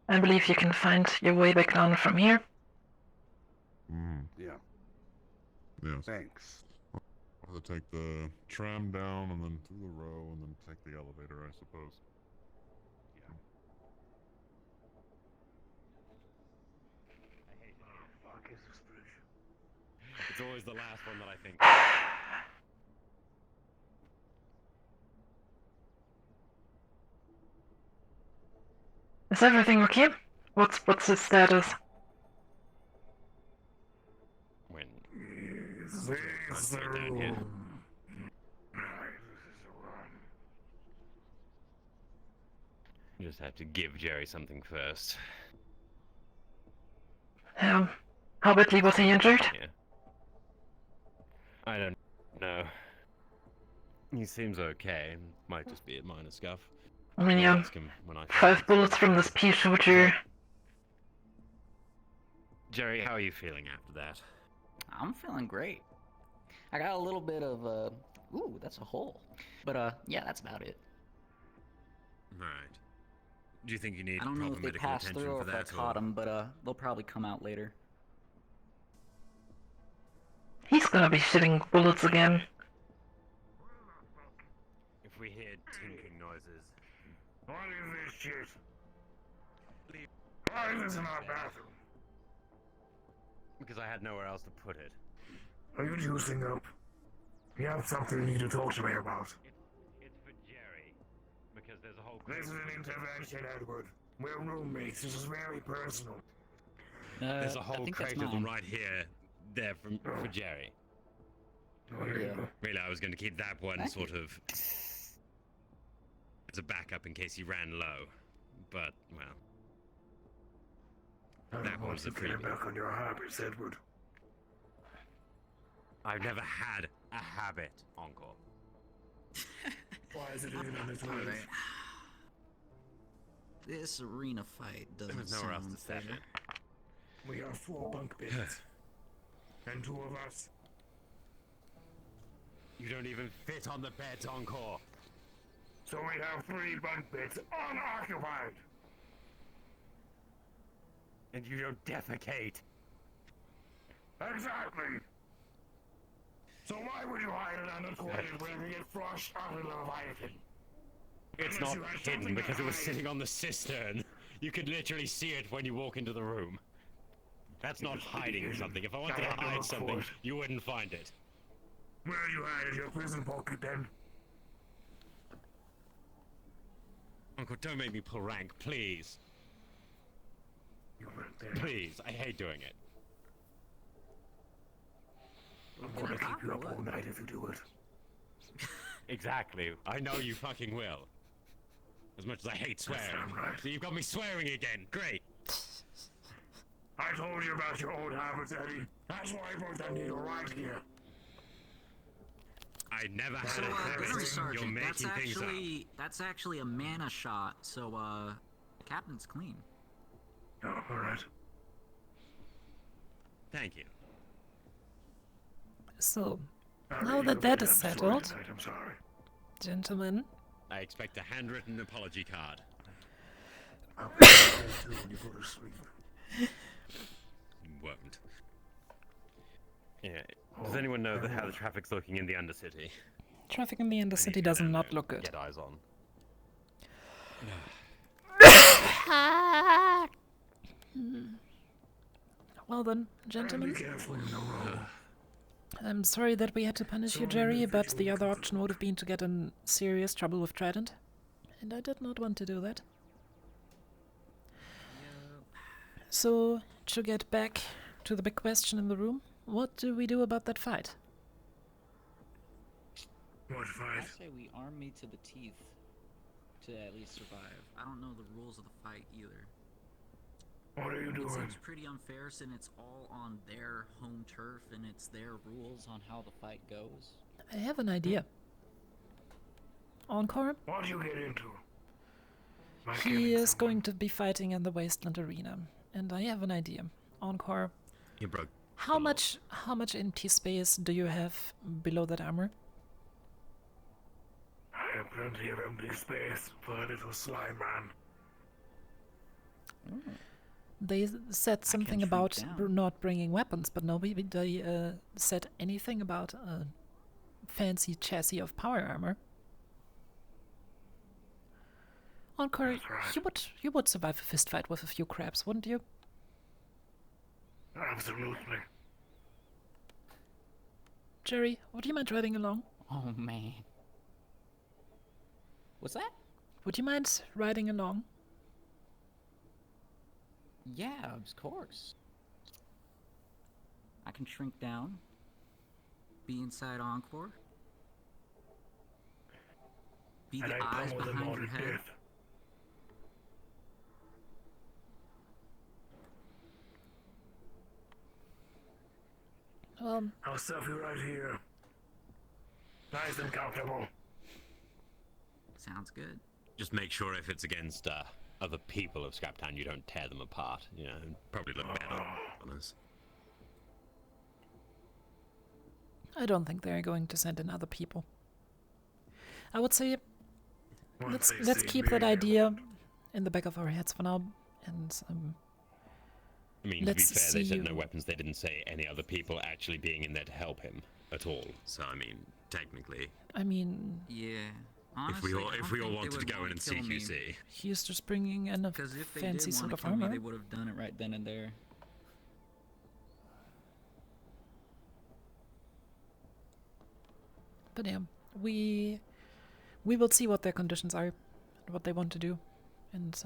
I believe you can find your way back down from here. Yeah. Yes. Thanks. I'll have to take the tram down and then through the row and then take the elevator, I suppose. Fuck is this bridge? It's always the last one that I think. Is everything okay? What's his status? When There's the down here. room. Right, this is the one. You just have to give Jerry something first. How badly was he injured? Yeah. I don't know. He seems okay. Might just be a minor scuff. I mean, I'll yeah, ask him when I 5 bullets from this pea shooter. Jerry, how are you feeling after that? I'm feeling great. I got a little bit of ooh, that's a hole. But yeah, that's about it. Right. Do you think you need I don't know proper if they medical passed attention through or for if I that? caught them, but they'll probably come out later. He's gonna be shitting bullets again. If we hear tinkling noises. What is this shit? Why is this in our bathroom? Because I had nowhere else to put it. Are you juicing up? You have something you need to talk to me about. It's for Jerry. Because there's a whole This is an intervention, Edward. We're roommates. This is very personal. There's a I whole think that's crate of them mine. right here. There for Jerry. Yeah. Really, I was going to keep that one Thank sort of as a backup in case he ran low. But, well, that one's a Get freebie. back on your habits, Edward. I've never had a habit, Uncle. Why is it even on its way? Alright. This arena fight doesn't There's nowhere else sound to step fair. it. We have 4 bunk beds. And 2 of us. You don't even fit on the beds, Encore. So we have 3 bunk beds unoccupied. And you don't defecate. Exactly. So why would you hide it unacquainted where you get flushed out of the Leviathan? It's Unless not you had hidden something to because it was hide. sitting on the cistern. You could literally see it when you walk into the room. That's not hiding something. If I wanted to I had to hide look for something, it. you wouldn't find it. Where do you hide it? Your prison pocket then? Uncle, don't make me pull rank, please. You weren't there. Please, I hate doing it. I'm gonna keep you up all night if you do it. Exactly. I know you fucking will. As much as I hate swearing. damn right. So you've got me swearing again. Great. I told you about your old habits, Eddie. That's why I put that needle right here. I never So, had a Gunnery habit. You're Sergeant, making that's actually a mana shot, so, Captain's clean. Oh, alright. Thank you. So, I now really that hope that you is have a story settled, tonight, I'm sorry. gentlemen, I expect a handwritten apology card. I'll be there too when you go to sleep. Won't. Yeah. Does anyone know how the traffic's looking in the Undercity? Traffic in the Undercity does not look good. Get eyes on. Well then, gentlemen. Be careful in the road. I'm sorry that we had to punish you, Jerry, but the other option would have been to get in serious trouble with Trident. And I did not want to do that. So, to get back to the big question in the room, what do we do about that fight? What fight? I say we arm me to the teeth to at least survive. I don't know the rules of the fight either. What are you doing? It seems pretty unfair since it's all on their home turf and it's their rules on how the fight goes. I have an idea. Encore? What do you get into? He is going to be fighting in the Wasteland Arena. And I have an idea. Encore. You broke. How much empty space do you have below that armor? I have plenty of empty space for a little slime man. They said something about not bringing weapons, but nobody said anything about a fancy chassis of power armor. Encore, you would survive a fist fight with a few crabs, wouldn't you? Absolutely. Jerry, would you mind riding along? Oh man. What's that? Would you mind riding along? Yeah, of course. I can shrink down. Be inside Encore. Be the eyes behind your head. I'll stuff you right here. Nice and comfortable. Sounds good. Just make sure if it's against other people of Scraptown, you don't tear them apart. You know, and probably look better on us. I don't think they're going to send in other people. I would say let's keep that idea in the back of our heads for now, and I mean, to be fair, they said no weapons. They didn't say any other people actually being in there to help him at all. So I mean, technically. I mean. Yeah. Honestly, if we all wanted to go in and CQC. He's just bringing in a fancy sort of armor. They would have done it right then and there. But yeah, we will see what their conditions are, what they want to do, and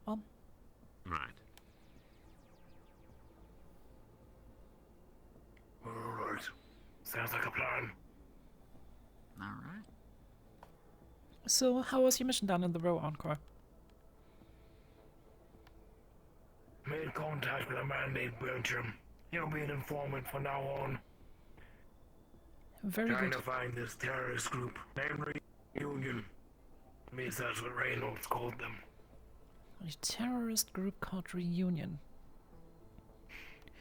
well. Right. Alright. Sounds like a plan. Alright. So, how was your mission down in the row, Encore? Made contact with a man named Bertram. He'll be an informant from now on. Very Trying good. to find this terrorist group, namely Union. At least that's what Reynolds called them. A terrorist group called Reunion.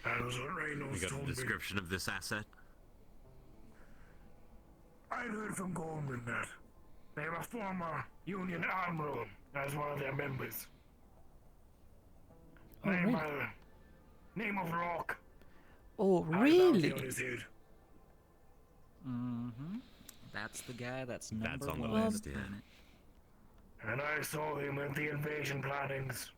That was what Reynolds You got told a description of this asset? I heard from Goldman that they have a former Union admiral as one of their members. Oh, really? Name of Rock. Oh, really? Mm-hmm. That's the guy that's number on the one list, on the planet. And I saw him at the invasion plannings.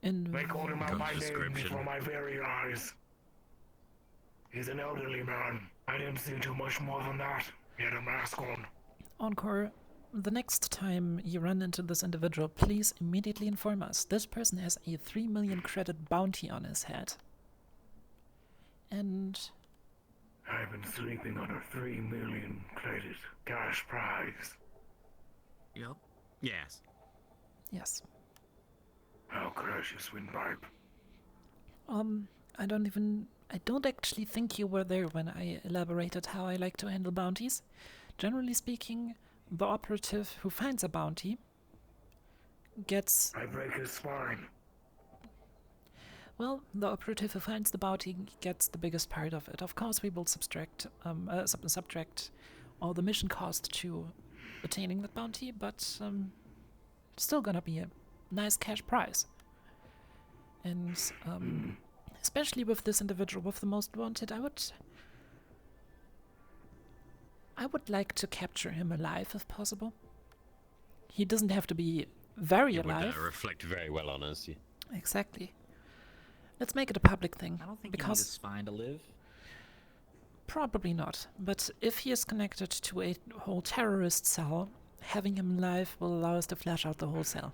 They called him out by name before my very eyes. He's an elderly man. I didn't see too much more than that. He had a mask on. Encore, the next time you run into this individual, please immediately inform us. This person has a 3 million credit bounty on his head. And I've been sleeping on a 3 million credit cash prize. Yep. Yes. Yes. How gracious, Windpipe. I don't actually think you were there when I elaborated how I like to handle bounties. Generally speaking, the operative who finds a bounty gets... I break his spine. Well, the operative who finds the bounty gets the biggest part of it. Of course, we will subtract all the mission cost to attaining that bounty, but still gonna be a nice cash prize. And especially with this individual with the most wanted, I would like to capture him alive if possible. He doesn't have to be very alive. It would reflect very well on us. Yeah. Exactly. Let's make it a public thing. I don't think because you need a spine to live. Probably not. But if he is connected to a whole terrorist cell, having him alive will allow us to flash out the whole cell.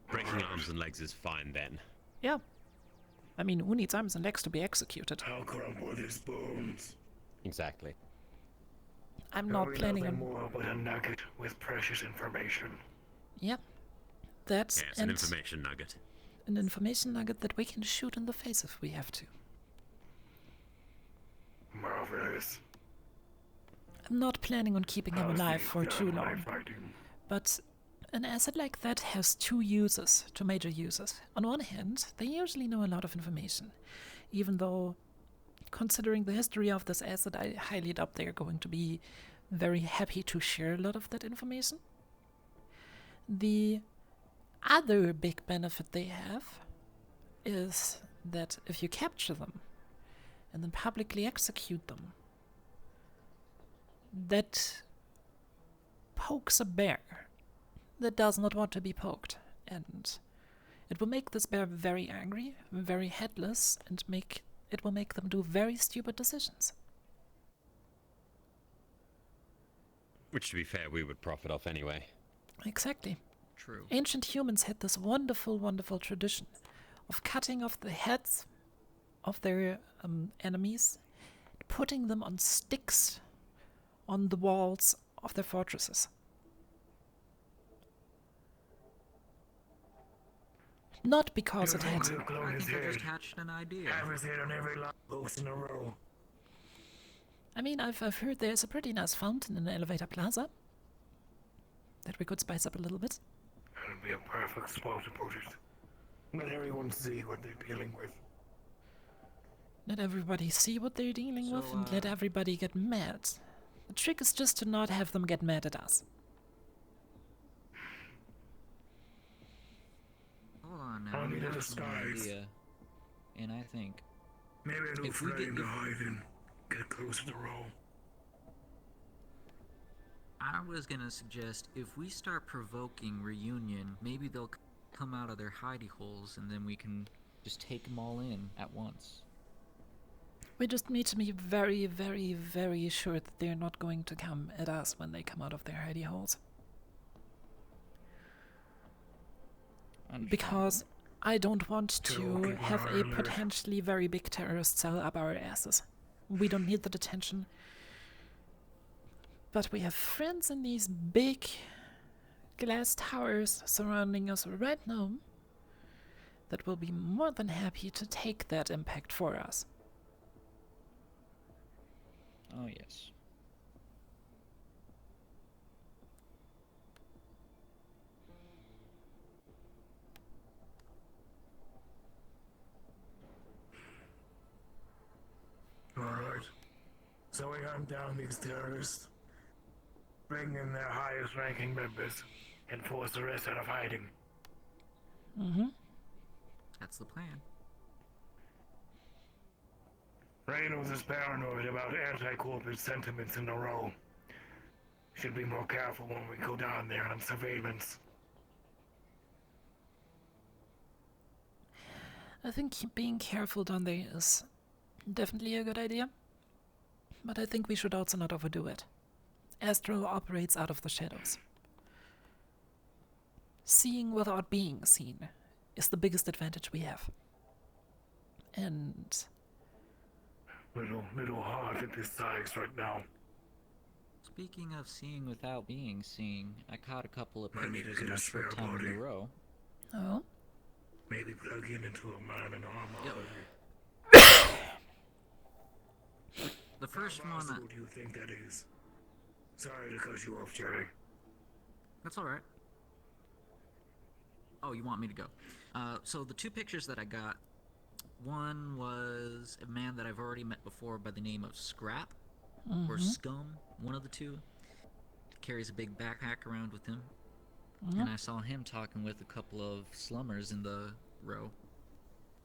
Breaking arms and legs is fine then. Yeah. I mean, who needs arms and legs to be executed? I'll crumble his bones. Exactly. I'm not planning on... more but a nugget with precious information. Yep. That's an information nugget. An information nugget that we can shoot in the face if we have to. Marvelous. I'm not planning on keeping him alive for too long. But an asset like that has two major uses. On one hand, they usually know a lot of information, even though, considering the history of this asset, I highly doubt they're going to be very happy to share a lot of that information. The other big benefit they have is that if you capture them and then publicly execute them, that pokes a bear that does not want to be poked, and it will make this bear very angry, very headless, and it will make them do very stupid decisions. Which, to be fair, we would profit off anyway. Exactly. True. Ancient humans had this wonderful, wonderful tradition of cutting off the heads of their enemies, putting them on sticks on the walls of their fortresses. Not because it had... I think I just hatched an idea. Have it on every post in a row. I mean, I've heard there's a pretty nice fountain in the elevator plaza that we could spice up a little bit. That would be a perfect spot to put it. Let everyone see what they're dealing with. Let everybody see what they're dealing with and let everybody get mad. The trick is just to not have them get mad at us. Hold on now. Only the An disguise. idea, and I think Maybe it'll if we flame to hide and get close to the row. I was gonna suggest if we start provoking reunion, maybe they'll come out of their hidey holes, and then we can just take them all in at once. We just need to be very, very, very sure that they're not going to come at us when they come out of their hidey holes. Because I don't want to have a potentially very big terrorist cell up our asses. We don't need the detention. But we have friends in these big glass towers surrounding us right now that will be more than happy to take that impact for us. Oh, yes. Alright. So we hunt down these terrorists, bring in their highest ranking members, and force the rest out of hiding. Mm-hmm. That's the plan. Reynolds is paranoid about anti-corporate sentiments in the row. Should be more careful when we go down there on surveillance. I think being careful down there is definitely a good idea. But I think we should also not overdo it. Astro operates out of the shadows. Seeing without being seen is the biggest advantage we have. And... Little hard at this size right now. Speaking of seeing without being seen, I caught a couple of Might need to pictures in get my a spare short time in body. a row. Oh? Maybe plug in into a man in armor. The first How one... possible do you think that is? Sorry to cut you off, Jerry. That's alright. Oh, you want me to go? So the two pictures that I got, one was a man that I've already met before by the name of Scrap, or Scum, one of the two. Carries a big backpack around with him. And I saw him talking with a couple of slummers in the row.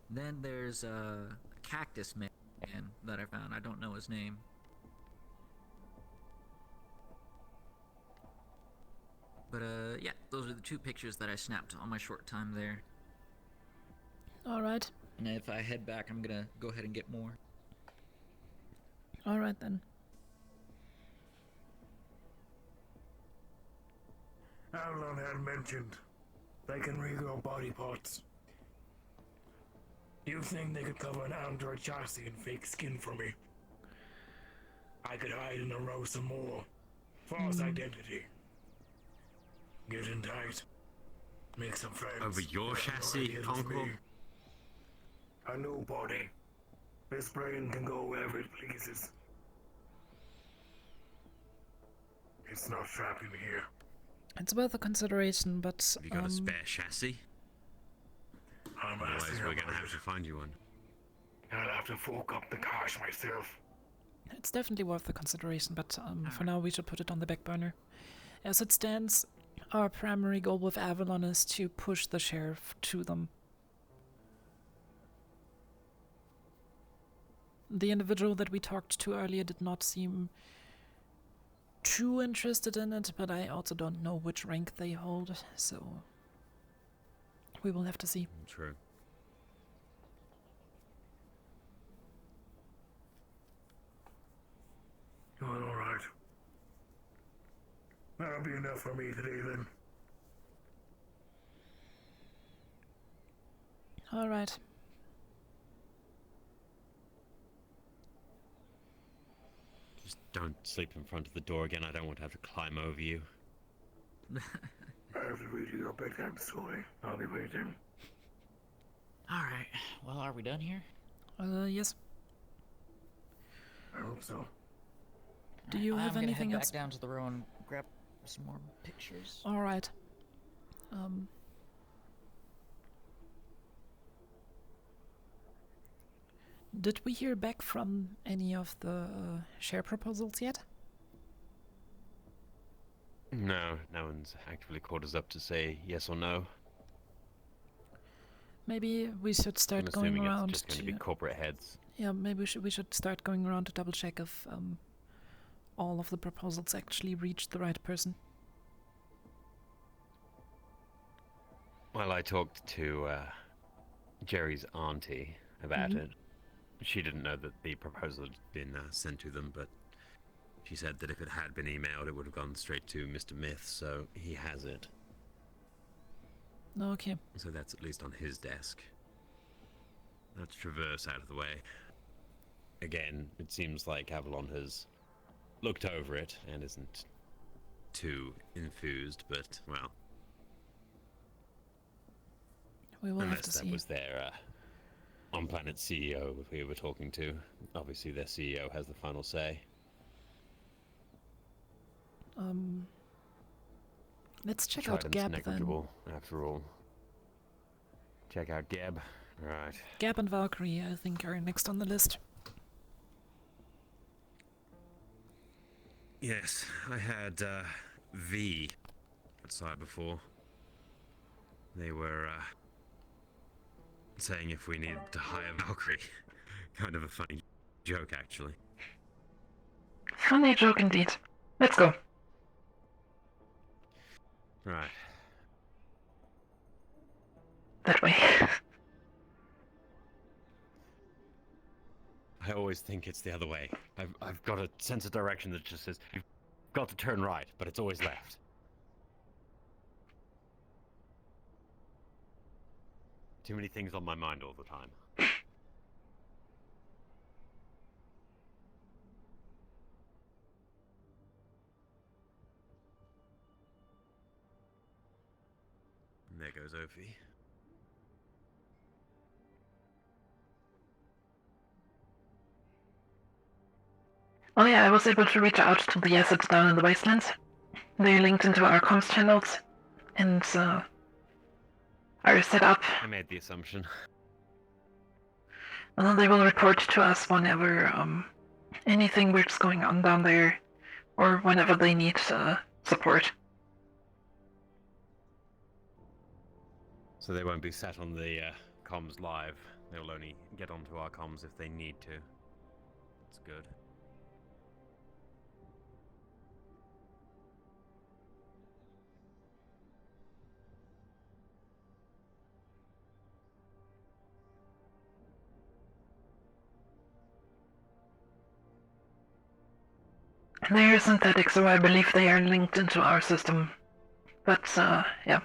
Then there's a cactus man that I found. I don't know his name. But yeah, those are the 2 pictures that I snapped on my short time there. Alright. And if I head back, I'm gonna go ahead and get more. Alright then. Avalon had mentioned they can regrow body parts. Do you think they could cover an android chassis and fake skin for me? I could hide in a row some more. False identity. Get in tight. Make some friends. Over your chassis, Uncle? A new body. This brain can go wherever it pleases. It's not trapped in here. It's worth a consideration, but Have you got a spare chassis? Otherwise, we're gonna have to find you one. I'll have to fork up the cash myself. it's definitely worth a consideration, but for now we should put it on the back burner. As it stands, our primary goal with Avalon is to push the sheriff to them. The individual that we talked to earlier did not seem too interested in it, but I also don't know which rank they hold, so we will have to see. True. All right. That'll be enough for me today then. All right. Just don't sleep in front of the door again. I don't want to have to climb over you. I have to read you your bedtime story. I'll be waiting. Alright, well, are we done here? Yes. I hope so. Do you have anything head else? back down to the row and grab some more pictures. All right. Did we hear back from any of the share proposals yet? No, no one's actively called us up to say yes or no. Maybe we should start I'm going assuming around it's just going to be corporate heads. Yeah, maybe we should start going around to double check if all of the proposals actually reached the right person. Well, I talked to Jerry's auntie about it. She didn't know that the proposal had been sent to them, but she said that if it had been emailed, it would have gone straight to Mr. Myth, so he has it. Okay. So that's at least on his desk. That's Traverse out of the way. Again, it seems like Avalon has looked over it and isn't too enthused, but, well... We will unless have to that see. was their on-planet CEO we were talking to. Obviously, their CEO has the final say. Let's check out Trident's Gab then. negligible, after all. Check out Gab. Right. Gab and Valkyrie, I think, are next on the list. Yes, I had V outside before. They were saying if we needed to hire Valkyrie. Kind of a funny joke, actually. Funny joke indeed. Let's go. Right. That way. I always think it's the other way. I've got a sense of direction that just says, you've got to turn right, but it's always left. Too many things on my mind all the time. And there goes Ophi. Oh yeah, I was able to reach out to the assets down in the wastelands. They linked into our comms channels, and are set up. I made the assumption. They will report to us whenever anything weird's going on down there, or whenever they need support. So they won't be sat on the comms live They'll only get onto our comms if they need to. It's good. They are synthetic, so I believe they are linked into our system. But, yeah.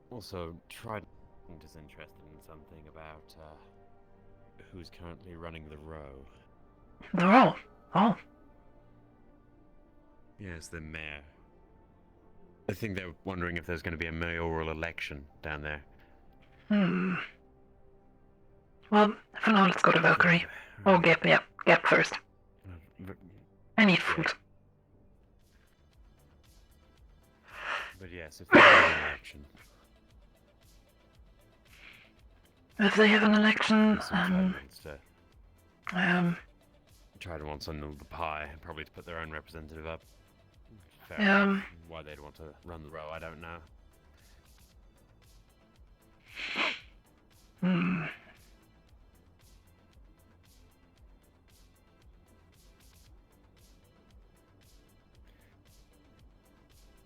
Also, Trident is interested in something about, who's currently running the row. The row? Oh. Yes, the mayor. I think they're wondering if there's going to be a mayoral election down there. Well, for now, let's go to Valkyrie. Oh, Gap, yeah. Gap first. I need food. But yes, if there's an election. If they have an election, Trident wants some of the pie, probably to put their own representative up. Fair Yeah. enough. Why they'd want to run the row, I don't know.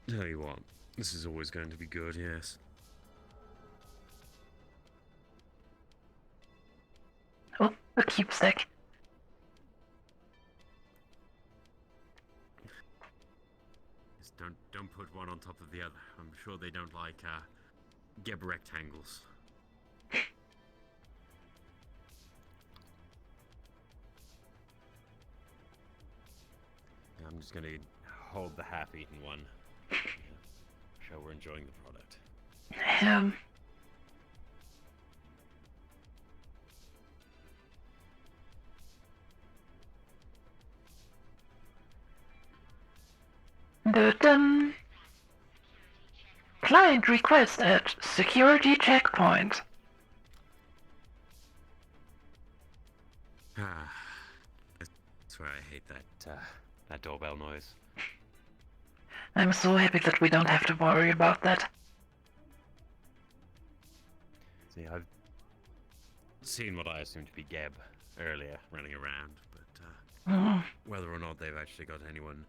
Tell you what, this is always going to be good, yes. Oh, a cube stack. Just don't put one on top of the other. I'm sure they don't like Geb rectangles. I'm just gonna hold the half-eaten one. Show we're enjoying the product. But, client request at security checkpoint. That's why I hate that doorbell noise. I'm so happy that we don't have to worry about that. See, I've seen what I assumed to be Geb earlier running around, but whether or not they've actually got anyone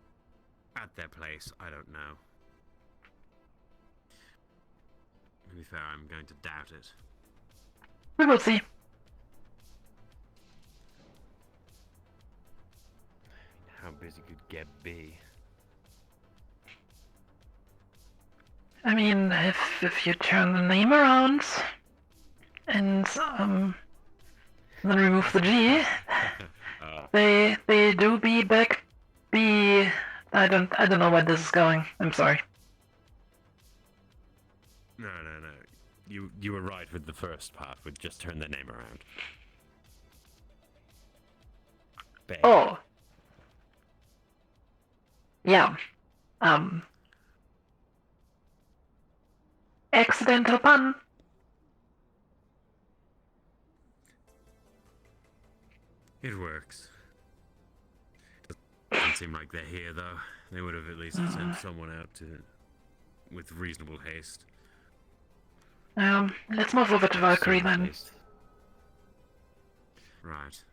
at their place, I don't know. To be fair, I'm going to doubt it. We will see. How busy could Geb be? I mean, if you turn the name around and then remove the G, they do be back. I don't know where this is going. I'm sorry. No. You were right with the first part. With just turn the name around. Bang. Oh. Yeah. Accidental pun. It works. Doesn't seem like they're here, though. They would have at least sent someone out with reasonable haste. Let's move over to Valkyrie then. Right.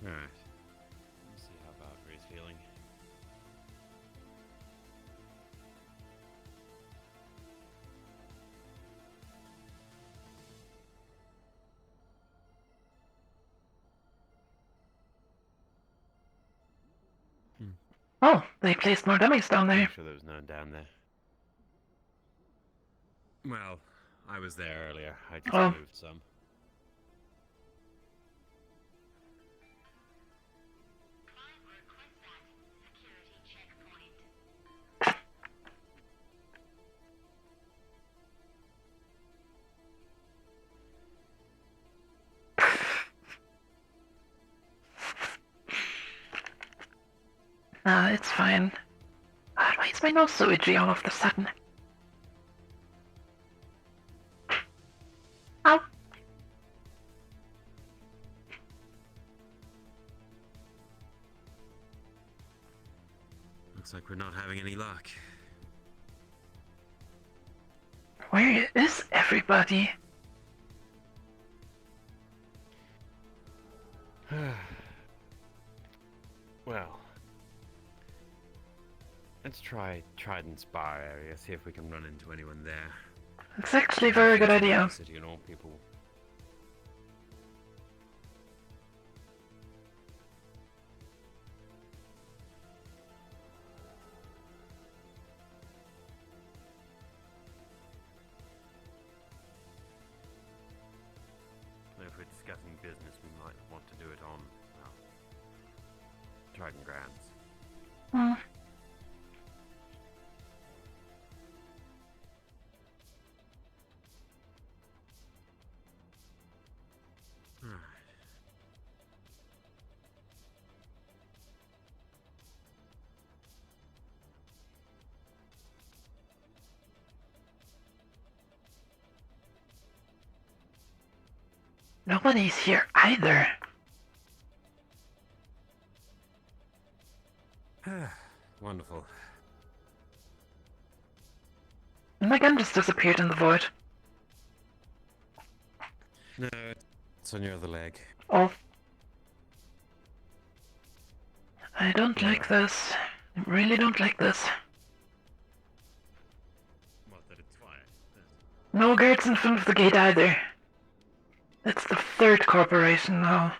Alright. Let's see how Valkyrie's feeling. Oh, they placed more dummies down there. I'm sure there was none down there. Well, I was there earlier. I just moved some. Nah, it's fine. God, why is my nose so itchy all of a sudden? Ow! Looks like we're not having any luck. Where is everybody? Well, let's try Trident's bar area, see if we can run into anyone there. It's actually a very good idea. City and all people. If we're discussing business, we might want to do it on Trident grounds. Hmm. Nobody's here either. Wonderful. My gun just disappeared in the void. No, it's on your other leg. Oh. I don't like this. I really don't like this. What, that it's fire? No guards in front of the gate either. It's the third corporation now.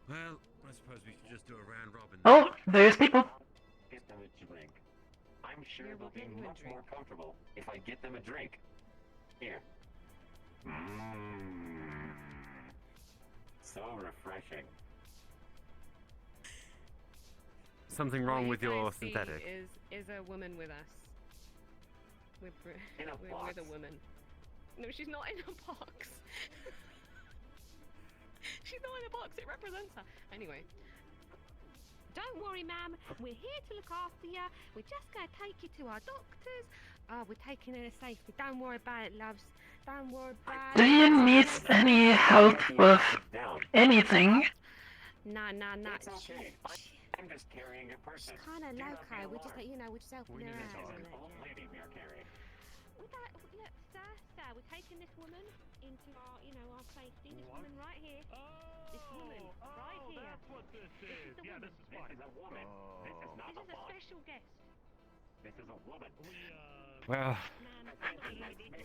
Well, I suppose we should just do a round robin. Oh, there's people. Get them a drink. I'm sure they'll be much more comfortable if I get them a drink. Here. Mmm. So refreshing. Something wrong with your See synthetic? is a woman with us. We're with a woman. No, she's not in a box. She's not in a box. It represents her. Anyway. Don't worry, ma'am. We're here to look after you. We're just going to take you to our doctors. We're taking her safely. Don't worry about it, loves. Don't worry about it. Do you need any help with anything? No. It's okay. I'm just carrying a person. She's kind of loco. We're just, we're just helping her out. Old lady we are carrying. Look, sir, we're taking this woman into our, our safety. This woman right here. This woman right here. That's what this is. Yeah, this is fine. This is a woman. This is not This a is a box. special guest. This is a woman. Well,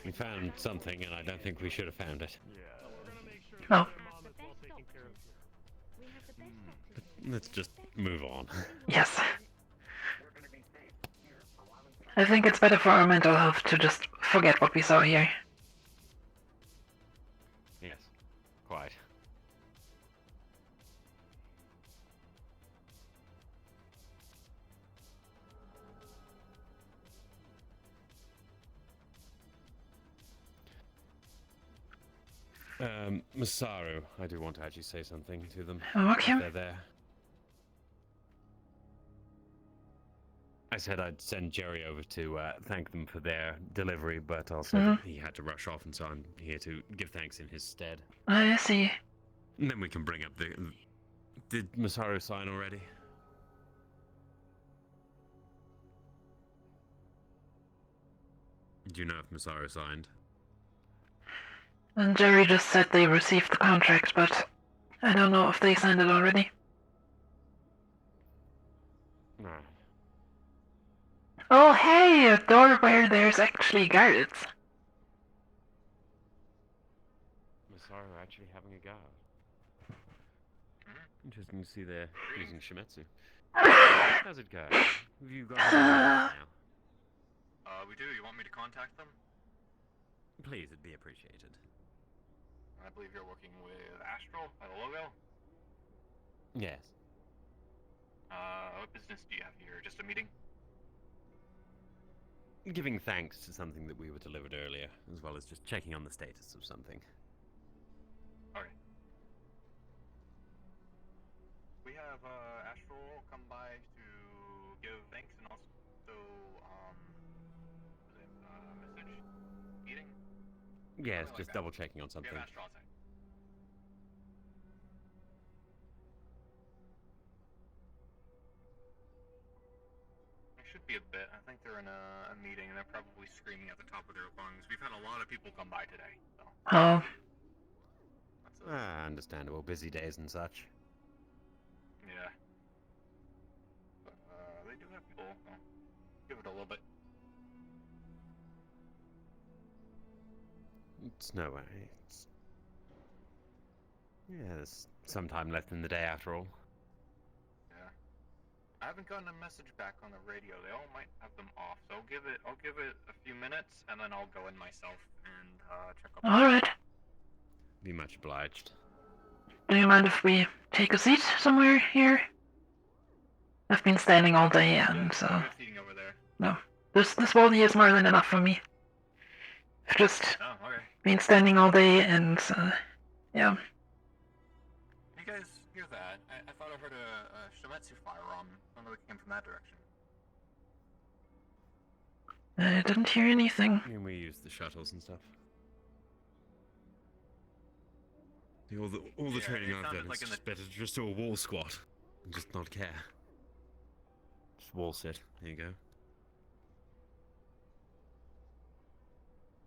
we found something, and I don't think we should have found it. No. Let's just move on. Yes. I think it's better for our mental health to just forget what we saw here. Yes, quite. Masaru, I do want to actually say something to them. Okay. If they're there. I said I'd send Jerry over to thank them for their delivery, but also that he had to rush off, and so I'm here to give thanks in his stead. I see. And then we can bring up the... Did Masaru sign already? Do you know if Masaru signed? And Jerry just said they received the contract, but I don't know if they signed it already. No. Oh hey, a door where there's actually guards. Masaru actually having a go. Interesting to see they're using Shimetsu. How's it go? Have you got it now? We do. You want me to contact them? Please, it'd be appreciated. I believe you're working with Astral by the logo. Yes. What business do you have here? Just a meeting? Giving thanks to something that we were delivered earlier, as well as just checking on the status of something. Okay. We have come by to give thanks and also was it message meeting? Yes, Something like just that. double checking on We something. have Astro outside. It should be a bit. I think they're in a meeting and they're probably screaming at the top of their lungs. We've had a lot of people come by today, so. Oh. Understandable. Busy days and such. Yeah. But, they do have people. Well, give it a little bit. It's no way. Yeah, there's some time left in the day after all. Yeah. I haven't gotten a message back on the radio. They all might have them off, so I'll give it a few minutes, and then I'll go in myself and check up. Alright. Be much obliged. Do you mind if we take a seat somewhere here? I've been standing all day, and so... Seating over there. No. This wall here is more than enough for me. I've just been standing all day, and, yeah. You guys hear that? I thought I heard a Shimetsu firearm. I don't know if it came from that direction. I didn't hear anything. I mean, we use the shuttles and stuff. All the training it I've sounded done, like it's in just better to just do a wall squat and just not care. Just wall sit. There you go.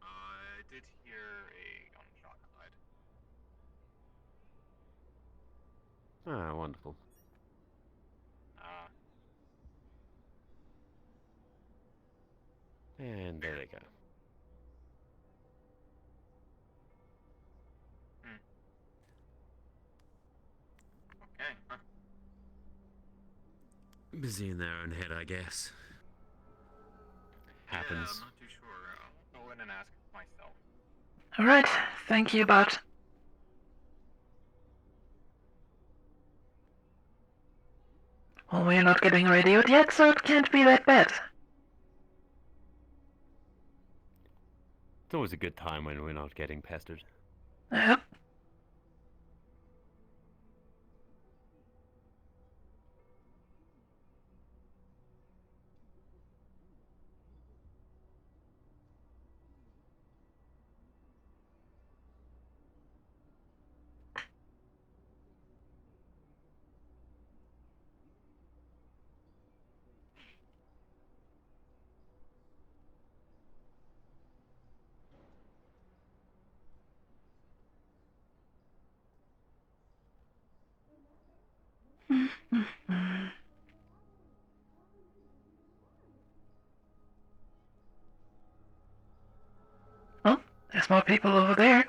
I did hear a gunshot outside. Ah, wonderful. And there they go. Okay, huh? Busy in their own head, I guess. Happens. Yeah, I'm not too sure. I'll go in and ask myself. Alright, thank you, but... Well, we're not getting radioed yet, so it can't be that bad. It's always a good time when we're not getting pestered. Yep. Oh, there's more people over there.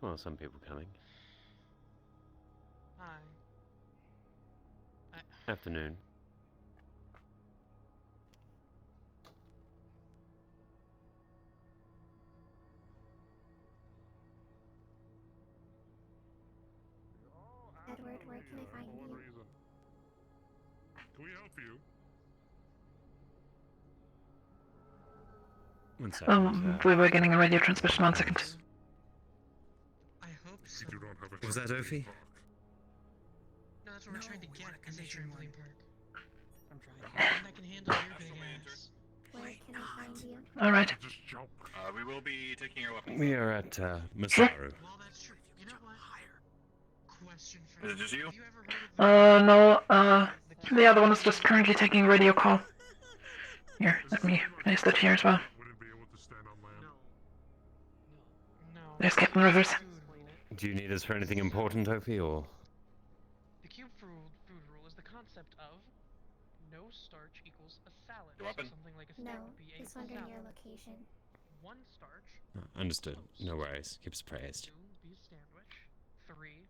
Well, some people coming. Hi. Afternoon. Edward, where can I find you? Can we help you? One second. We were getting a radio transmission, 1 second. I hope so. You don't have a Was that Ophi? No, that's what we're trying to get as a trampoline park. I'm trying. And I can handle your big ass. Where can I find you? Alright. We will be taking your weapons. We are at Masaru. Well, that's true. You know what? Question for Is it just you? No, the other one is just currently taking a radio call. Here, let me place that here as well. There's Captain Rivers. Do you need us for anything important, Ophi, or? The cube food rule is the concept of no starch equals a salad. Your weapon? So something like a No, steak would be a just wondering salad. your location. 1 starch. Understood. No worries. Keep us praised. 2 be a sandwich. 3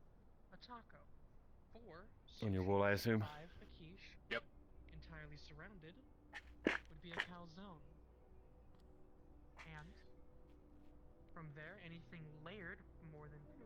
a taco. 4 On your wall, I assume? 5 a quiche. Yep. Entirely surrounded would be a calzone. And from there, anything layered more than 2.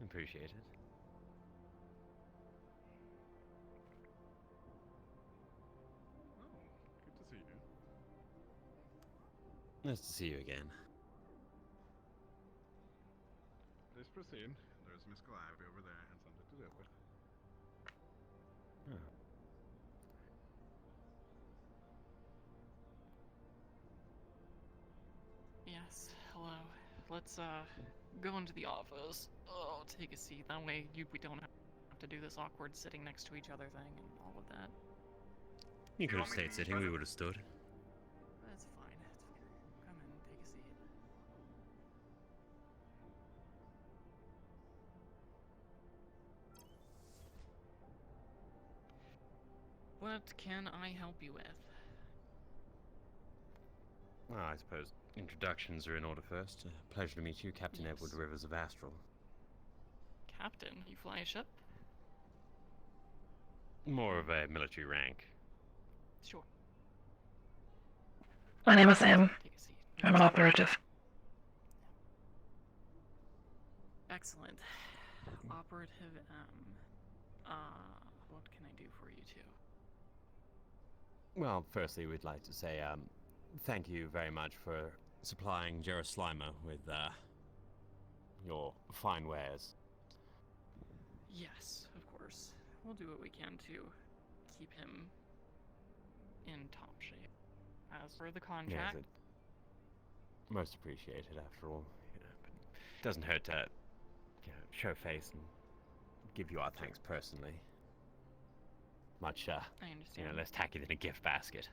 Appreciate it. Good to see you. Nice to see you again. Please proceed. There's Miss Calliope over there and something to deal with. Oh. Yes, hello. Let's go into the office. Oh, take a seat. That way we don't have to do this awkward sitting next to each other thing and all of that. You could have stayed sitting, we would have stood. That's fine. Come in, take a seat. What can I help you with? Well, I suppose introductions are in order first. Pleasure to meet you, Captain Edward Rivers of Astral. Captain, you fly a ship? More of a military rank. Sure. My name is Em. I'm an operative. Excellent. Operative M. What can I do for you two? Well, firstly, we'd like to say, thank you very much for supplying Jarrus Slimer with, your fine wares. Yes, of course. We'll do what we can to keep him in top shape. As for the contract... Yes, most appreciated, after all. You know, but it doesn't hurt to, show face and give you our thanks personally. Much, I understand. less tacky than a gift basket.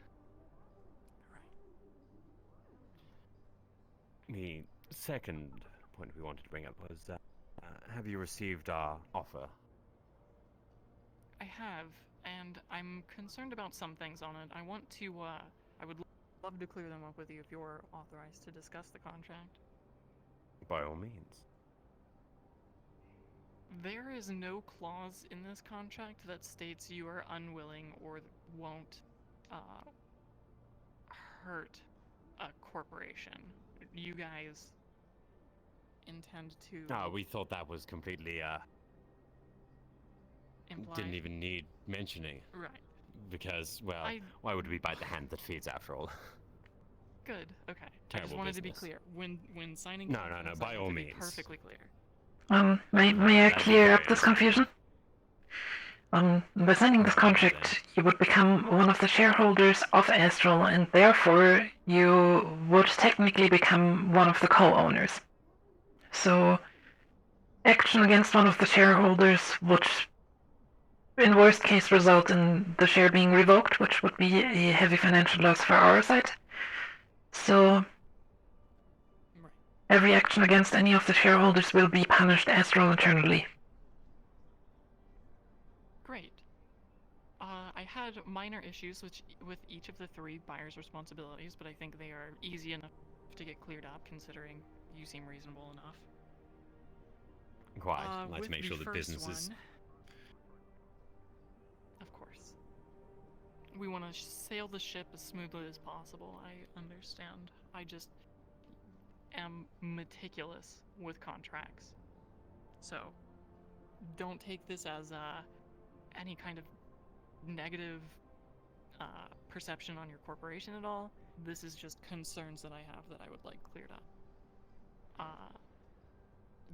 The second point we wanted to bring up was, have you received our offer? I have, and I'm concerned about some things on it. I want to, I would love to clear them up with you if you're authorized to discuss the contract. By all means. There is no clause in this contract that states you are unwilling or won't hurt a corporation. You guys intend to... Oh, we thought that was completely, imply... didn't even need mentioning. Right. Because, well, why would we bite the hand that feeds after all? Good, okay. I Terrible just wanted to be business. clear. When signing No, contracts, by I all want to be means. perfectly clear. May I clear up this confusion? By signing this contract, you would become one of the shareholders of Astral, and therefore you would technically become one of the co-owners. So, action against one of the shareholders would, in worst case, result in the share being revoked, which would be a heavy financial loss for our side. So, every action against any of the shareholders will be punished Astral internally. Great. I had minor issues with each of the three buyers' responsibilities, but I think they are easy enough to get cleared up, considering you seem reasonable enough. Quite. I'd like to make sure that businesses... Of course. We want to sail the ship as smoothly as possible, I understand. I just am meticulous with contracts. So, don't take this as any kind of negative perception on your corporation at all. This is just concerns that I have that I would like cleared up.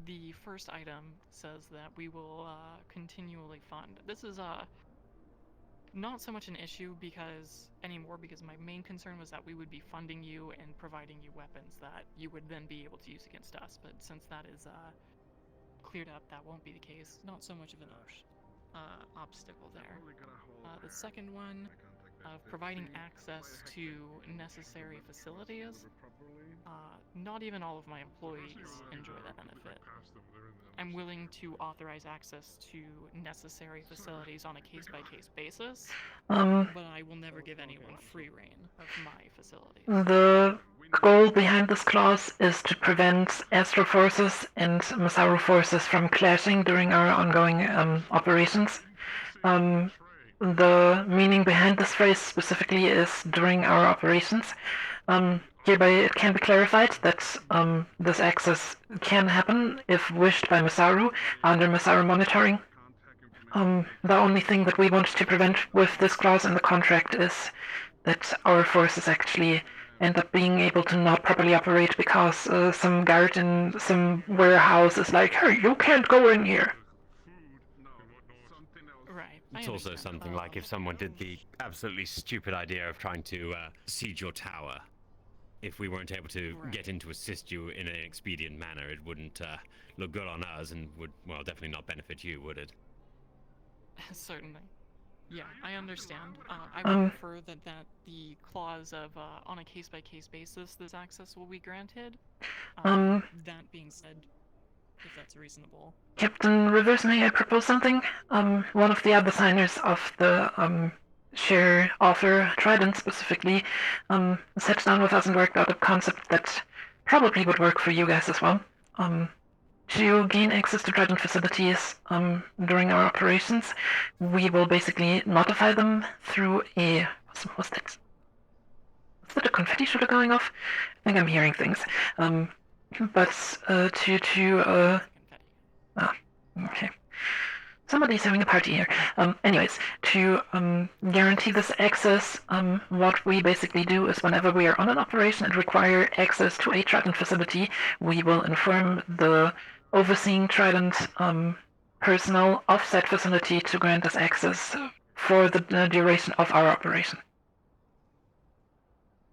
The first item says that we will continually fund. This is not so much an issue anymore because my main concern was that we would be funding you and providing you weapons that you would then be able to use against us. But since that is cleared up, that won't be the case. Not so much of an obstacle there. The second one, of providing access to necessary facilities. Not even all of my employees enjoy that benefit. I'm willing to authorize access to necessary facilities on a case-by-case basis, but I will never give anyone free reign of my facilities. The goal behind this clause is to prevent Astral forces and Masaru forces from clashing during our ongoing operations. The meaning behind this phrase specifically is during our operations. Hereby it can be clarified that this access can happen if wished by Masaru under Masaru monitoring. The only thing that we want to prevent with this clause in the contract is that our forces actually end up being able to not properly operate because some guard in some warehouse is like, hey, you can't go in here. Right. It's also something like if someone did the absolutely stupid idea of trying to siege your tower, if we weren't able to get in to assist you in an expedient manner, it wouldn't look good on us and would, well, definitely not benefit you, would it? Certainly. Yeah, I understand. I would prefer that the clause of on a case-by-case basis this access will be granted. That being said, if that's reasonable. Captain Rivers, may I propose something? One of the other signers of the share offer, Trident specifically, sat down with us and worked out a concept that probably would work for you guys as well. To gain access to Trident facilities during our operations, we will basically notify them through a... What's that? Is that a confetti shooter going off? I think I'm hearing things. Okay. Somebody's having a party here. Anyways, to guarantee this access, what we basically do is whenever we are on an operation and require access to a Trident facility, we will inform the overseeing Trident personnel of said facility to grant us access for the duration of our operation.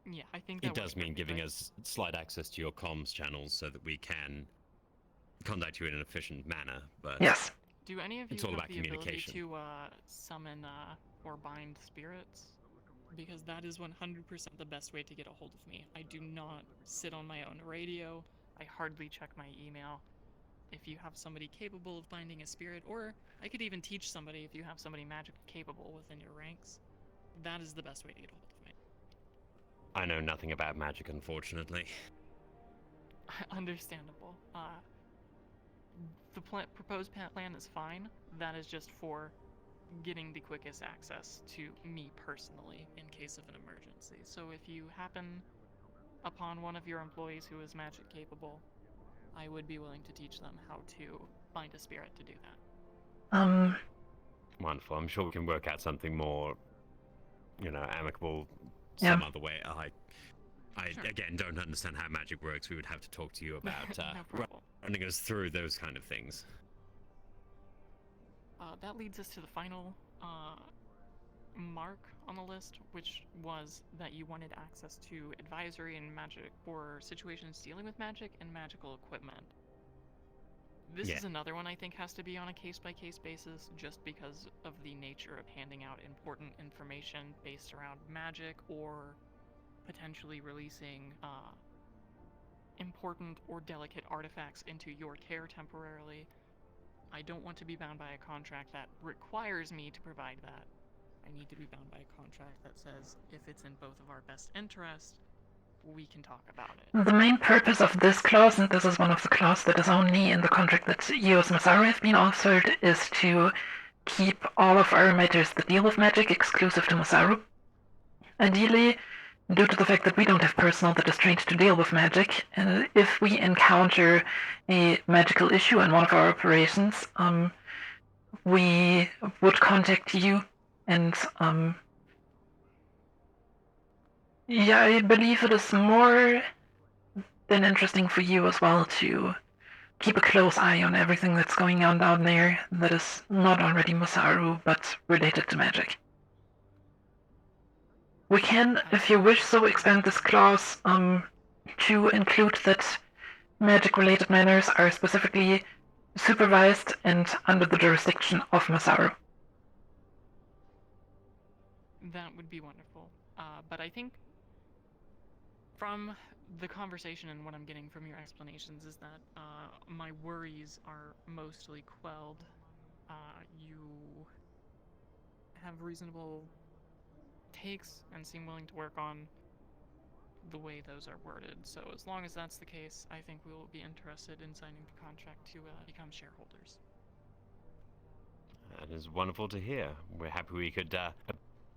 Yeah, I think it does mean giving us slight access to your comms channels so that we can contact you in an efficient manner, but yes. Do any of you it's all have about the communication. ability to summon or bind spirits? Because that is 100% the best way to get a hold of me. I do not sit on my own radio. I hardly check my email. If you have somebody capable of binding a spirit, or I could even teach somebody if you have somebody magic capable within your ranks, that is the best way to get a hold of me. I know nothing about magic, unfortunately. Understandable. The proposed plan is fine. That is just for getting the quickest access to me personally in case of an emergency. So if you happen upon one of your employees who is magic capable, I would be willing to teach them how to bind a spirit to do that. Wonderful. I'm sure we can work out something more, amicable Yeah. some other way. I again don't understand how magic works. We would have to talk to you about running us through those kind of things. That leads us to the final mark on the list, which was that you wanted access to advisory and magic for situations dealing with magic and magical equipment. This is another one I think has to be on a case-by-case basis just because of the nature of handing out important information based around magic or potentially releasing important or delicate artifacts into your care temporarily. I don't want to be bound by a contract that requires me to provide that. I need to be bound by a contract that says if it's in both of our best interests, we can talk about it. The main purpose of this clause, and this is one of the clauses that is only in the contract that you as Masaru have been offered, is to keep all of our matters that deal with magic exclusive to Masaru. Ideally, due to the fact that we don't have personnel that is trained to deal with magic, if we encounter a magical issue in one of our operations, we would contact you, and yeah, I believe it is more than interesting for you as well to keep a close eye on everything that's going on down there that is not already Masaru, but related to magic. We can, if you wish so, expand this clause to include that magic-related matters are specifically supervised and under the jurisdiction of Masaru. That would be wonderful. But I think from the conversation and what I'm getting from your explanations is that my worries are mostly quelled. You have reasonable takes and seem willing to work on the way those are worded. So as long as that's the case, I think we will be interested in signing the contract to become shareholders. That is wonderful to hear. We're happy we could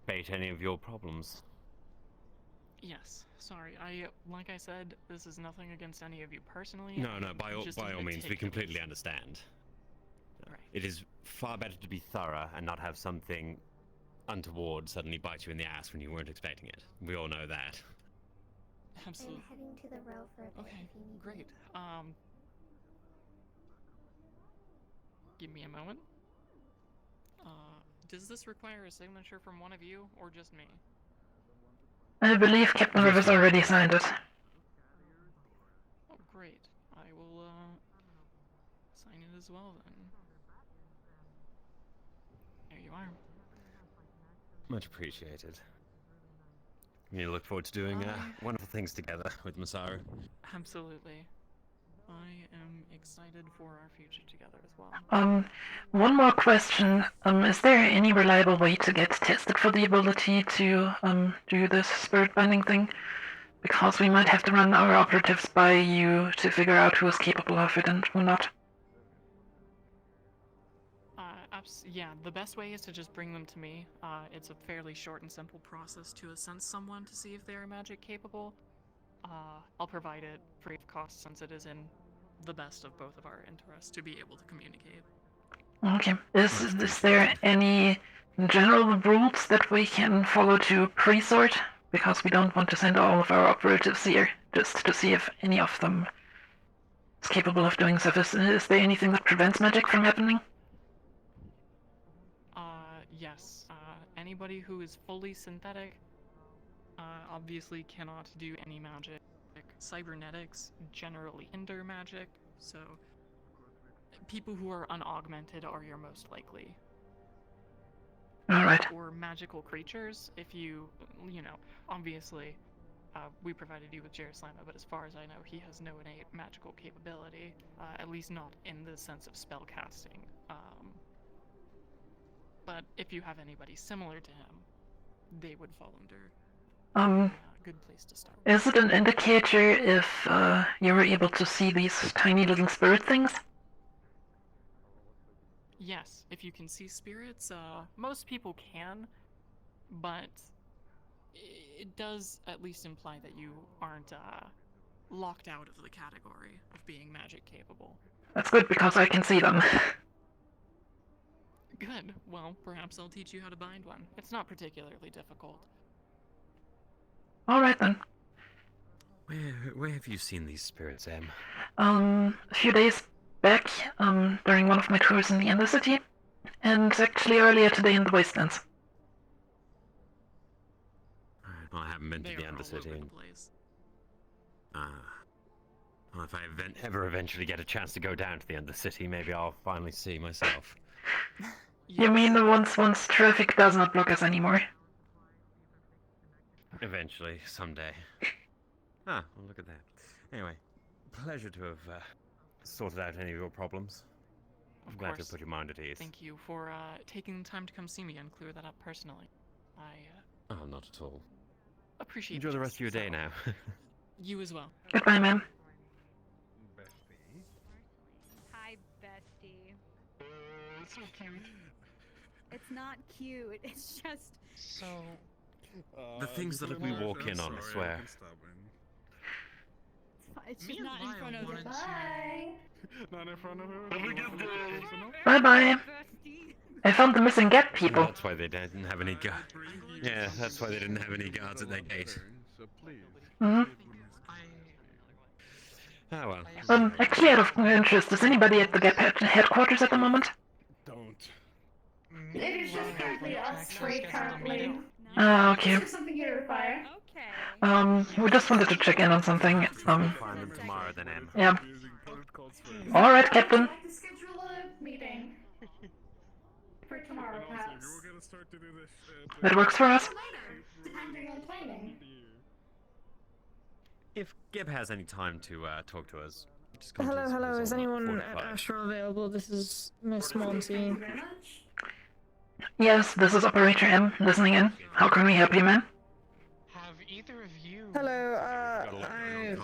abate any of your problems. Yes, sorry. Like I said, this is nothing against any of you personally. No, I no, by all just am means, we meticulous. completely understand. It is far better to be thorough and not have something untoward suddenly bite you in the ass when you weren't expecting it. We all know that. Absolutely. I'm heading to the row for a bit Okay, if you need great. me. Give me a moment. Does this require a signature from one of you, or just me? I believe Captain Rivers already signed it. Oh, great. I will, sign it as well, then. There you are. Much appreciated. We look forward to doing wonderful things together with Masaru. Absolutely. I am excited for our future together as well. One more question. Is there any reliable way to get tested for the ability to do this spirit binding thing? Because we might have to run our operatives by you to figure out who is capable of it and who not. Yeah, the best way is to just bring them to me. It's a fairly short and simple process to assense someone to see if they are magic capable. I'll provide it free of cost since it is in the best of both of our interests to be able to communicate. Okay. Is there any general rules that we can follow to pre-sort? Because we don't want to send all of our operatives here just to see if any of them is capable of doing so. Is there anything that prevents magic from happening? Yes. Anybody who is fully synthetic, obviously cannot do any magic. Cybernetics generally hinder magic, so people who are unaugmented are your most likely. Alright. Or magical creatures, if you know, obviously, we provided you with Jerusalem, but as far as I know, he has no innate magical capability, at least not in the sense of spell casting. But if you have anybody similar to him, they would fall under a good place to start. Is it an indicator if you were able to see these tiny little spirit things? Yes, if you can see spirits, most people can, but it does at least imply that you aren't locked out of the category of being magic capable. That's good because I can see them. Good. Well, perhaps I'll teach you how to bind one. It's not particularly difficult. Alright then. Where have you seen these spirits, Em? A few days back, during one of my tours in the Undercity, and actually earlier today in the Wastelands. Alright, well, I haven't been to the Undercity. Well, if I ever eventually get a chance to go down to the Undercity, maybe I'll finally see myself. You mean once traffic does not block us anymore? Eventually, someday. Well, look at that. Anyway, pleasure to have sorted out any of your problems. I'm glad to put your mind at ease. Thank you for taking the time to come see me and clear that up personally. Oh, not at all. Appreciate Enjoy the rest of your day now. You as well. Goodbye, ma'am. Hi, bestie. It's so cute. It's not cute. It's just so. The things that we walk in on, I swear. It's just not in front of her. Bye. Not in front of her. Have a good day. Bye bye. I found the missing gap people. That's why they didn't have any guards. Yeah, that's why they didn't have any guards at their gate. Mm-hmm. Ah well. Actually, out of interest, is anybody at the Gap headquarters at the moment? Don't. It is just currently us three currently. Okay. Is there something you require? We just wanted to check in on something. Find them tomorrow then, Em. Yeah. Alright, Captain. I'd like to schedule a meeting for tomorrow, perhaps. That works for us. Depending on timing. If Gib has any time to talk to us, just come to Hello, us. hello. Is anyone at 45. Astro available? This is Miss Monty. Thank you very much. Yes, this is Operator M, listening in. How can we help you, man? Have either of you? Hello, I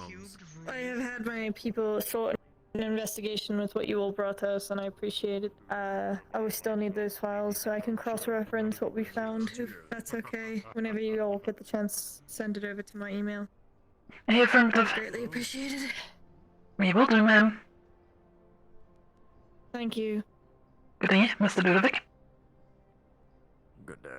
have had my people sort investigation with what you all brought us, and I appreciate it. I will still need those files so I can cross-reference what we found, if that's okay. Whenever you all get the chance, send it over to my email. Affirmative. Greatly appreciated. We will do, ma'am. Thank you. Good day, Mr. Ludovic. Good day.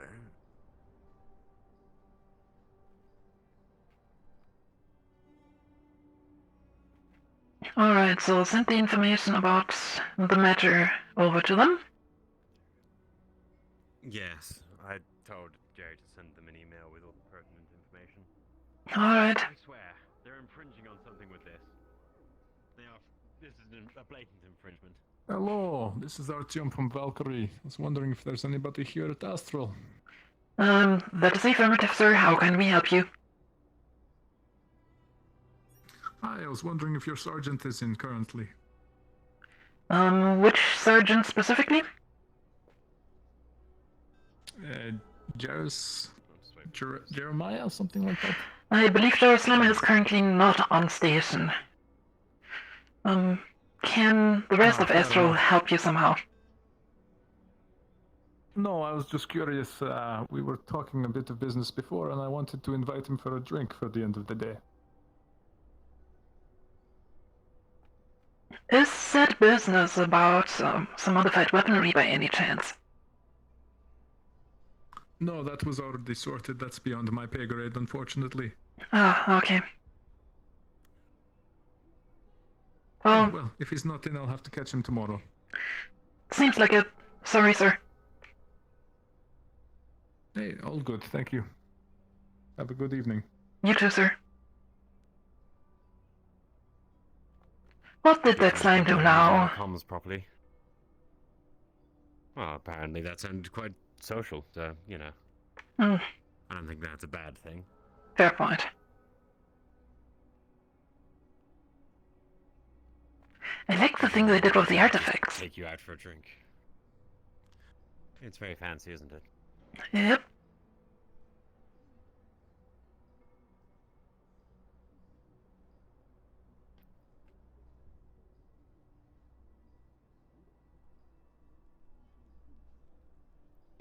Alright, so I'll send the information about the matter over to them. Yes, I told Jerry to send them an email with all the pertinent information. Alright. I swear, they're infringing on something with this. They are. This is a blatant infringement. Hello, this is Artyom from Valkyrie. I was wondering if there's anybody here at Astral. That is affirmative, sir. How can we help you? Hi, I was wondering if your sergeant is in currently. Which sergeant specifically? Jeremiah, something like that? I believe Jerusalem is currently not on station. Can the rest of Astral help you somehow? No, I was just curious. We were talking a bit of business before, and I wanted to invite him for a drink for the end of the day. Is said business about some modified weaponry by any chance? No, that was already sorted. That's beyond my pay grade, unfortunately. Ah, okay. Well, if he's not in, I'll have to catch him tomorrow. Seems like it. Sorry, sir. Hey, all good, thank you. Have a good evening. You too, sir. What did that sign do now? Comms properly. Well, apparently that sounded quite social, so, you know. I don't think that's a bad thing. Fair point. I like the thing they did with the artifacts. Take you out for a drink. It's very fancy, isn't it? Yep.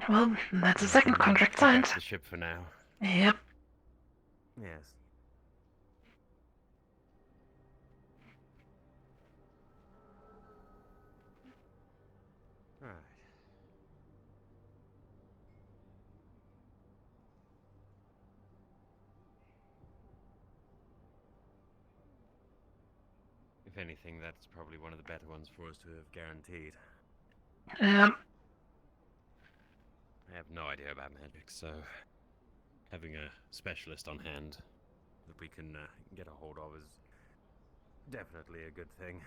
Well, that's the second contract signed. The ship for now. Yep. Yes. Right. If anything, that's probably one of the better ones for us to have guaranteed. I have no idea about magic, so having a specialist on hand that we can get a hold of is definitely a good thing.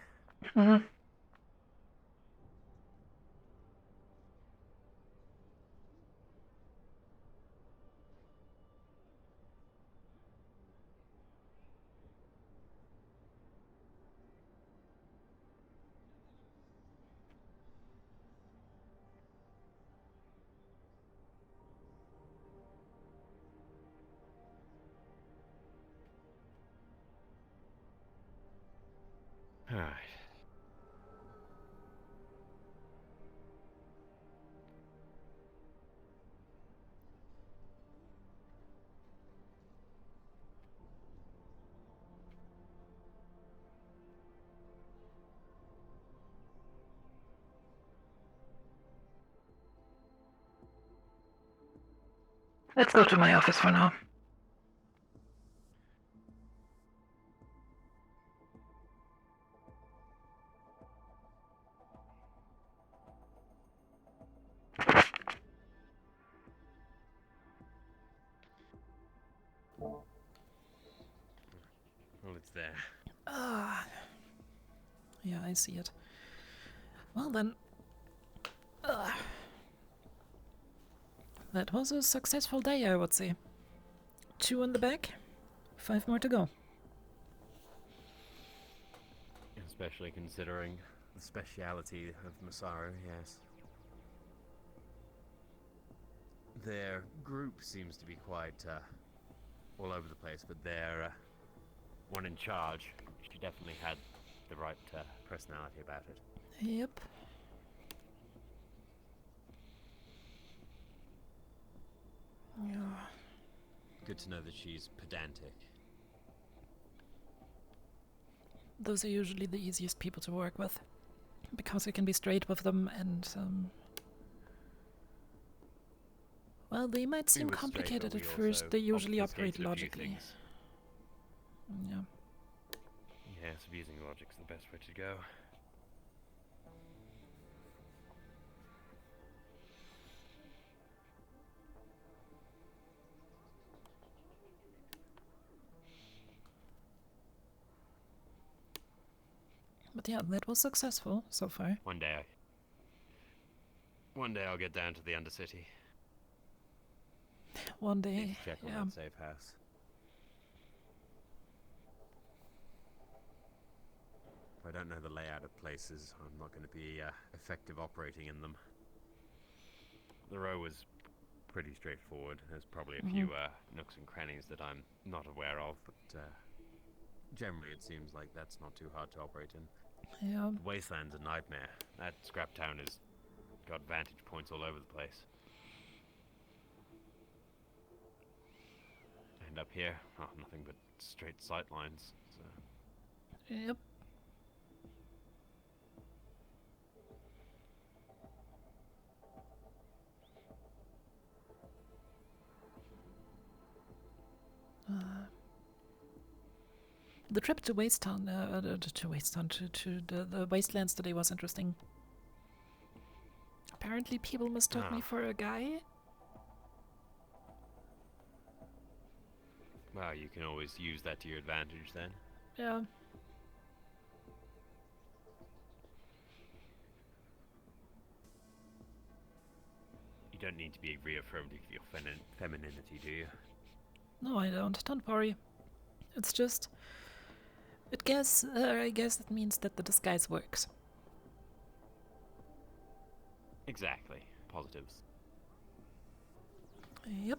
Alright. Let's go to my office for now. Well, it's there. Yeah, I see it. Well then, that was a successful day, I would say. 2 in the bag, 5 more to go. Especially considering the speciality of Masaru, yes. Their group seems to be quite all over the place, but their one in charge, she definitely had the right personality about it. Yep. Yeah. Good to know that she's pedantic. Those are usually the easiest people to work with, because you can be straight with them and, well, they might seem complicated at first, they usually operate logically. Yeah. Yes, using logic's the best way to go. But yeah, that was successful so far. One day I'll get down to the Undercity. One day, check on yeah. that safe house. If I don't know the layout of places, I'm not going to be effective operating in them. The row was pretty straightforward. There's probably a few nooks and crannies that I'm not aware of, but generally it seems like that's not too hard to operate in. Yeah. The Wasteland's a nightmare. That scrap town has got vantage points all over the place. And up here, oh, nothing but straight sight lines. So. Yep. The trip to Wastetown, to the Wastelands today was interesting. Apparently people mistook me for a guy. Well, you can always use that to your advantage then. Yeah. You don't need to be reaffirmed of your femininity, do you? No, I don't. Don't worry. It's just... I guess it means that the disguise works. Exactly. Positives. Yep.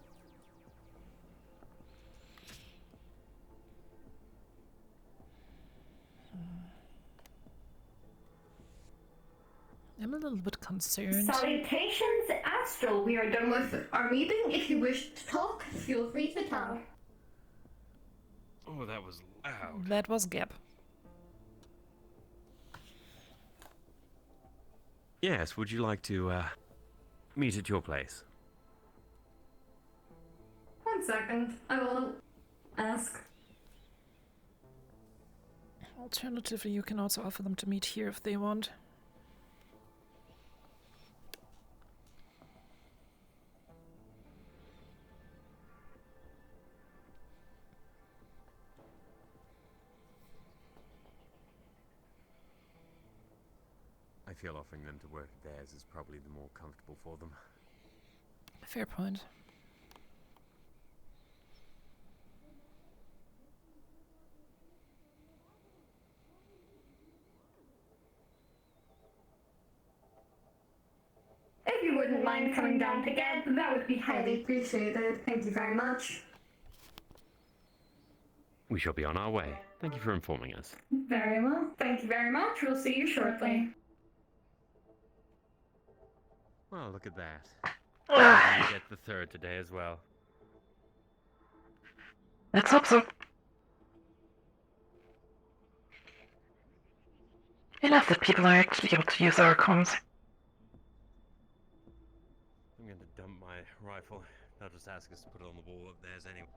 I'm a little bit concerned. Salutations, Astral. We are done with our meeting. If you wish to talk, feel free to talk. Oh, that was loud. That was Gap. Yes, would you like to meet at your place? 1 second. I will ask. Alternatively, you can also offer them to meet here if they want. I feel offering them to work at theirs is probably the more comfortable for them. Fair point. If you wouldn't mind coming down to get, that would be highly appreciated. Thank you very much. We shall be on our way. Thank you for informing us. Very well. Thank you very much. We'll see you shortly. Well, look at that. You get the third today as well. Let's hope so. I love that people are actually able to use our comms. I'm going to dump my rifle. They'll just ask us to put it on the wall of theirs anyway.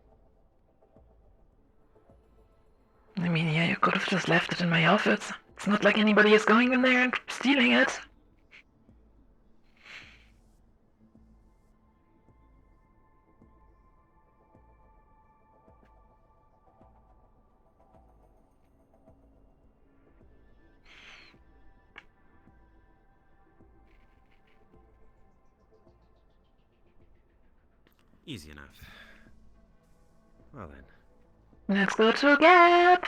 I mean, yeah, you could have just left it in my office. It's not like anybody is going in there and stealing it. Easy enough. Well then. Let's go to a Gap!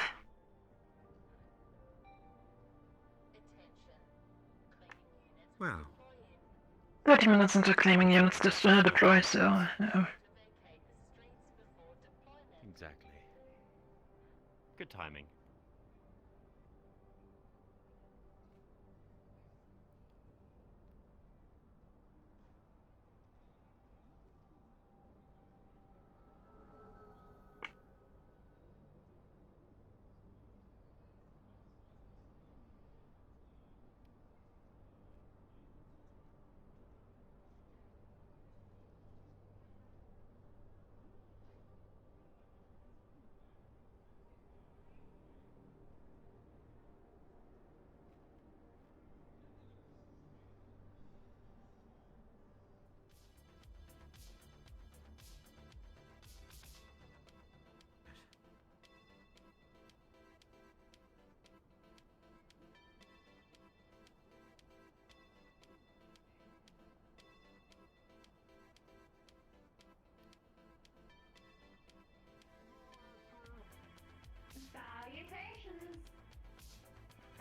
30 minutes into claiming units to deploy, so... Exactly. Good timing.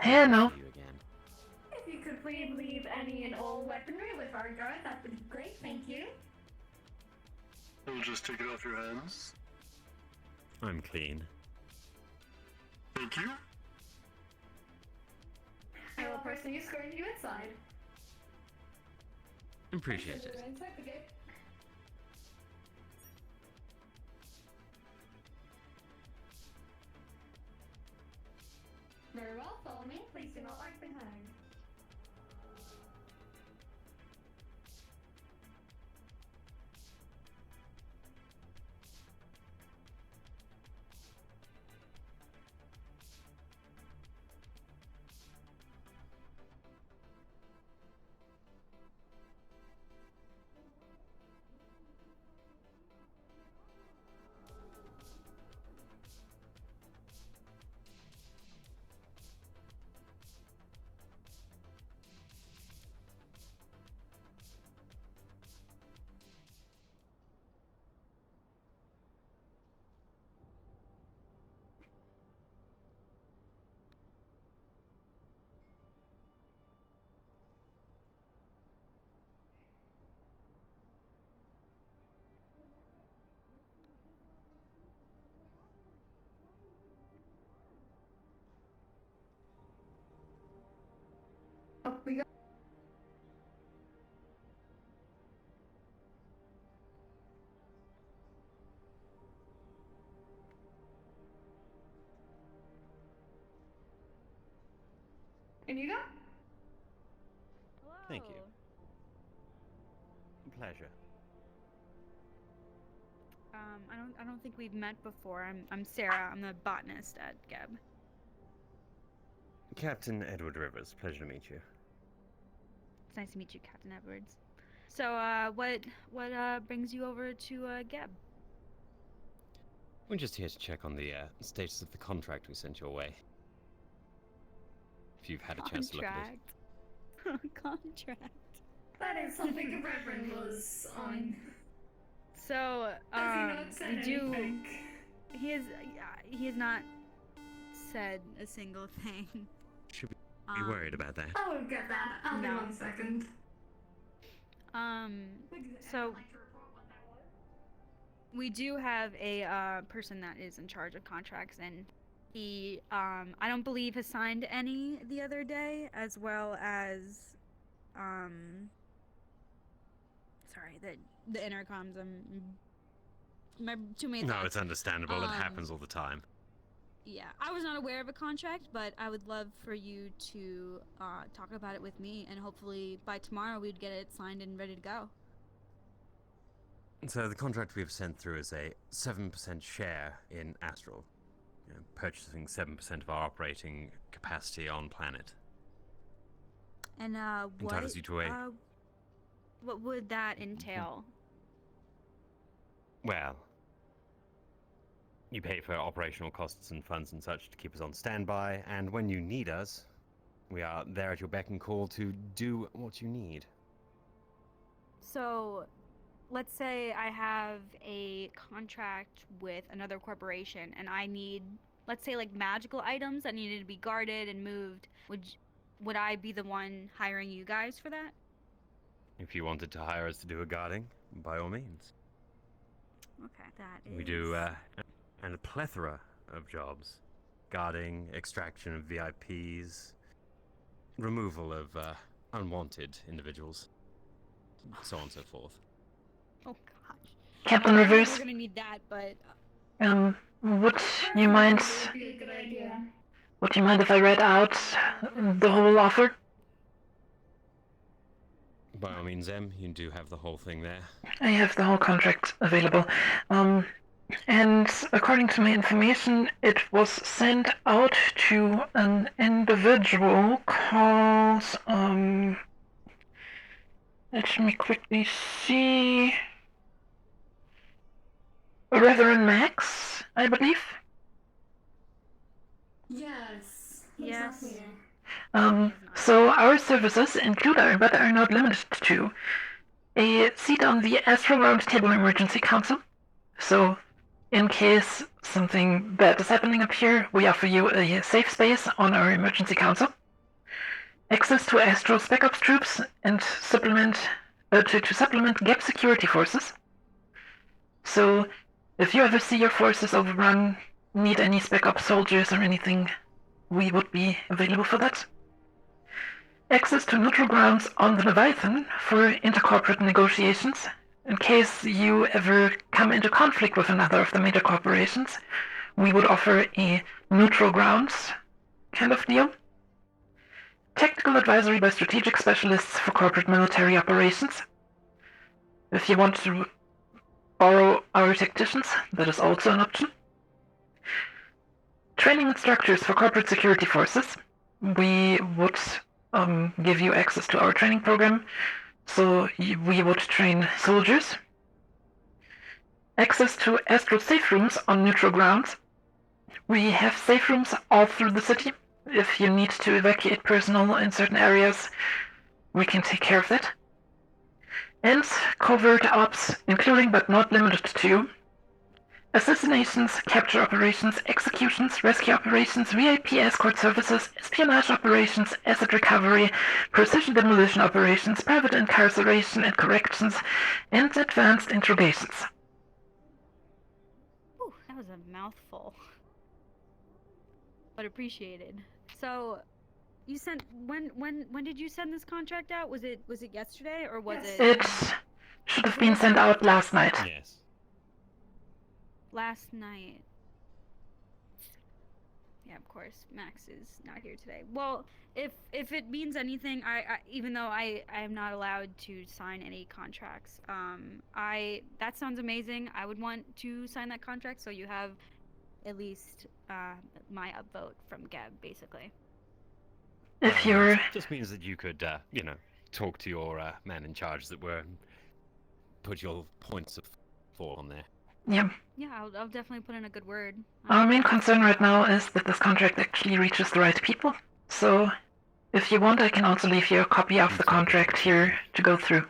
Yeah, no. See you again. If you could please leave any and all weaponry with our guard, that would be great, thank you. We'll just take it off your hands. I'm clean. Thank you. I will personally escort you inside. Appreciate it. Inside the gate. Very well, follow me. Please do not lag behind. Up we go. And you go? Thank you. Pleasure. I don't think we've met before. I'm Sarah. I'm the botanist at Geb. Captain Edward Rivers, pleasure to meet you. It's nice to meet you, Captain Edwards. So, what brings you over to Geb? We're just here to check on the status of the contract we sent your way. If you've had a chance to look at it. Contract. That is something the Reverend was on. So, we do. He has not said a single thing. Should we be worried about that? I will get that. I'll be 1 second. So we do have a person that is in charge of contracts, and he, I don't believe has signed any the other day, as well as, sorry, the intercoms. Too many No, thoughts. it's understandable. It happens all the time. Yeah, I was not aware of a contract, but I would love for you to talk about it with me, and hopefully by tomorrow we'd get it signed and ready to go. So the contract we've sent through is a 7% share in Astral, purchasing 7% of our operating capacity on planet. And Entitles you to what would that entail? Well, you pay for operational costs and funds and such to keep us on standby, and when you need us, we are there at your beck and call to do what you need. So, let's say I have a contract with another corporation, and I need, let's say, like magical items that needed to be guarded and moved. Would I be the one hiring you guys for that? If you wanted to hire us to do a guarding, by all means. Okay, that is... We do and a plethora of jobs. Guarding, extraction of VIPs, removal of unwanted individuals, so on and so forth. Oh gosh. Captain Rivers? We're gonna need that, but... Would you mind... That would be a good idea. Would you mind if I read out the whole offer? By all means, Em, you do have the whole thing there. I have the whole contract available. And according to my information, it was sent out to an individual called, let me quickly see, Reverend Max, I believe. Yes. Yes. Exactly. So our services include, but are not limited to, a seat on the Astral Roundtable Emergency Council. So In case something bad is happening up here, we offer you a safe space on our emergency council, access to Astro Spec Ops troops, and to supplement gap security forces. So, if you ever see your forces overrun, need any Spec Ops soldiers or anything, we would be available for that. Access to neutral grounds on the Leviathan for intercorporate negotiations, in case you ever come into conflict with another of the major corporations. We would offer a neutral grounds kind of deal. Technical advisory by strategic specialists for corporate military operations. If you want to borrow our tacticians, that is also an option. Training instructors for corporate security forces. We would give you access to our training program, so we would train soldiers. Access to Astro safe rooms on neutral grounds. We have safe rooms all through the city. If you need to evacuate personnel in certain areas, we can take care of that. And covert ops, including but not limited to assassinations, capture operations, executions, rescue operations, VIP escort services, espionage operations, asset recovery, precision demolition operations, private incarceration and corrections, and advanced interrogations. Ooh, that was a mouthful. But appreciated. So, you sent when did you send this contract out? Was it yesterday or was it? It should have been sent out last night. Yes. Last night. Yeah, of course. Max is not here today. Well, if it means anything, I even though I am not allowed to sign any contracts, that sounds amazing. I would want to sign that contract, so you have at least my upvote from Geb, basically. If you're... Just means that you could, talk to your man in charge, that were, put your points of thought on there. Yeah. Yeah, I'll definitely put in a good word. Our main concern right now is that this contract actually reaches the right people. So, if you want, I can also leave you a copy of the contract here to go through.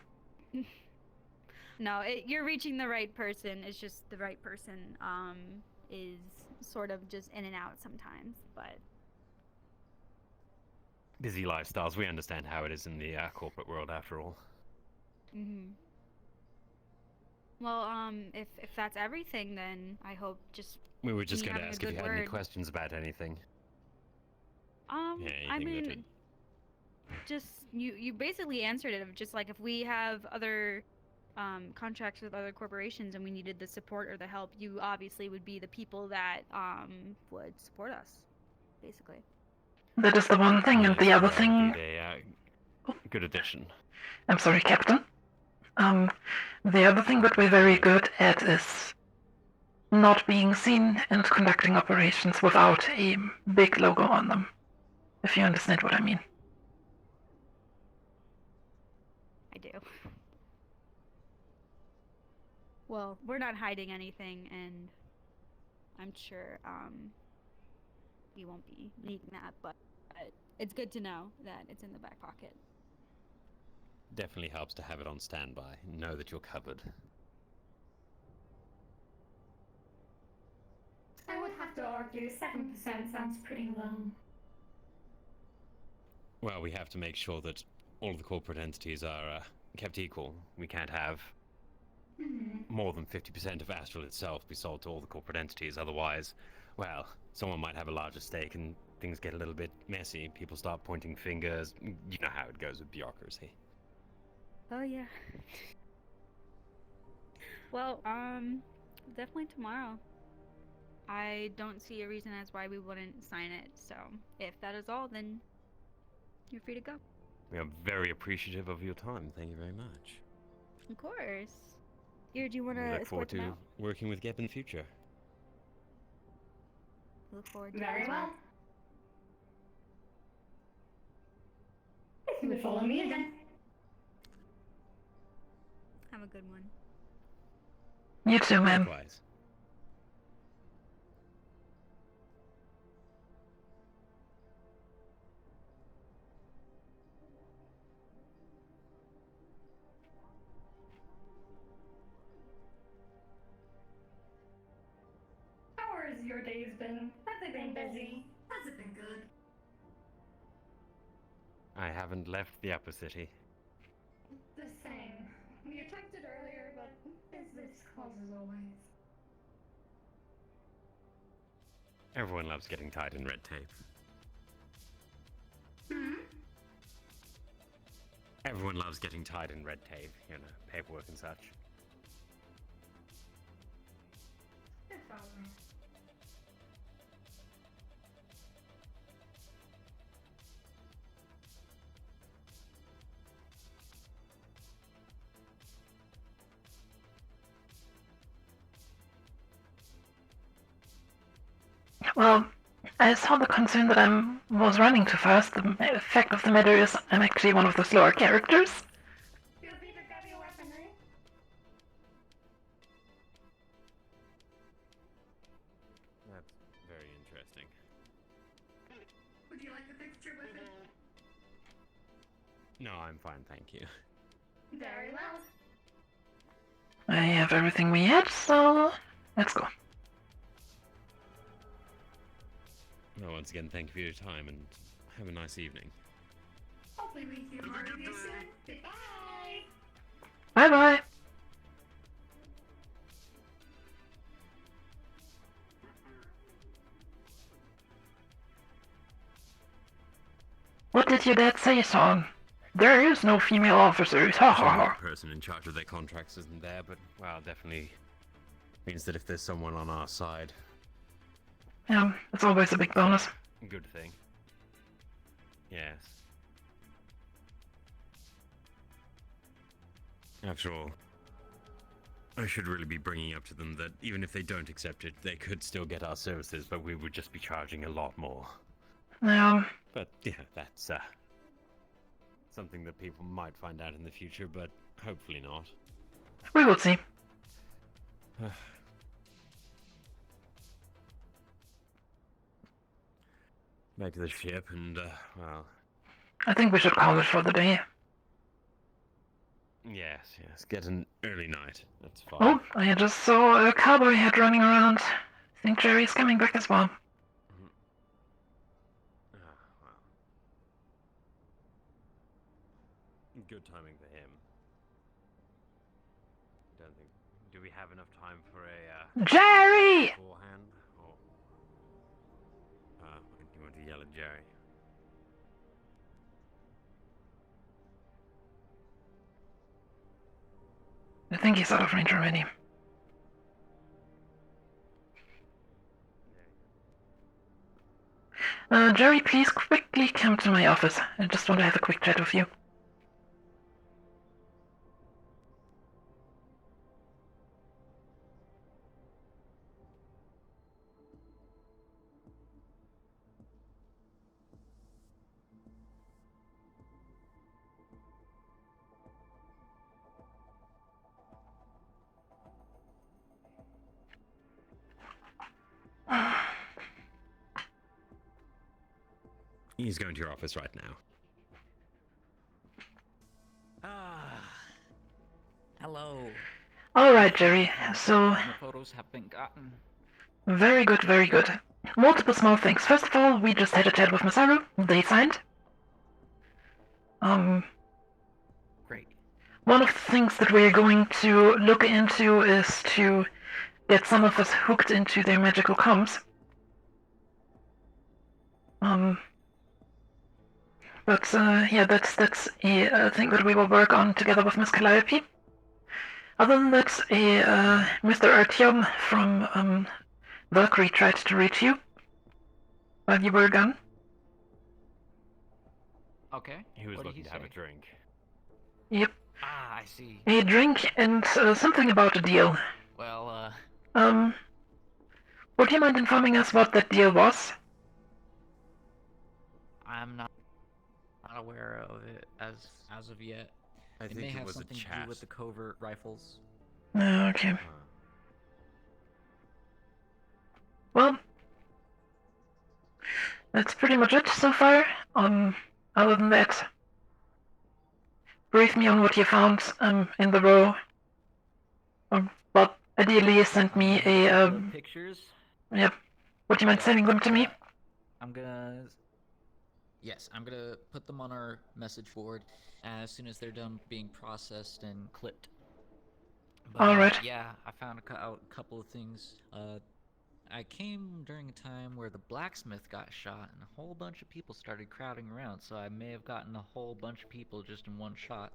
No, you're reaching the right person. It's just the right person is sort of just in and out sometimes, but... Busy lifestyles. We understand how it is in the corporate world, after all. Mm-hmm. Well, if that's everything, then I hope just... We were just going to having a ask if good you had any word. questions about anything. I mean, just you basically answered it. Of just like if we have other contracts with other corporations and we needed the support or the help, you obviously would be the people that would support us, basically. That is the one thing, and the other thing... Good addition. I'm sorry, Captain. The other thing that we're very good at is not being seen and conducting operations without a big logo on them, if you understand what I mean. I do. Well, we're not hiding anything, and I'm sure we won't be needing that, but it's good to know that it's in the back pocket. Definitely helps to have it on standby. Know that you're covered. I would have to argue 7% sounds pretty low. Well, we have to make sure that all of the corporate entities are kept equal. We can't have more than 50% of Astral itself be sold to all the corporate entities. Otherwise, well, someone might have a larger stake and things get a little bit messy. People start pointing fingers. You know how it goes with bureaucracy. Oh yeah. Well, definitely tomorrow. I don't see a reason as why we wouldn't sign it, so if that is all, then you're free to go. We are very appreciative of your time. Thank you very much. Of course. Here, do you want We to look escort forward them to out? working with Geb in the future. Look forward to Very it as well. If you would follow me again. Have a good one. You too, ma'am. Likewise. day's been? Have they been busy? Has it been good? I haven't left the upper city. The same. We attacked it earlier, but business calls as always. Everyone loves getting tied in red tape. Hmm? Everyone loves getting tied in red tape, you know, paperwork and such. If only. Well, I saw the concern that I was running too fast. The fact of the matter is, I'm actually one of the slower characters. Feel free to grab your weaponry. That's very interesting. Would you like a fixture with it? No, I'm fine, thank you. Very well. I have everything we had, so let's go. Well, once again, thank you for your time and have a nice evening. Hopefully we hear more of you soon. Goodbye! Bye-bye. What did your dad say, son? There is no female officers, ha ha ha. The person in charge of their contracts isn't there, but, well, definitely means that if there's someone on our side... Yeah, it's always a big bonus. Good thing. Yes. After all, I should really be bringing up to them that even if they don't accept it, they could still get our services, but we would just be charging a lot more. But, yeah, that's, something that people might find out in the future, but hopefully not. We will see. Back to the ship and, well... I think we should call it for the day. Yes, get an early night. That's fine. Oh, I just saw a cowboy head running around. I think Jerry's coming back as well. Good timing for him. Don't think... Do we have enough time for a, Jerry! beforehand? Or... you want to yell at Jerry? I think he's out of range already. Jerry, please quickly come to my office. I just want to have a quick chat with you. He's going to your office right now. Hello. Alright, Jerry, so... The photos have been gotten. Very good, very good. Multiple small things. First of all, we just had a chat with Masaru. They signed. Great. One of the things that we're going to look into is to get some of us hooked into their magical comms. Yeah, that's a thing that we will work on together with Miss Calliope. Other than that, Mr. Artyom from Valkyrie tried to reach you while you were gone. Okay. He was What did looking he to have say? a drink. Yep. Ah, I see. A drink and something about a deal. Well, Would you mind informing us what that deal was? I'm not aware of it as of yet. I It think may it have was a something to chat. do with the covert rifles. Okay. Well, that's pretty much it so far. Other than that, brief me on what you found in the row. But ideally, send me a The pictures. Yep. Would you mind sending them to me? I'm gonna... Yes, I'm gonna put them on our message board as soon as they're done being processed and clipped. But, Alright. yeah, I found out a couple of things. I came during a time where the blacksmith got shot and a whole bunch of people started crowding around, so I may have gotten a whole bunch of people just in one shot.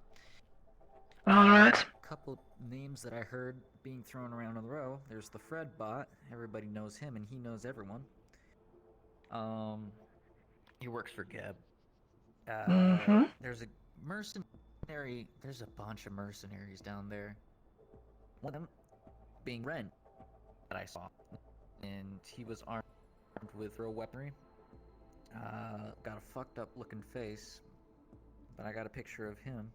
Alright. A couple names that I heard being thrown around on the row. There's the Fred bot. Everybody knows him and he knows everyone. He works for Geb. There's a mercenary. There's a bunch of mercenaries down there. One of them being Ren that I saw. And he was armed with real weaponry. Got a fucked up looking face. But I got a picture of him.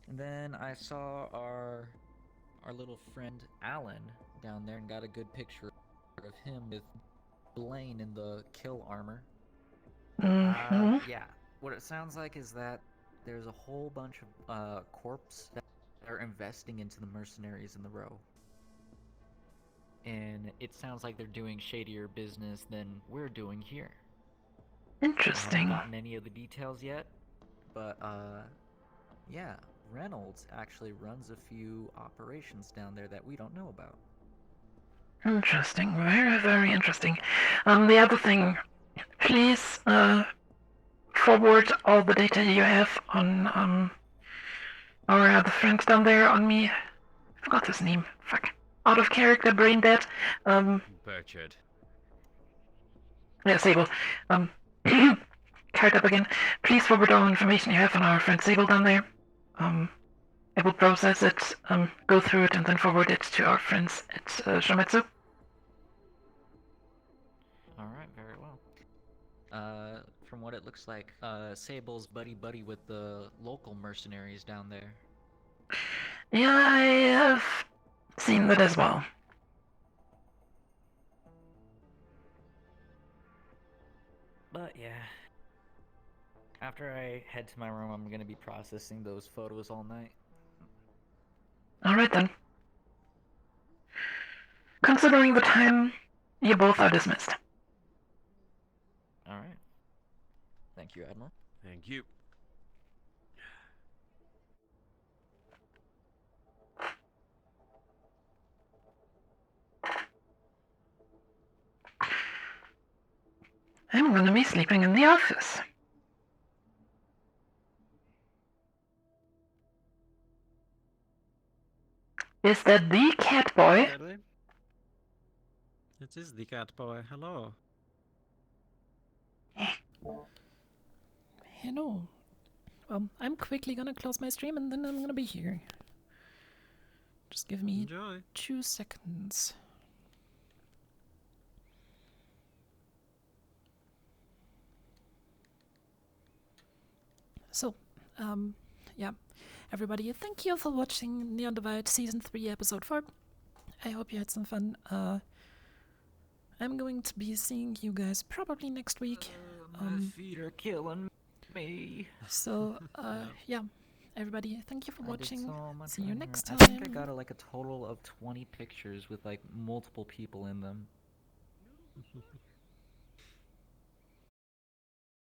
And then I saw our little friend Alan down there and got a good picture of him with Blaine in the kill armor. Yeah, what it sounds like is that there's a whole bunch of corps that are investing into the mercenaries in the row. And it sounds like they're doing shadier business than we're doing here. Interesting. I haven't gotten any of the details yet, but yeah, Reynolds actually runs a few operations down there that we don't know about. Interesting. Very, very interesting. The other thing, please forward all the data you have on our other friend down there on me. I forgot his name. Fuck. Out of character, brain dead. Burchard. Yeah, Sable. Card up again. Please forward all information you have on our friend Sable down there. I will process it, go through it, and then forward it to our friends at Shometsu. Alright, very well. From what it looks like, Sable's buddy-buddy with the local mercenaries down there. Yeah, I have seen that as well. But yeah. After I head to my room, I'm gonna be processing those photos all night. Alright then. Considering the time, you both are dismissed. Alright. Thank you, Admiral. Thank you. I'm gonna be sleeping in the office. Is that the cat boy? Really? It is the cat boy. Hello. Hello. I'm quickly gonna close my stream and then I'm gonna be here. Just give me 2 seconds. So, yeah. Everybody, thank you for watching Neon Divide Season 3, Episode 4. I hope you had some fun. I'm going to be seeing you guys probably next week. My feet are killing me. So, yeah. Everybody, thank you for watching. So much See you on next here. time. I think I got like a total of 20 pictures with like multiple people in them.